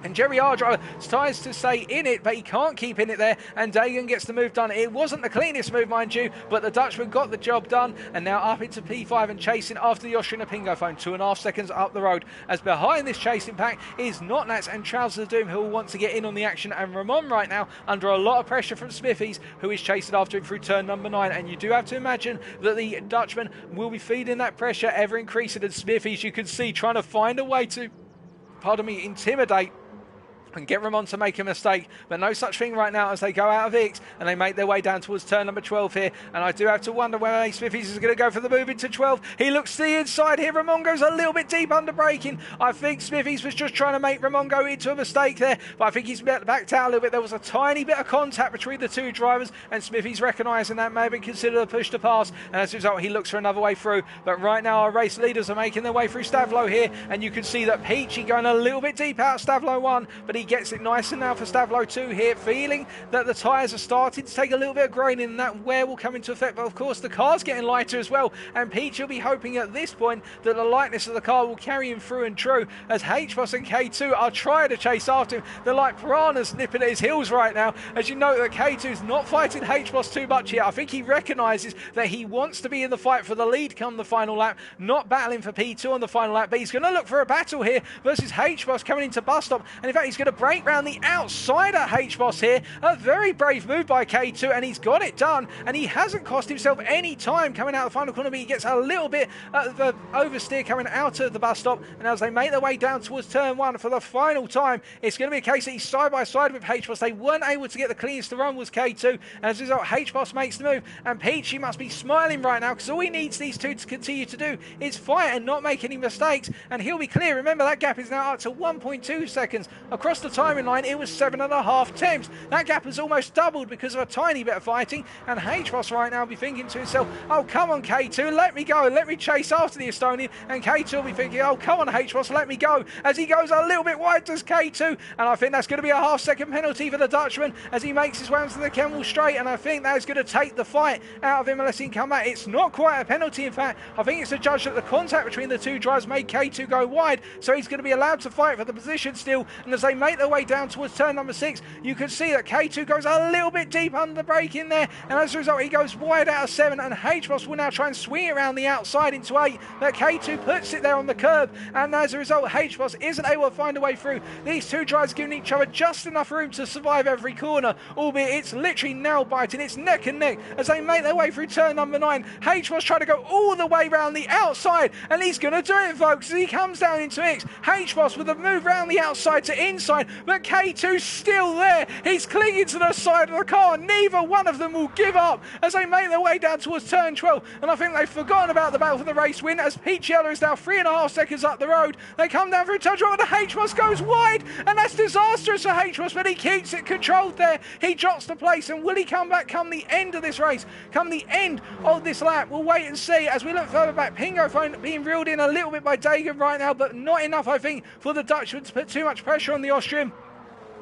and Jerry Ardro tries to stay in it, but he can't keep in it there, and Dagan gets the move done. It wasn't the cleanest move, mind you, but the Dutchman got the job done, and now up into P5 and chasing after the Austrian Pingo Phone, 2.5 seconds up the road, as behind this chasing pack is Not Nats and Trousers of Doom, who will want to get in on the action, and Ramon right now under a lot of pressure from Smithies, who is chasing after him through turn number 9, and you do have to imagine that the Dutchman will be feeding that pressure ever increasing, and Smithies, you can see, trying to find a way to, intimidate and get Ramon to make a mistake, but no such thing right now as they go out of X and they make their way down towards turn number 12 here, and I do have to wonder whether Ace Smithies is going to go for the move into 12. He looks to the inside here. Ramon goes a little bit deep under braking. I think Smithies was just trying to make Ramon go into a mistake there, but I think he's backed out a little bit. There was a tiny bit of contact between the two drivers, and Smithies recognising that may have been considered a push to pass, and as a result he looks for another way through. But right now our race leaders are making their way through Stavlo here, and you can see that Peachy going a little bit deep out of Stavlo 1, but he gets it nice and now for Stavlo 2 here, feeling that the tyres are starting to take a little bit of graining, and that wear will come into effect, but of course the car's getting lighter as well, and Peach will be hoping at this point that the lightness of the car will carry him through and true, as H-Boss and K2 are trying to chase after him. They're like piranhas nipping at his heels right now, as you know that K2 is not fighting H-Boss too much here. I think he recognises that he wants to be in the fight for the lead come the final lap, not battling for P2 on the final lap, but he's going to look for a battle here versus H-Boss coming into bus stop, and in fact he's going to break round the outside at H-Boss here. A very brave move by K2, and he's got it done, and he hasn't cost himself any time coming out of the final corner, but he gets a little bit of oversteer coming out of the bus stop, and as they make their way down towards turn 1 for the final time, it's going to be a case that he's side by side with H-Boss. They weren't able to get the cleanest to run was K2, and as a result H-Boss makes the move, and Peachy must be smiling right now, because all he needs these two to continue to do is fight and not make any mistakes, and he'll be clear. Remember, that gap is now up to 1.2 seconds. Across the timing line it was 7.5 tenths. That gap has almost doubled because of a tiny bit of fighting, and H-Boss right now will be thinking to himself, oh come on K2, let me go, let me chase after the Estonian, and K2 will be thinking, oh come on H-Boss, let me go, as he goes a little bit wide does K2, and I think that's going to be a half-second penalty for the Dutchman as he makes his way onto the Kemmel straight, and I think that is going to take the fight out of him unless he can come back. It's not quite a penalty, in fact I think it's a judge that the contact between the two drivers made K2 go wide, so he's going to be allowed to fight for the position still, and as they make their way down towards turn number 6, you can see that K2 goes a little bit deep under the brake in there, and as a result he goes wide out of 7, and H-Boss will now try and swing around the outside into 8, but K2 puts it there on the curb, and as a result H-Boss isn't able to find a way through. These two drivers giving each other just enough room to survive every corner, albeit it's literally nail biting, it's neck and neck as they make their way through turn number 9. H-Boss trying to go all the way round the outside, and he's going to do it folks as he comes down into X. H-Boss with a move round the outside to inside side, but K2's still there. He's clinging to the side of the car. Neither one of them will give up as they make their way down towards turn 12, and I think they've forgotten about the battle for the race win as Pichiello is now 3.5 seconds up the road. They come down for a touch, but the H-Bus goes wide, and that's disastrous for H-Bus, but he keeps it controlled there. He drops the place, and will he come back come the end of this race, come the end of this lap? We'll wait and see as we look further back. Pingo phone being reeled in a little bit by Dagan right now, but not enough, I think, for the Dutchman to put too much pressure on the Austrian.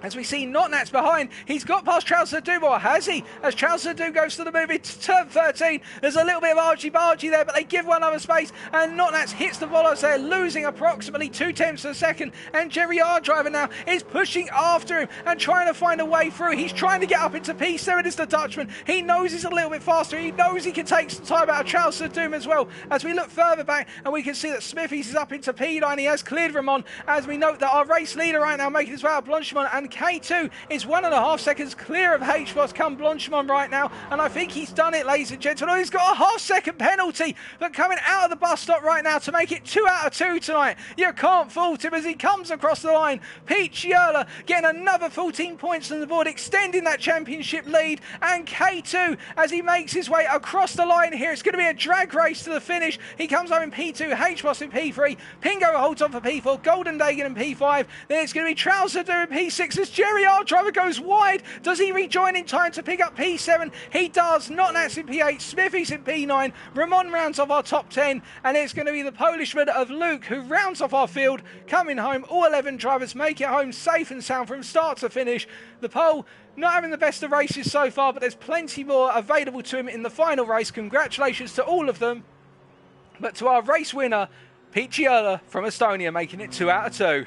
As we see Notnats behind, he's got past Charles Ledoux, or has he? As Charles Ledoux goes to the move into turn 13, there's a little bit of argy-bargy there, but they give one other space, and Notnats hits the bollards there, losing approximately 0.2 of a second, and Jerry R. driver now is pushing after him and trying to find a way through. He's trying to get up into P7 as the Dutchman. He knows he's a little bit faster. He knows he can take some time out of Charles Ledoux as well. As we look further back, and we can see that Smithies is up into P9. He has cleared Ramon, as we note that our race leader right now making his way out, Blanchimont, and K2 is 1.5 seconds clear of H-Boss come Blanchimont right now, and I think he's done it, ladies and gentlemen. Oh, he's got a half-second penalty, but coming out of the bus stop right now to make it 2 out of 2 tonight. You can't fault him as he comes across the line. Pete Schürrle getting another 14 points on the board, extending that championship lead, and K2 as he makes his way across the line here. It's going to be a drag race to the finish. He comes home in P2, H-Boss in P3, Pingo holds on for P4, Golden Dagan in P5, then it's going to be Trouser in P6 as Jerry R. driver goes wide. Does he rejoin in time to pick up P7? He does. Notnats in P8, Smithies in P9, Ramon rounds off our top 10, and it's going to be the Polishman of Luke who rounds off our field, coming home. All 11 drivers make it home safe and sound from start to finish. The pole not having the best of races so far, but there's plenty more available to him in the final race. Congratulations to all of them. But to our race winner, Pete Schürrle from Estonia, making it 2 out of 2.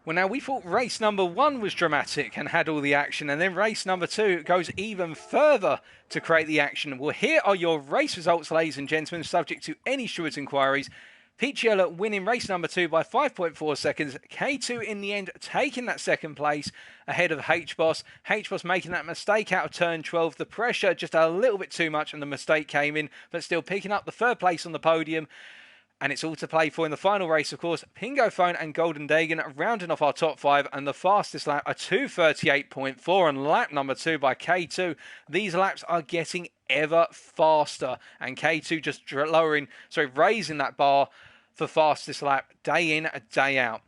Well, now, we thought race number 1 was dramatic and had all the action, and then race number 2 goes even further to create the action. Well, here are your race results, ladies and gentlemen, subject to any stewards' inquiries. Pete Schürrle winning race number 2 by 5.4 seconds. K2 in the end taking that second place ahead of H-Boss. H-Boss making that mistake out of turn 12. The pressure just a little bit too much and the mistake came in, but still picking up the 3rd place on the podium. And it's all to play for in the final race, of course. Pingo Phone and Golden Dagan rounding off our top 5, and the fastest lap, a 2:38.4 on lap number 2 by K2. These laps are getting ever faster, and K2 just raising that bar for fastest lap day in, day out.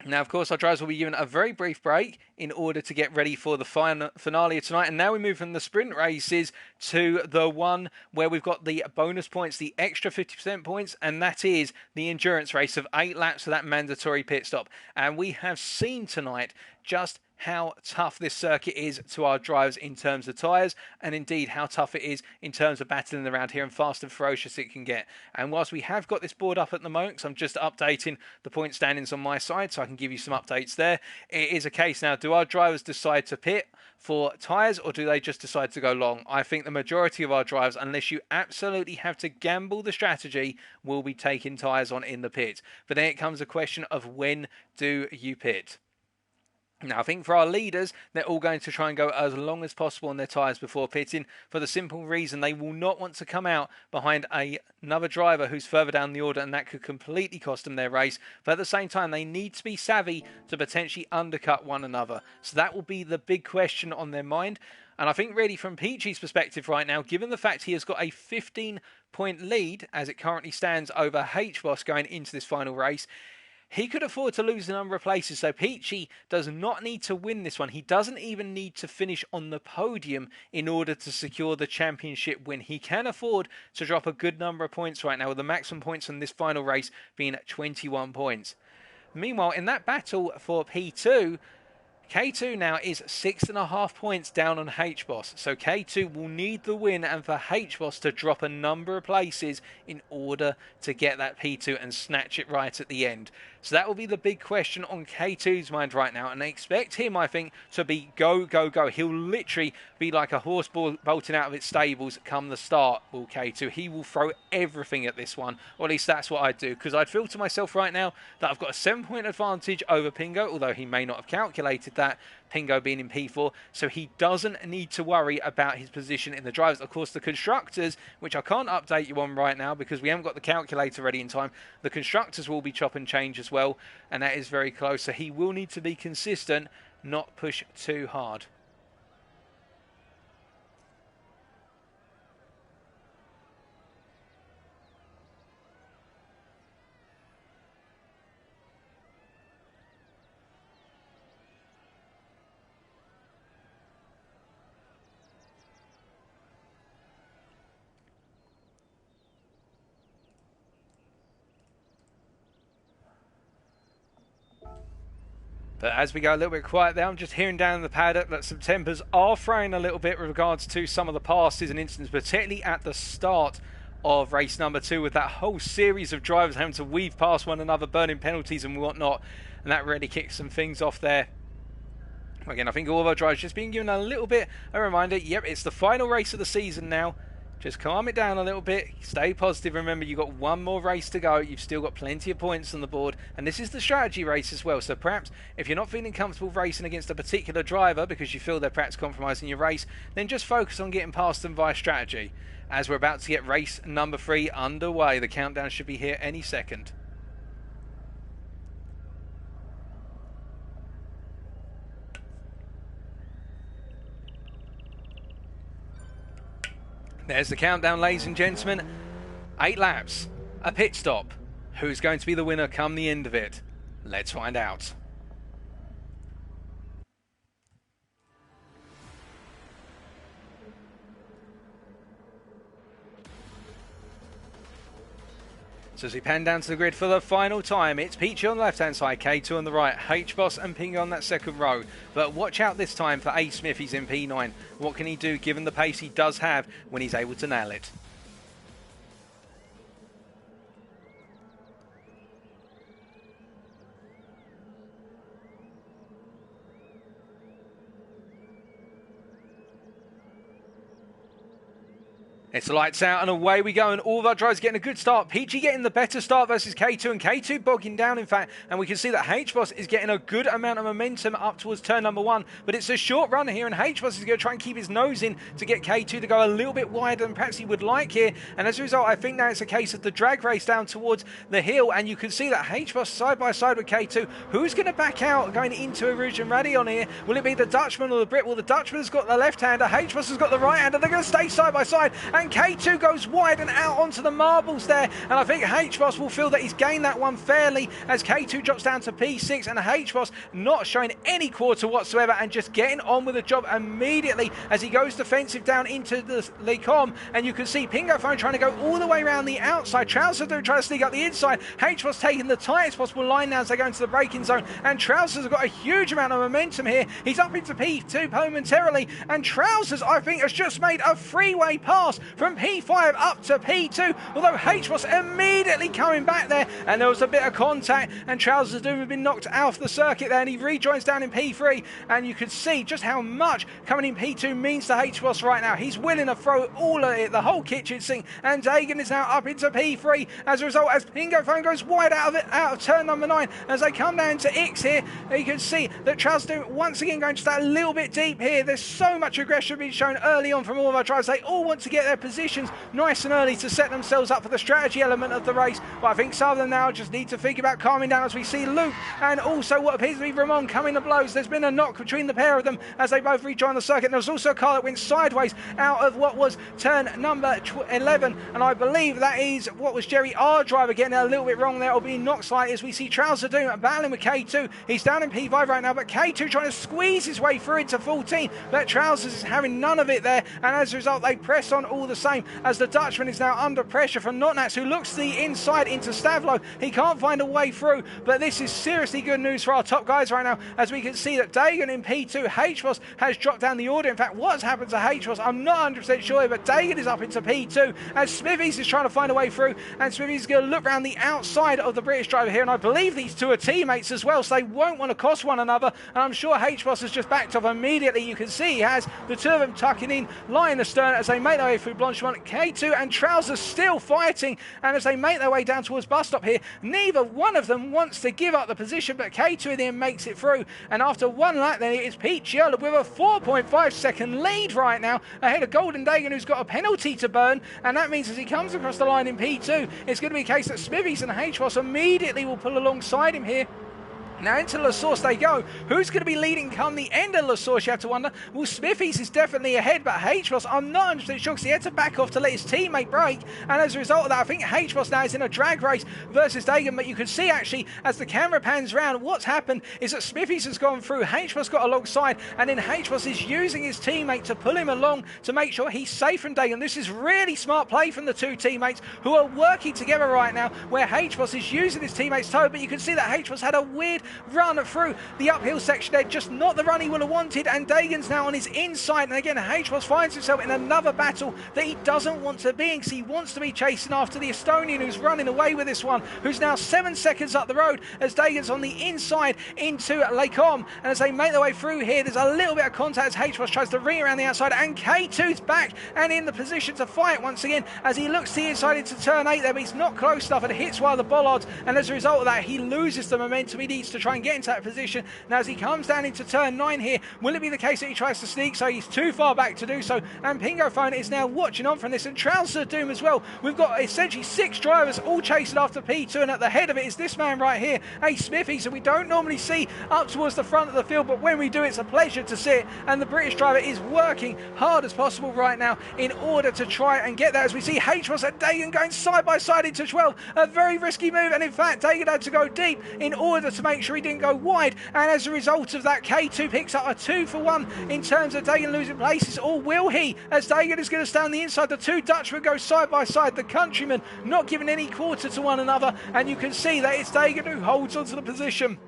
Now, of course, our drivers will be given a very brief break in order to get ready for the finale of tonight. And now we move from the sprint races to the one where we've got the bonus points, the extra 50% points, and that is the endurance race of 8 laps of that mandatory pit stop. And we have seen tonight just how tough this circuit is to our drivers in terms of tyres, and indeed how tough it is in terms of battling around here and fast and ferocious it can get. And whilst we have got this board up at the moment, because I'm just updating the point standings on my side so I can give you some updates there, it is a case now, do our drivers decide to pit for tyres or do they just decide to go long? I think the majority of our drivers, unless you absolutely have to gamble the strategy, will be taking tyres on in the pit. But then it comes a question of when do you pit? Now, I think for our leaders, they're all going to try and go as long as possible on their tyres before pitting, for the simple reason they will not want to come out behind another driver who's further down the order, and that could completely cost them their race. But at the same time, they need to be savvy to potentially undercut one another. So that will be the big question on their mind. And I think really from Peachy's perspective right now, given the fact he has got a 15-point lead as it currently stands over H-Boss going into this final race, he could afford to lose a number of places, so Peachy does not need to win this one. He doesn't even need to finish on the podium in order to secure the championship win. He can afford to drop a good number of points right now, with the maximum points in this final race being 21 points. Meanwhile, in that battle for P2, K2 now is 6.5 points down on H-Boss. So K2 will need the win and for H-Boss to drop a number of places in order to get that P2 and snatch it right at the end. So that will be the big question on K2's mind right now. And I expect him, I think, to be go, go, go. He'll literally be like a horse bolting out of its stables come the start, will K2. He will throw everything at this one. Or at least that's what I'd do. Because I'd feel to myself right now that I've got a 7-point advantage over Pingo, although he may not have calculated that. Pingo being in P4, so he doesn't need to worry about his position in the drivers. Of course, the constructors, which I can't update you on right now because we haven't got the calculator ready in time, the constructors will be chop and change as well, and that is very close, so he will need to be consistent, not push too hard. But as we go a little bit quiet there, I'm just hearing down in the paddock that some tempers are fraying a little bit with regards to some of the passes and incidents, particularly at the start of race number 2 with that whole series of drivers having to weave past one another, burning penalties and whatnot. And that really kicked some things off there. Again, I think all of our drivers just being given a little bit a reminder. Yep, it's the final race of the season now. Just calm it down a little bit. Stay positive. Remember, you've got one more race to go. You've still got plenty of points on the board. And this is the strategy race as well. So perhaps if you're not feeling comfortable racing against a particular driver because you feel they're perhaps compromising your race, then just focus on getting past them via strategy. As we're about to get race number 3 underway. The countdown should be here any second. There's the countdown, ladies and gentlemen. 8 laps, a pit stop. Who's going to be the winner come the end of it? Let's find out. So as we pan down to the grid for the final time, it's Peachy on the left-hand side, K2 on the right, H-Boss and Pingo on that second row. But watch out this time for A. Smith, he's in P9. What can he do given the pace he does have when he's able to nail it? It's the lights out and away we go, and all of our drivers getting a good start. Peachy getting the better start versus K2, and K2 bogging down in fact, and we can see that H-Boss is getting a good amount of momentum up towards turn number 1, but it's a short run here and H-Boss is going to try and keep his nose in to get K2 to go a little bit wider than perhaps he would like here, and as a result I think now it's a case of the drag race down towards the hill, and you can see that H-Boss side by side with K2. Who's going to back out going into Rouge and Radion here? Will it be the Dutchman or the Brit? Well, the Dutchman's got the left-hander, H-Boss has got the right-hander, they're going to stay side by side, and K2 goes wide and out onto the marbles there, and I think H-Boss will feel that he's gained that one fairly as K2 drops down to P6, and H-Boss not showing any quarter whatsoever and just getting on with the job immediately as he goes defensive down into the Lecom, and you can see Pingo Phone trying to go all the way around the outside, Trousers trying to sneak up the inside, H-Boss taking the tightest possible line now as they go into the braking zone, and Trousers have got a huge amount of momentum here. He's up into P2 momentarily, and Trousers I think has just made a freeway pass from P5 up to P2, although H-Boss immediately coming back there, and there was a bit of contact, and Trousers have been knocked out of the circuit there, and he rejoins down in P3, and you can see just how much coming in P2 means to H-Boss right now. He's willing to throw all of it, the whole kitchen sink, and Dagan is now up into P3 as a result, as Pingo Phone goes wide out of turn number 9. As they come down to X here, you can see that Trousers once again going just a little bit deep here. There's so much aggression being shown early on from all of our drivers. They all want to get their positions nice and early to set themselves up for the strategy element of the race, but I think some of them now just need to think about calming down as we see Luke and also what appears to be Ramon coming to blows. There's been a knock between the pair of them as they both rejoin the circuit. There was also a car that went sideways out of what was turn number 11, and I believe that is what was Jerry R driver getting a little bit wrong there, or being knocked slightly, as we see Trouser doing battling with K2. He's down in P5 right now, but K2 trying to squeeze his way through into 14, but Trousers is having none of it there, and as a result they press on all the same as the Dutchman is now under pressure from Notnats, who looks to the inside into Stavlo. He can't find a way through, but this is seriously good news for our top guys right now, as we can see that Dagan in P2, H-Boss has dropped down the order. In fact, what's happened to H-Boss, I'm not 100% sure, but Dagan is up into P2, as Smithies is trying to find a way through, and Smithies is going to look around the outside of the British driver here, and I believe these two are teammates as well, so they won't want to cost one another, and I'm sure H-Boss has just backed off immediately. You can see he has the two of them tucking in, lying astern as they make their way through Spa-Francorchamps. K2 and Trousers still fighting, and as they make their way down towards bus stop here, neither one of them wants to give up the position, but K2 then makes it through, and after one lap then it is Pete Chiola with a 4.5 second lead right now ahead of Golden Dagan, who's got a penalty to burn, and that means as he comes across the line in P2, it's going to be a case that Smithies and HWOS immediately will pull alongside him here. Now into La Source they go. Who's going to be leading come the end of La Source, you have to wonder? Well, Smithies is definitely ahead, but HWOS, I'm not 100% sure because he had to back off to let his teammate brake, and as a result of that, I think HWOS now is in a drag race versus Dagan, but you can see actually, as the camera pans round, what's happened is that Smithies has gone through, HWOS got alongside, and then HWOS is using his teammate to pull him along to make sure he's safe from Dagan. This is really smart play from the two teammates who are working together right now, where HWOS is using his teammate's toe, but you can see that HWOS had a weird run through the uphill section there, just not the run he would have wanted, and Dagan's now on his inside, and again HWOS finds himself in another battle that he doesn't want to be in, because he wants to be chasing after the Estonian who's running away with this one, who's now 7 seconds up the road as Dagan's on the inside into Lake Om, and as they make their way through here, there's a little bit of contact as HWOS tries to ring around the outside, and K2's back and in the position to fight once again as he looks to the inside into turn 8 there, but he's not close enough and hits one of the bollards, and as a result of that he loses the momentum he needs to try and get into that position. Now as he comes down into turn 9 here, will it be the case that he tries to sneak, so he's too far back to do so, and Pingo Phone is now watching on from this, and Trousers of Doom as well. We've got essentially 6 drivers all chasing after P2, and at the head of it is this man right here, a Smithy, so we don't normally see up towards the front of the field, but when we do it's a pleasure to see it, and the British driver is working hard as possible right now in order to try and get there, as we see HWOS and Dagan going side by side into 12, a very risky move, and in fact Dagan had to go deep in order to make sure he didn't go wide, and as a result of that K2 picks up a 2 for 1 in terms of Dagan losing places, or will he, as Dagan is going to stay on the inside. The two Dutchmen go side by side, the countrymen not giving any quarter to one another, and you can see that it's Dagan who holds onto the position,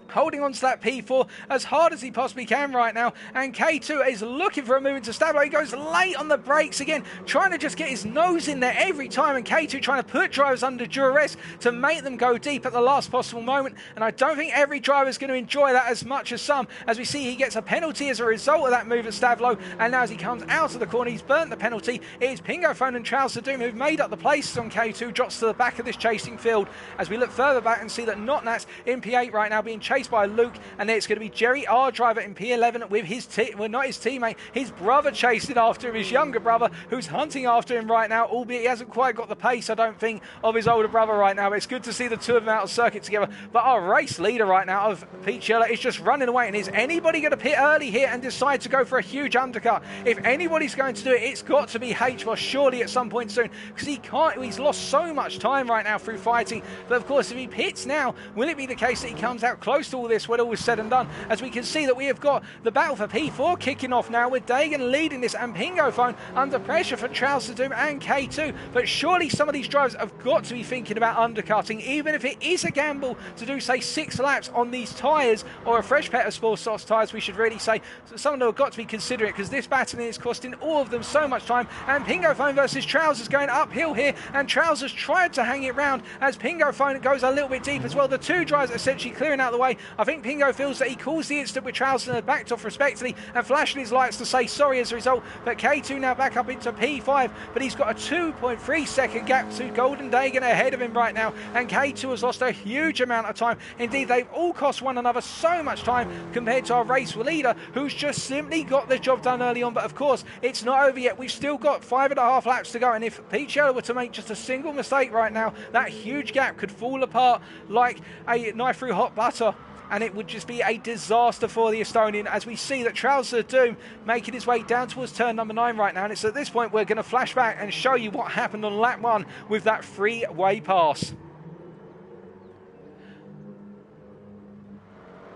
holding on to that P4 as hard as he possibly can right now, and K2 is looking for a move into Stablo. He goes late on the brakes again, trying to just get his nose in there every time, and K2 trying to put drivers under duress to make them go deep at the last possible moment, and I don't think every driver is going to enjoy that as much as some, as we see he gets a penalty as a result of that move at Stavlo, and now as he comes out of the corner, he's burnt the penalty. It is Pingo Phone and Trousers of Doom who've made up the places on K2, drops to the back of this chasing field, as we look further back and see that Notnats in P8 right now being chased by Luke, and then it's going to be Jerry, our driver, in P11 with his not his teammate, his brother chasing after him, his younger brother, who's hunting after him right now, albeit he hasn't quite got the pace, I don't think, of his older brother right now, but it's good to see the two of them out of circuit together. But our race leader right now of Pete Chiola is just running away, and is anybody going to pit early here and decide to go for a huge undercut? If anybody's going to do it, it's got to be HWOS surely at some point soon, because he's lost so much time right now through fighting. But of course if he pits now, will it be the case that he comes out close to all this when all is said and done? As we can see that we have got the battle for P4 kicking off now, with Dagan leading this and Pingo Phone under pressure for Trousers of Doom and K2, but surely some of these drivers have got to be thinking about undercutting, even if it is a gamble to do say 6 laps on these tyres, or a fresh pair of Sport Soft tyres we should really say. So some of them have got to be considering it, because this battling is costing all of them so much time, and Pingo Phone versus Trousers going uphill here, and Trousers tried to hang it round as Pingo Phone goes a little bit deep as well. The two drivers essentially clearing out the way. I think Pingo feels that he calls the instant with Trousers and backed off respectfully and flashing his lights to say sorry as a result, but K2 now back up into P5, but he's got a 2.3 second gap to Golden Dagan ahead of him right now, and K2 has lost a huge amount of time. Indeed, they've all cost one another so much time compared to our race leader, who's just simply got the job done early on. But of course it's not over yet, we've still got 5.5 laps to go, and if Pete Chiola were to make just a single mistake right now, that huge gap could fall apart like a knife through hot butter, and it would just be a disaster for the Estonian, as we see that Trousers of Doom making his way down towards turn number 9 right now. And it's at this point we're going to flash back and show you what happened on lap 1 with that freeway pass.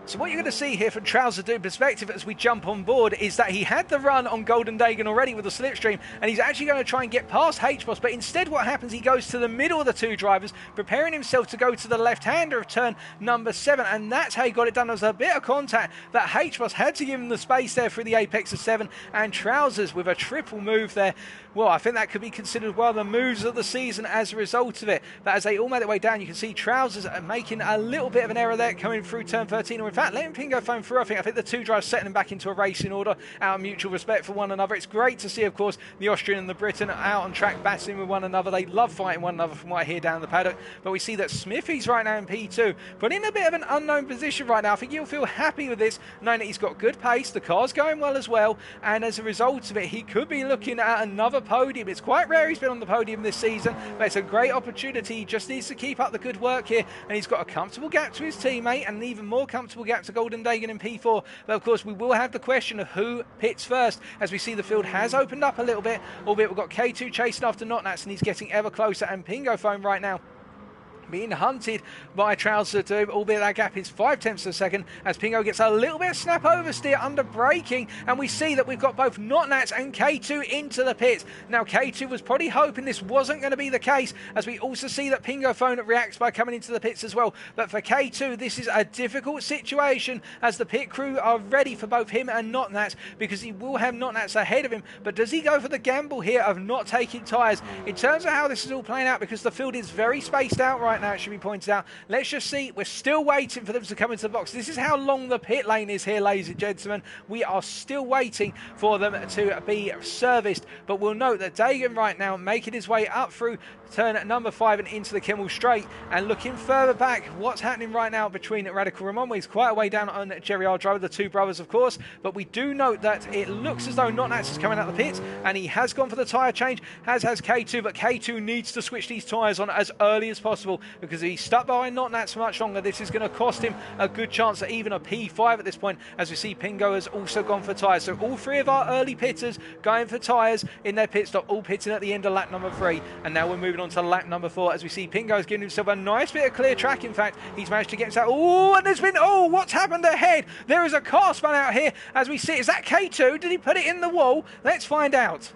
So what you're going to see here from Trousers of Doom perspective as we jump on board is that he had the run on Golden Dagan already with the slipstream, and he's actually going to try and get past HWOS, but instead what happens, he goes to the middle of the two drivers, preparing himself to go to the left-hander of turn number 7, and that's how he got it done. There was a bit of contact that HWOS had to give him the space there through the apex of 7, and Trousers with a triple move there. Well, I think that could be considered one of the moves of the season as a result of it. But as they all made their way down, you can see Trousers making a little bit of an error there coming through turn 13, or in fact, letting Pingo Foam through, I think the two drivers setting them back into a racing order out of mutual respect for one another. It's great to see, of course, the Austrian and the Briton out on track battling with one another. They love fighting one another from what I hear down the paddock. But we see that Smithy's right now in P2, but in a bit of an unknown position right now. I think you'll feel happy with this, knowing that he's got good pace, the car's going well as well, and as a result of it, he could be looking at another podium. It's quite rare he's been on the podium this season, but it's a great opportunity. He just needs to keep up the good work here, and he's got a comfortable gap to his teammate and an even more comfortable gap to Golden Dagan in P4. But of course, we will have the question of who pits first, as we see the field has opened up a little bit, albeit we've got K2 chasing after Notnats, and he's getting ever closer, and Pingo Foam right now being hunted by Trouser Doom, albeit that gap is 0.5 of a second, as Pingo gets a little bit of snap oversteer under braking, and we see that we've got both Notnats and K2 into the pits. Now K2 was probably hoping this wasn't going to be the case, as we also see that Pingo Phone reacts by coming into the pits as well. But for K2, this is a difficult situation, as the pit crew are ready for both him and Notnats, because he will have Notnats ahead of him. But does he go for the gamble here of not taking tyres? In terms of how this is all playing out, because the field is very spaced out right now, it should be pointed out. Let's just see. We're still waiting for them to come into the box. This is how long the pit lane is here, ladies and gentlemen. We are still waiting for them to be serviced. But we'll note that Dagan right now making his way up through turn number 5 and into the Kimmel Straight, and looking further back, what's happening right now between Radical Ramon. He's quite a way down on Jerry R. Driver, the two brothers, of course. But we do note that it looks as though Notnats is coming out of the pits, and he has gone for the tyre change, as has K2. But K2 needs to switch these tyres on as early as possible, because if he's stuck behind Notnats for much longer, this is going to cost him a good chance at even a P5 at this point, as we see Pingo has also gone for tyres. So all three of our early pitters going for tyres in their pit stop, all pitting at the end of lap number 3. And now we're moving on to lap number 4, as we see Pingo's giving himself a nice bit of clear track. In fact, he's managed to get himself... Oh, and there's been... Oh, what's happened ahead? There is a car spun out here, as we see. Is that K2? Did he put it in the wall? Let's find out.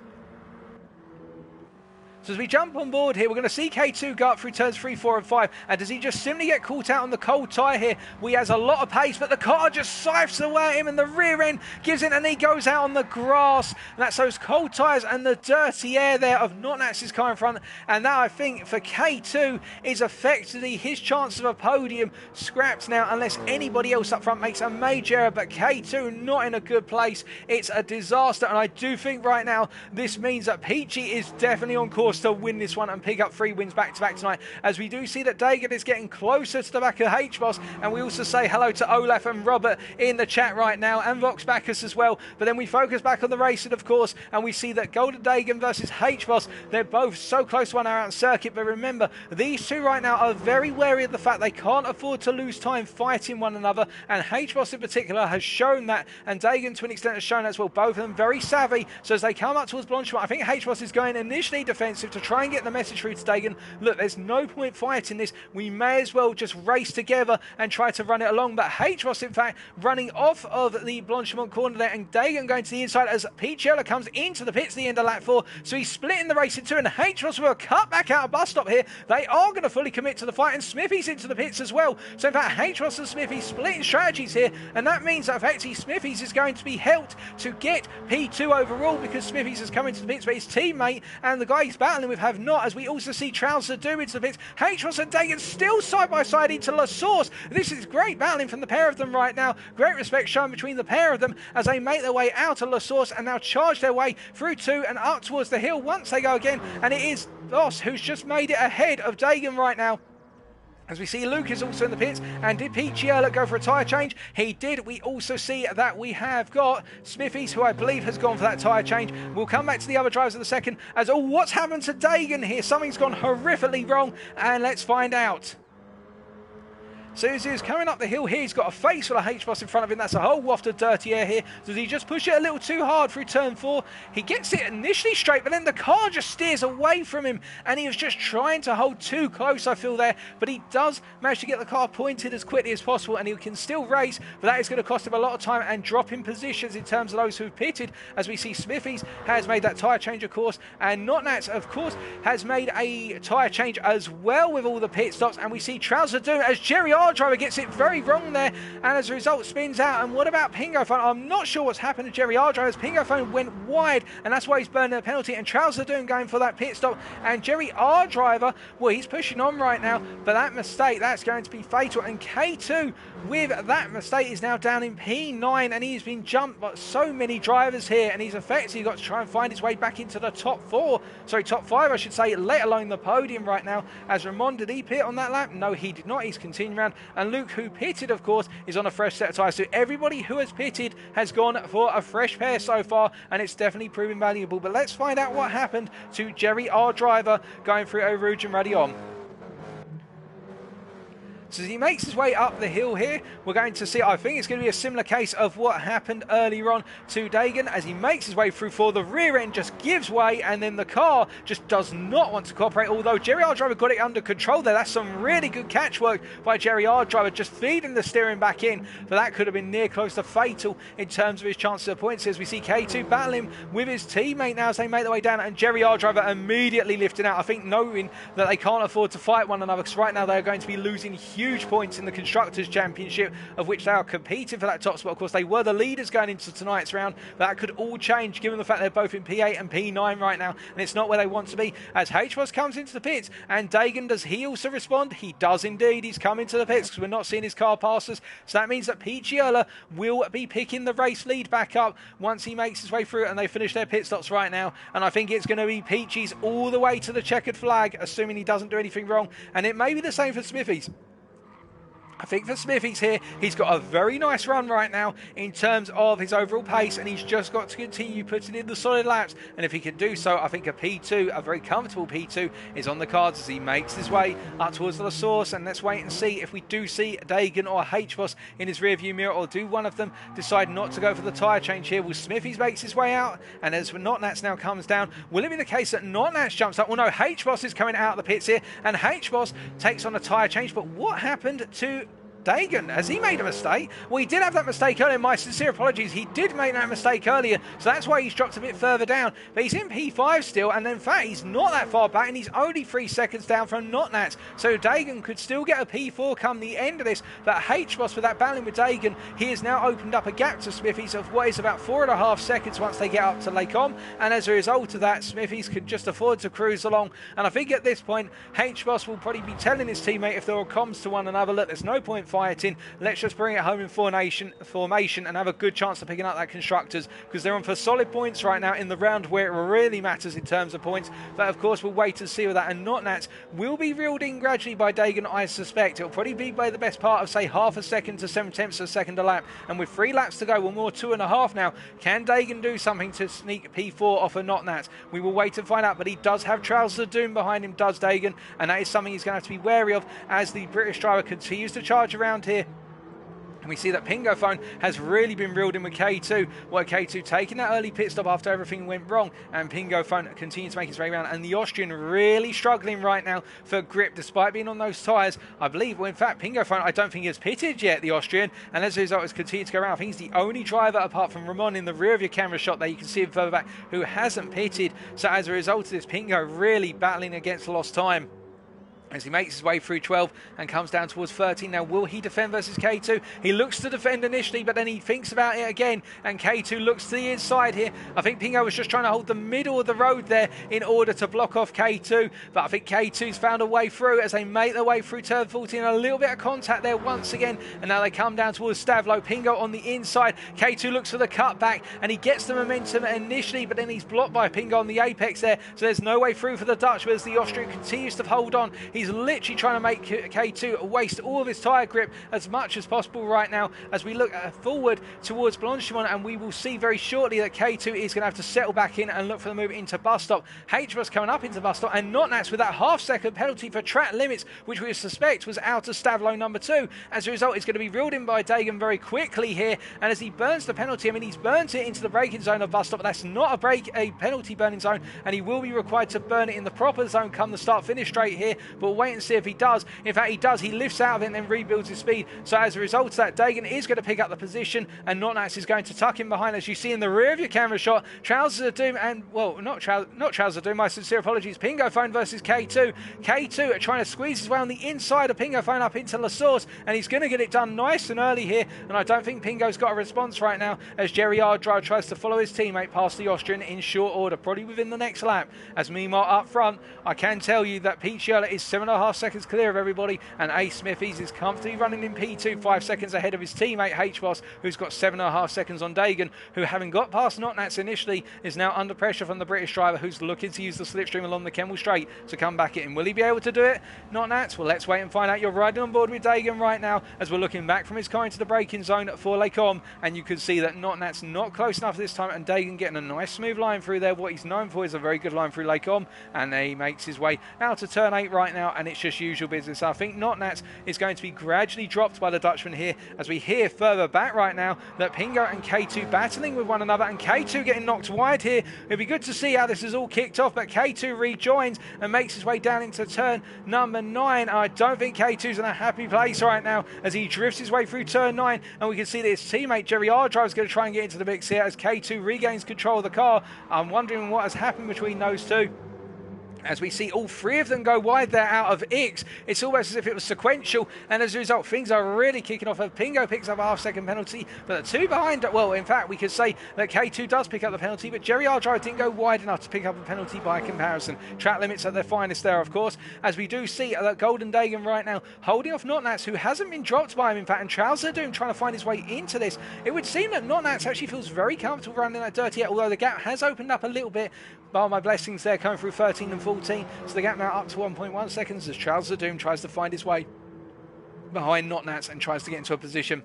So as we jump on board here, we're going to see K2 go up through turns 3, 4 and 5. And does he just simply get caught out on the cold tyre here? He has a lot of pace, but the car just sipes away at him, and the rear end gives in, and he goes out on the grass. And that's those cold tyres and the dirty air there of Notnats' car in front. And that, I think, for K2 is effectively his chance of a podium scrapped now, unless anybody else up front makes a major error. But K2 not in a good place. It's a disaster, and I do think right now this means that Peachy is definitely on course to win this one and pick up 3 wins back-to-back tonight, as we do see that Dagan is getting closer to the back of H-Boss. And we also say hello to Olaf and Robert in the chat right now, and Vox Bacchus as well. But then we focus back on the racing, of course, and we see that Golden Dagan versus H-Boss, they're both so close to one hour out on circuit. But remember, these two right now are very wary of the fact they can't afford to lose time fighting one another, and H-Boss in particular has shown that, and Dagan to an extent has shown that as well. Both of them very savvy, so as they come up towards Blanchimont, I think H-Boss is going initially defensive to try and get the message through to Dagan. Look, there's no point fighting this. We may as well just race together and try to run it along. But H-Boss, in fact, running off of the Blanchimont corner there, and Dagan going to the inside as Picciola comes into the pits at the end of lap 4. So he's splitting the race in two, and H-Boss will cut back out a bus stop here. They are going to fully commit to the fight, and Smithy's into the pits as well. So in fact, H-Boss and Smithy splitting strategies here, and that means that effectively Smithy's is going to be helped to get P2 overall, because Smithy's has come into the pits, but his teammate and the guy he's battling with have not, as we also see Trouser do into the pits. H-Boss and Dagan still side by side into La Source. This is great battling from the pair of them right now. Great respect shown between the pair of them as they make their way out of La Source and now charge their way through 2 and up towards the hill once they go again. And it is Boss who's just made it ahead of Dagan right now. As we see Luke is also in the pits, and did Picciola go for a tyre change? He did. We also see that we have got Smithies, who I believe has gone for that tyre change. We'll come back to the other drivers in a second, as oh, what's happened to Dagan here? Something's gone horrifically wrong, and let's find out. Suzu's coming up the hill here. He's got a face full of H-Boss in front of him. That's a whole waft of dirty air here. Does he just push it a little too hard through turn 4? He gets it initially straight, but then the car just steers away from him, and he was just trying to hold too close, I feel, there. But he does manage to get the car pointed as quickly as possible, and he can still race, but that is going to cost him a lot of time and drop in positions in terms of those who've pitted, as we see Smithies has made that tyre change, of course, and Notnats, of course, has made a tyre change as well with all the pit stops, and we see Trouser Doom as Jerry R driver gets it very wrong there, and as a result spins out. And what about Pingo Phone? I'm not sure what's happened to Jerry R driver. Pingo Phone went wide, and that's why he's burning the penalty, and Trouser doing going for that pit stop. And Jerry R driver, well, he's pushing on right now, but that mistake, that's going to be fatal. And K2 with that mistake is now down in P9, and he's been jumped by so many drivers here, and he's effectively got to try and find his way back into the top top 5 I should say, let alone the podium right now. As Ramon, did he pit on that lap? No, he did not. He's continuing around, and Luke, who pitted of course, is on a fresh set of tyres. So everybody who has pitted has gone for a fresh pair so far, and it's definitely proven valuable. But let's find out what happened to Jerry R driver going through Eau Rouge and Radion. So as he makes his way up the hill here, we're going to see, I think it's going to be a similar case of what happened earlier on to Dagan. As he makes his way through 4, the rear end just gives way, and then the car just does not want to cooperate, although Jerry R driver got it under control there. That's some really good catch work by Jerry R driver, just feeding the steering back in, but that could have been near close to fatal in terms of his chances of points, as we see K2 battling with his teammate now as they make their way down, and Jerry R driver immediately lifting out, I think knowing that they can't afford to fight one another, because right now they're going to be losing huge points in the Constructors' Championship, of which they are competing for that top spot. Of course, they were the leaders going into tonight's round, but that could all change given the fact they're both in P8 and P9 right now, and it's not where they want to be. As HBoss comes into the pits, and Dagan, does he also respond? He does indeed. He's come into the pits because we're not seeing his car pass us, so that means that Picciola will be picking the race lead back up once he makes his way through, and they finish their pit stops right now, and I think it's going to be Peachy's all the way to the checkered flag, assuming he doesn't do anything wrong, and it may be the same for Smithies. I think for Smithies here, he's got a very nice run right now in terms of his overall pace, and he's just got to continue putting in the solid laps, and if he can do so, I think a P2, a very comfortable P2, is on the cards as he makes his way up towards the source. And let's wait and see if we do see Dagan or HBoss in his rear view mirror, or do one of them decide not to go for the tyre change here. Will Smithies makes his way out, and as Notnats now comes down, will it be the case that Notnats jumps up? Well no, HBoss is coming out of the pits here, and HBoss takes on a tyre change, but what happened to Dagan? Has he made a mistake? Well, he did have that mistake earlier. My sincere apologies. He did make that mistake earlier, so that's why he's dropped a bit further down. But he's in P5 still, and in fact, he's not that far back, and he's only 3 seconds down from Notnats. So Dagan could still get a P4 come the end of this. But HBoss, with that battling with Dagan, he has now opened up a gap to Smithies of what is about 4.5 seconds once they get up to Lake Om. And as a result of that, Smithies could just afford to cruise along. And I think at this point, HBoss will probably be telling his teammate, if there are comms to one another, look, there's no point fighting, let's just bring it home in formation and have a good chance of picking up that Constructors, because they're on for solid points right now in the round where it really matters in terms of points. But of course we'll wait and see with that, and Notnats will be reeled in gradually by Dagan, I suspect. It'll probably be by the best part of say half a second to 7/10 of a second a lap, and with 3 laps to go, well more 2.5 now, can Dagan do something to sneak P4 off of Notnats? We will wait and find out, but he does have Trousers of Doom behind him, does Dagan, and that is something he's going to have to be wary of as the British driver continues to charge around here. And we see that Pingo Phone has really been reeled in with K2. Well, K2 taking that early pit stop after everything went wrong, and Pingo Phone continues to make his way around. And the Austrian really struggling right now for grip, despite being on those tyres. I believe, well, in fact, Pingo Phone, I don't think he has pitted yet, the Austrian. And as a result, has continued to go around. I think he's the only driver, apart from Ramon in the rear of your camera shot there, you can see him further back, who hasn't pitted. So as a result of this, Pingo really battling against lost time as he makes his way through 12 and comes down towards 13. Now, will he defend versus K2? He looks to defend initially, but then he thinks about it again, and K2 looks to the inside here. I think Pingo was just trying to hold the middle of the road there in order to block off K2, but I think K2's found a way through as they make their way through turn 14. A little bit of contact there once again, and now they come down towards Stavlo. Pingo on the inside. K2 looks for the cutback, and he gets the momentum initially, but then he's blocked by Pingo on the apex there, so there's no way through for the Dutch, but as the Austrian continues to hold on, he's literally trying to make K2 waste all of his tyre grip as much as possible right now as we look forward towards Blanchimont, and we will see very shortly that K2 is going to have to settle back in and look for the move into bus stop. HBoss coming up into bus stop, and Notnats with that half-second penalty for track limits, which we suspect was out of Stavlo number 2. As a result, it's going to be reeled in by Dagan very quickly here, and as he burns the penalty, I mean, he's burnt it into the braking zone of bus stop, but that's not a penalty burning zone, and he will be required to burn it in the proper zone come the start-finish straight here. But we'll wait and see if he does. In fact, he does. He lifts out of it and then rebuilds his speed. So as a result of that, Dagan is going to pick up the position, and Notnats is going to tuck him behind, as you see in the rear of your camera shot. Trousers of Doom and, well, not Trousers of Doom, my sincere apologies. Pingo Phone versus K2. K2 are trying to squeeze his way on the inside of Pingo Phone up into La Source, and he's going to get it done nice and early here, and I don't think Pingo's got a response right now as Jerry Ardrive tries to follow his teammate past the Austrian in short order, probably within the next lap. As meanwhile up front, I can tell you that Pete Shirler is 7.5 seconds clear of everybody, and Ace Smithies is comfortably running in P2, 5 seconds ahead of his teammate H-Boss, who's got 7.5 seconds on Dagan, who, having got past Notnats initially, is now under pressure from the British driver, who's looking to use the slipstream along the Kemmel Straight to come back at him. Will he be able to do it? Notnats? Well, let's wait and find out. You're riding on board with Dagan right now as we're looking back from his car into the braking zone for Lecom, and you can see that Notnats not close enough this time, and Dagan getting a nice smooth line through there. What he's known for is a very good line through Lecom, and he makes his way out to turn 8 right now, and it's just usual business. I think Notnats is going to be gradually dropped by the Dutchman here, as we hear further back right now that Pingo and K2 battling with one another, and K2 getting knocked wide here. It'd be good to see how this is all kicked off, but K2 rejoins and makes his way down into turn number 9. I don't think K2's in a happy place right now as he drifts his way through turn 9, and we can see that his teammate Jerry Ardrive is going to try and get into the mix here as K2 regains control of the car. I'm wondering what has happened between those two, as we see all 3 of them go wide there out of Ix. It's almost as if it was sequential, and as a result, things are really kicking off. Pingo picks up a half-second penalty, but the 2 behind, well, in fact, we could say that K2 does pick up the penalty, but Jerry Ardrive didn't go wide enough to pick up a penalty by comparison. Track limits at their finest there, of course, as we do see that Golden Dagan right now holding off Notnats, who hasn't been dropped by him, in fact, and Trouser Doom trying to find his way into this. It would seem that Notnats actually feels very comfortable running that dirty, although the gap has opened up a little bit. Bar my blessings there, coming through 13 and 14, so the gap now up to 1.1 seconds as Trouser Doom tries to find his way behind Notnats and tries to get into a position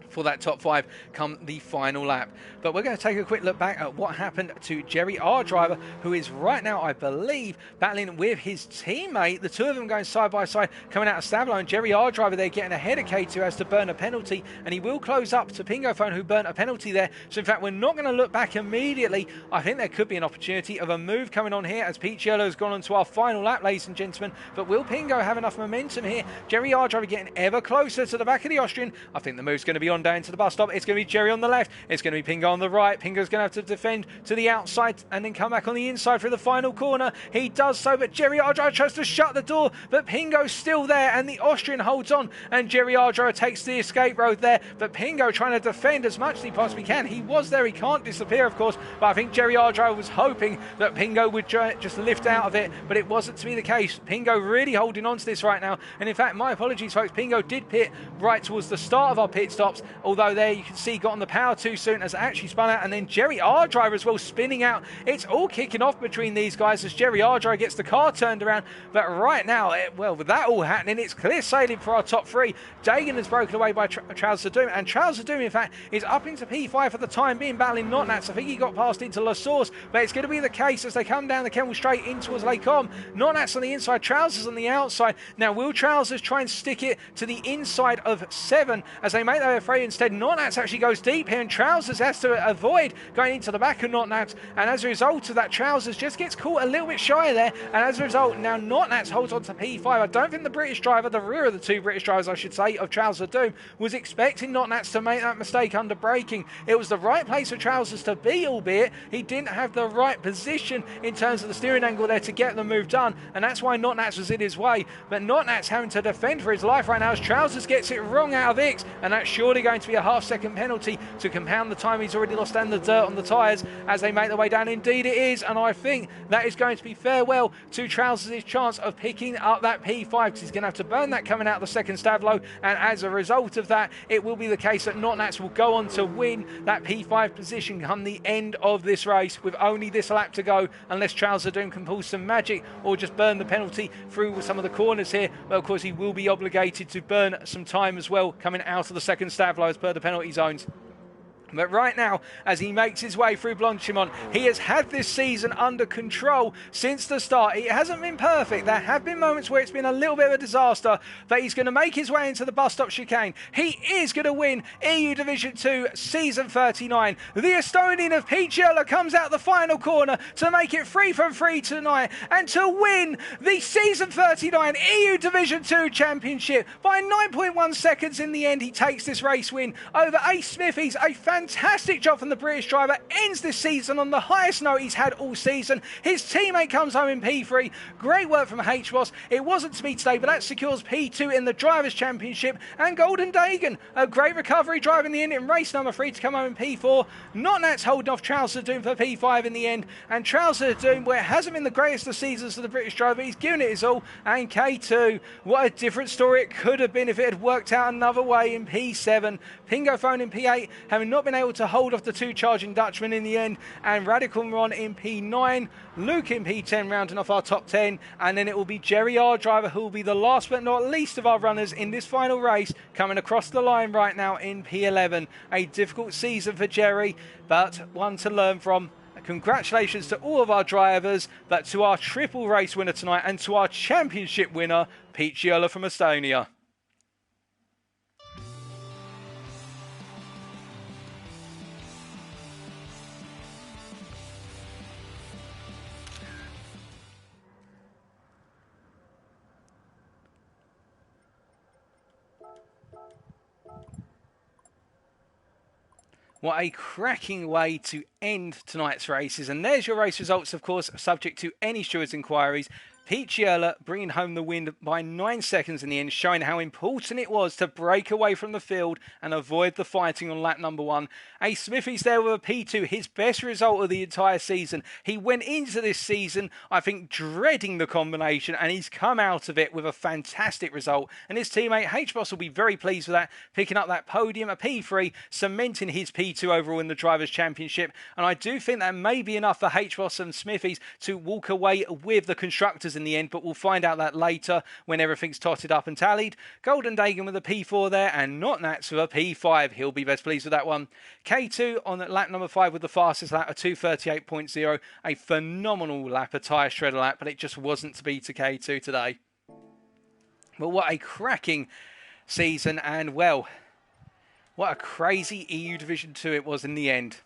for that top 5 come the final lap. But we're going to take a quick look back at what happened to Jerry Ardriver, who is right now, I believe, battling with his teammate. The 2 of them going side by side coming out of Stablo, and Jerry Ardriver there getting ahead of K2 has to burn a penalty, and he will close up to Pingo Phone, who burnt a penalty there. So in fact, we're not going to look back immediately. I think there could be an opportunity of a move coming on here as Pete Yellow has gone on to our final lap, ladies and gentlemen. But will Pingo have enough momentum here? Jerry Ardriver getting ever closer to the back of the Austrian. I think the move's going to be on down to the bus stop. It's going to be Jerry on the left. It's going to be Pingo on the right. Pingo's going to have to defend to the outside and then come back on the inside for the final corner. He does so, but Jerry Ardriver tries to shut the door, but Pingo's still there, and the Austrian holds on, and Jerry Ardriver takes the escape road there, but Pingo trying to defend as much as he possibly can. He was there. He can't disappear, of course, but I think Jerry Ardriver was hoping that Pingo would just lift out of it, but it wasn't to be the case. Pingo really holding on to this right now, and in fact, my apologies, folks, Pingo did pit right towards the start of our pit stops, although there you can see got on the power too soon as it actually spun out, and then Jerry Ardriver as well spinning out. It's all kicking off between these guys as Jerry Ardriver gets the car turned around, but right now, well, with that all happening, it's clear sailing for our top 3. Dagan is broken away by Trouser Doom, and Trouser Doom, in fact, is up into P5 for the time being, battling Notnats. I think he got past into La Source, but it's going to be the case as they come down the Kemmel Straight in towards Lecom. Notnats on the inside, Trousers on the outside. Now, will Trousers try and stick it to the inside of 7 as they make their way free? Instead, Notnats actually goes deep here, and Trousers has to avoid going into the back of Notnats, and as a result of that, Trousers just gets caught a little bit shy there, and as a result, now Notnats holds on to P5. I don't think the British driver, the rear of the 2 British drivers, I should say, of Trouser Doom, was expecting Notnats to make that mistake under braking. It was the right place for Trousers to be, albeit he didn't have the right position in terms of the steering angle there to get the move done, and that's why Notnats was in his way. But Notnats having to defend for his life right now as Trousers gets it wrong out of Ix, and that's surely going to be a half-second penalty to compound the time he's already lost and the dirt on the tyres as they make their way down. Indeed it is, and I think that is going to be farewell to Trousers' chance of picking up that P5, because he's going to have to burn that coming out of the second Stavlo, and as a result of that, it will be the case that Notnats will go on to win that P5 position come the end of this race with only this lap to go, unless Trouser Doom can pull some magic or just burn the penalty through some of the corners here. But of course he will be obligated to burn some time as well coming out of the second Stavlo as per the penalty zones. But right now, as he makes his way through Blanchimont, he has had this season under control since the start. It hasn't been perfect. There have been moments where it's been a little bit of a disaster, but he's going to make his way into the bus stop chicane. He is going to win EU Division 2 Season 39. The Estonian of Picciola comes out the final corner to make it 3 from 3 tonight and to win the Season 39 EU Division 2 Championship by 9.1 seconds in the end. He takes this race win over Ace Smithies. A fantastic job from the British driver, ends this season on the highest note he's had all season. His teammate comes home in P3. Great work from HBoss. It wasn't to be today, but that secures P2 in the Drivers' Championship. And Golden Dagan, a great recovery driving the end in race number 3 to come home in P4. Not Nats holding off Trouser Doom for P5 in the end. And Trouser Doom, where it hasn't been the greatest of seasons for the British driver, he's given it his all. And K2, what a different story it could have been if it had worked out another way in P7. Pingo Phone in P8, having not been able to hold off the 2 charging Dutchmen in the end, and Radical Ron in P9, Luke in P10 rounding off our top 10, and then it will be Jerry, our driver, who will be the last but not least of our runners in this final race, coming across the line right now in P11. A difficult season for Jerry, but one to learn from. Congratulations to all of our drivers, but to our triple race winner tonight and to our championship winner, Picciola from Estonia. What a cracking way to end tonight's races. And there's your race results, of course, subject to any stewards' inquiries. Picciola bringing home the win by 9 seconds in the end, showing how important it was to break away from the field and avoid the fighting on lap number 1. Ace Smithies there with a P2, his best result of the entire season. He went into this season, I think, dreading the combination, and he's come out of it with a fantastic result. And his teammate HBoss will be very pleased with that, picking up that podium, a P3, cementing his P2 overall in the Drivers' Championship. And I do think that may be enough for HBoss and Smithies to walk away with the Constructors in the end, but we'll find out that later when everything's totted up and tallied. Golden Dagan with a P4 there, and Not Nats with a P5. He'll be best pleased with that one. K2 on lap number 5 with the fastest lap, a 2:38.0. A phenomenal lap, a tyre shredder lap, but it just wasn't to be to K2 today. But what a cracking season, and well, what a crazy EU Division 2 it was in the end.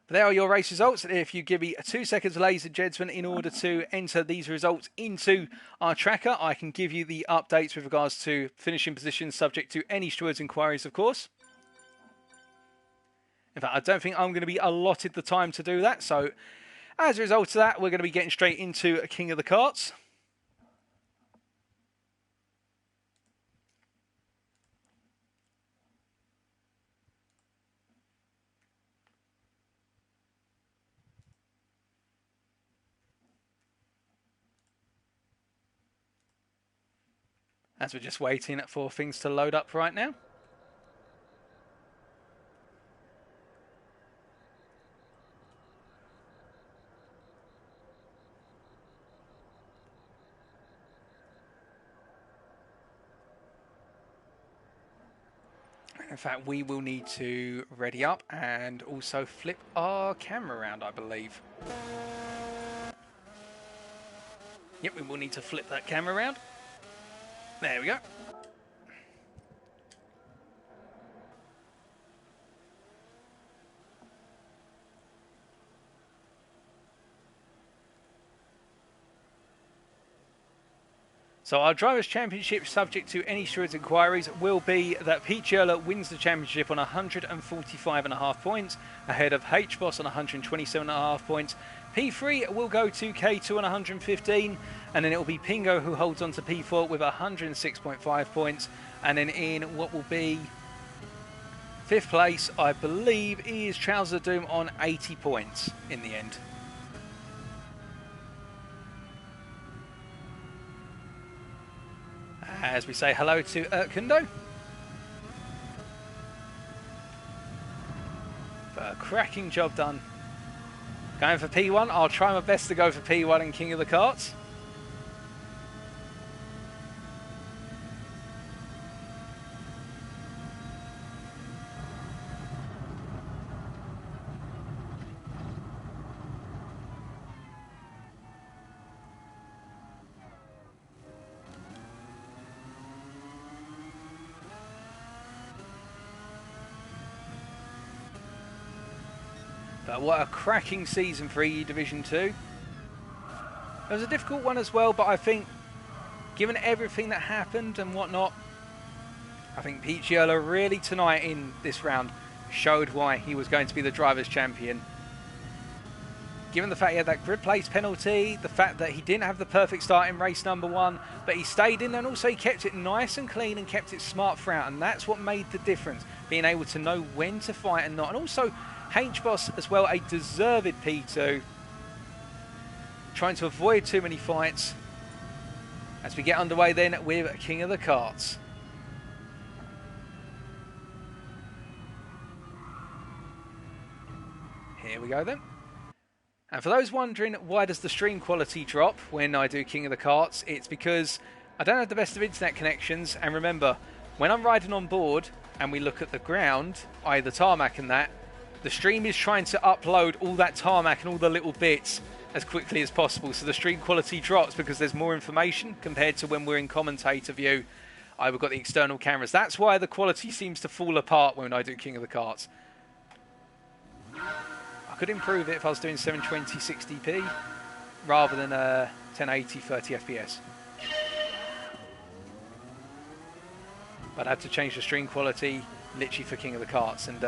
But there are your race results. If you give me 2 seconds, ladies and gentlemen, in order to enter these results into our tracker, I can give you the updates with regards to finishing positions, subject to any stewards' inquiries, of course. In fact, I don't think I'm going to be allotted the time to do that. So as a result of that, we're going to be getting straight into King of the Karts. As we're just waiting for things to load up right now. In fact, we will need to ready up and also flip our camera around, I believe. Yep, we will need to flip that camera around. There we go. So our Drivers' Championship, subject to any stewards' inquiries, will be that Picciola wins the championship on 145.5 points, ahead of HBoss on 127.5 points. P3 will go to K2 on 115, and then it will be Pingo who holds on to P4 with 106.5 points. And then in what will be 5th place, I believe, is Trouser Doom on 80 points in the end. As we say hello to Kundo. But a cracking job done. Going for P1. I'll try my best to go for P1 in King of the Karts. But what a cracking season for EU Division 2. It was a difficult one as well, but I think given everything that happened and whatnot, I think Picciola really tonight in this round showed why he was going to be the Drivers' Champion. Given the fact he had that grid place penalty, the fact that he didn't have the perfect start in race number 1, but he stayed in and also he kept it nice and clean and kept it smart throughout, and that's what made the difference, being able to know when to fight and not. And also H-Boss as well, a deserved P2, trying to avoid too many fights as we get underway then with King of the Karts. Here we go then. And for those wondering why does the stream quality drop when I do King of the Karts, it's because I don't have the best of internet connections, and remember, when I'm riding on board and we look at the ground, i.e. the tarmac and that, the stream is trying to upload all that tarmac and all the little bits as quickly as possible, so the stream quality drops because there's more information compared to when we're in commentator view. We've got the external cameras. That's why the quality seems to fall apart when I do King of the Karts. I could improve it if I was doing 720 60p rather than 1080 30 FPS. But I had to change the stream quality literally for King of the Karts, and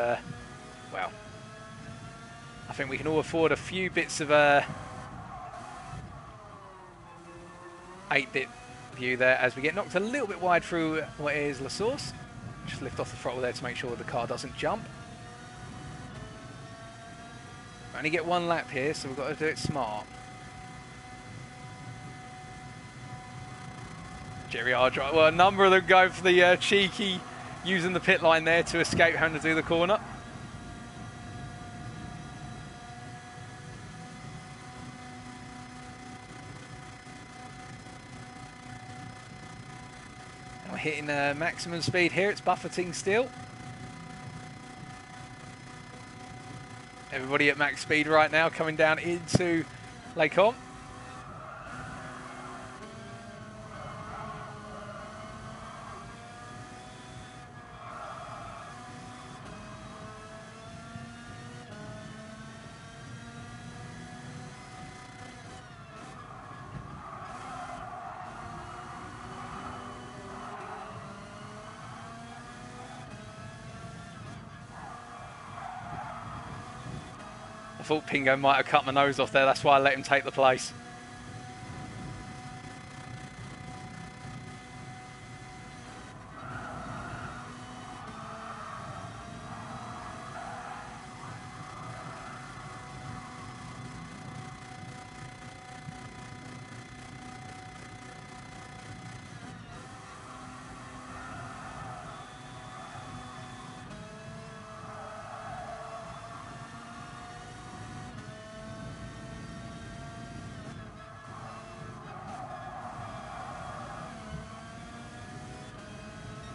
well, I think we can all afford a few bits of 8-bit view there as we get knocked a little bit wide through what is La Source. Just lift off the throttle there to make sure the car doesn't jump. Only get one lap here, so we've got to do it smart. Jerry Ardra, well, a number of them go for the cheeky, using the pit line there to escape having to do the corner. And we're hitting maximum speed here, it's buffeting still. Everybody at max speed right now coming down into Lake Om. I thought Pingo might have cut my nose off there, that's why I let him take the place.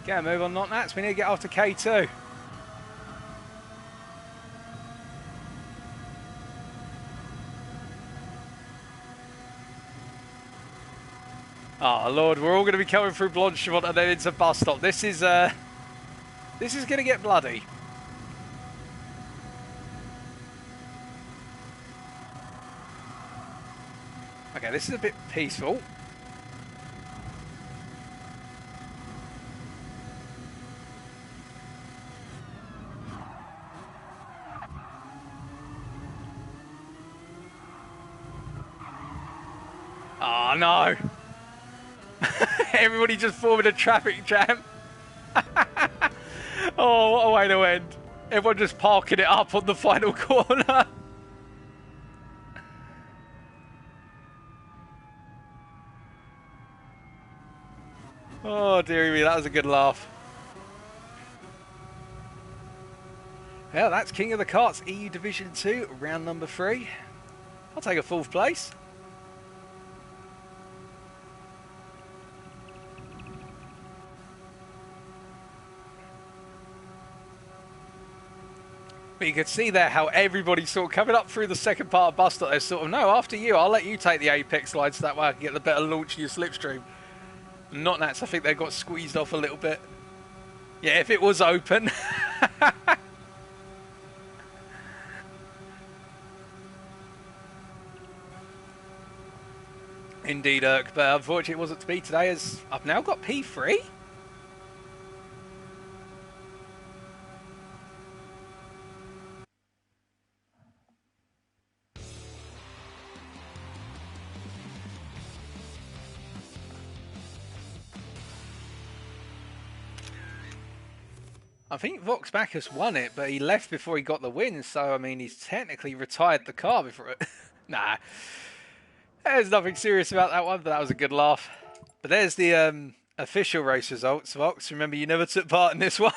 Get a move on not that. We need to get after K2. Oh Lord, we're all going to be coming through Blanchimont and then into bus stop. This is going to get bloody. Okay, this is a bit peaceful. Oh no! Everybody just forming a traffic jam. Oh, what a way to end. Everyone just parking it up on the final corner. Oh dearie me, that was a good laugh. Yeah, that's King of the Karts EU Division 2, round number 3. I'll take a 4th place. But you could see there how everybody sort of coming up through the second part of bus stop. They're sort of, no, after you, I'll let you take the apex line so that way I can get the better launch of your slipstream. Not Nats, I think they got squeezed off a little bit. Yeah, if it was open. Indeed, Irk, but unfortunately it wasn't to be today as I've now got P3. I think Vox Bacchus won it, but he left before he got the win, so I mean he's technically retired the car before it. Nah, there's nothing serious about that one, but that was a good laugh. But there's the official race results, Vox. Remember, you never took part in this one.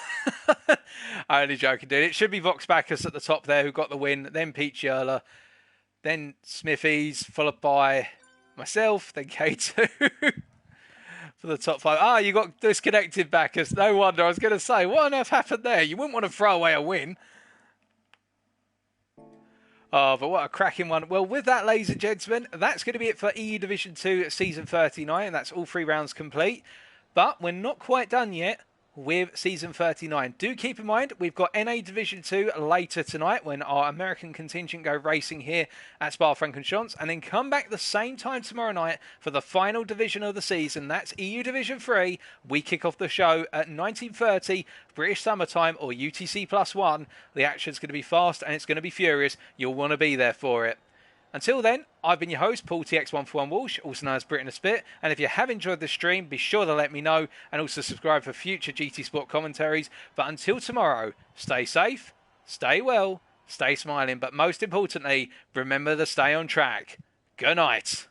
I only joking, dude. It should be Vox Bacchus at the top there who got the win, then Pete Yerler, then Smithies, followed by myself, then K2 for the top 5. Ah, you got disconnected, Bacchus. No wonder. I was going to say, what on earth happened there? You wouldn't want to throw away a win. Oh, but what a cracking one. Well, with that, ladies and gentlemen, that's going to be it for EU Division 2 Season 39. That's all 3 rounds complete. But we're not quite done yet with Season 39. Do keep in mind, we've got NA Division 2 later tonight when our American contingent go racing here at Spa-Francorchamps, and then come back the same time tomorrow night for the final division of the season. That's EU Division 3. We kick off the show at 19:30 British Summertime or UTC +1. The action's going to be fast and it's going to be furious. You'll want to be there for it. Until then, I've been your host, Paul TX141 Walsh, also known as Britain a Spit. And if you have enjoyed the stream, be sure to let me know and also subscribe for future GT Sport commentaries. But until tomorrow, stay safe, stay well, stay smiling, but most importantly, remember to stay on track. Good night.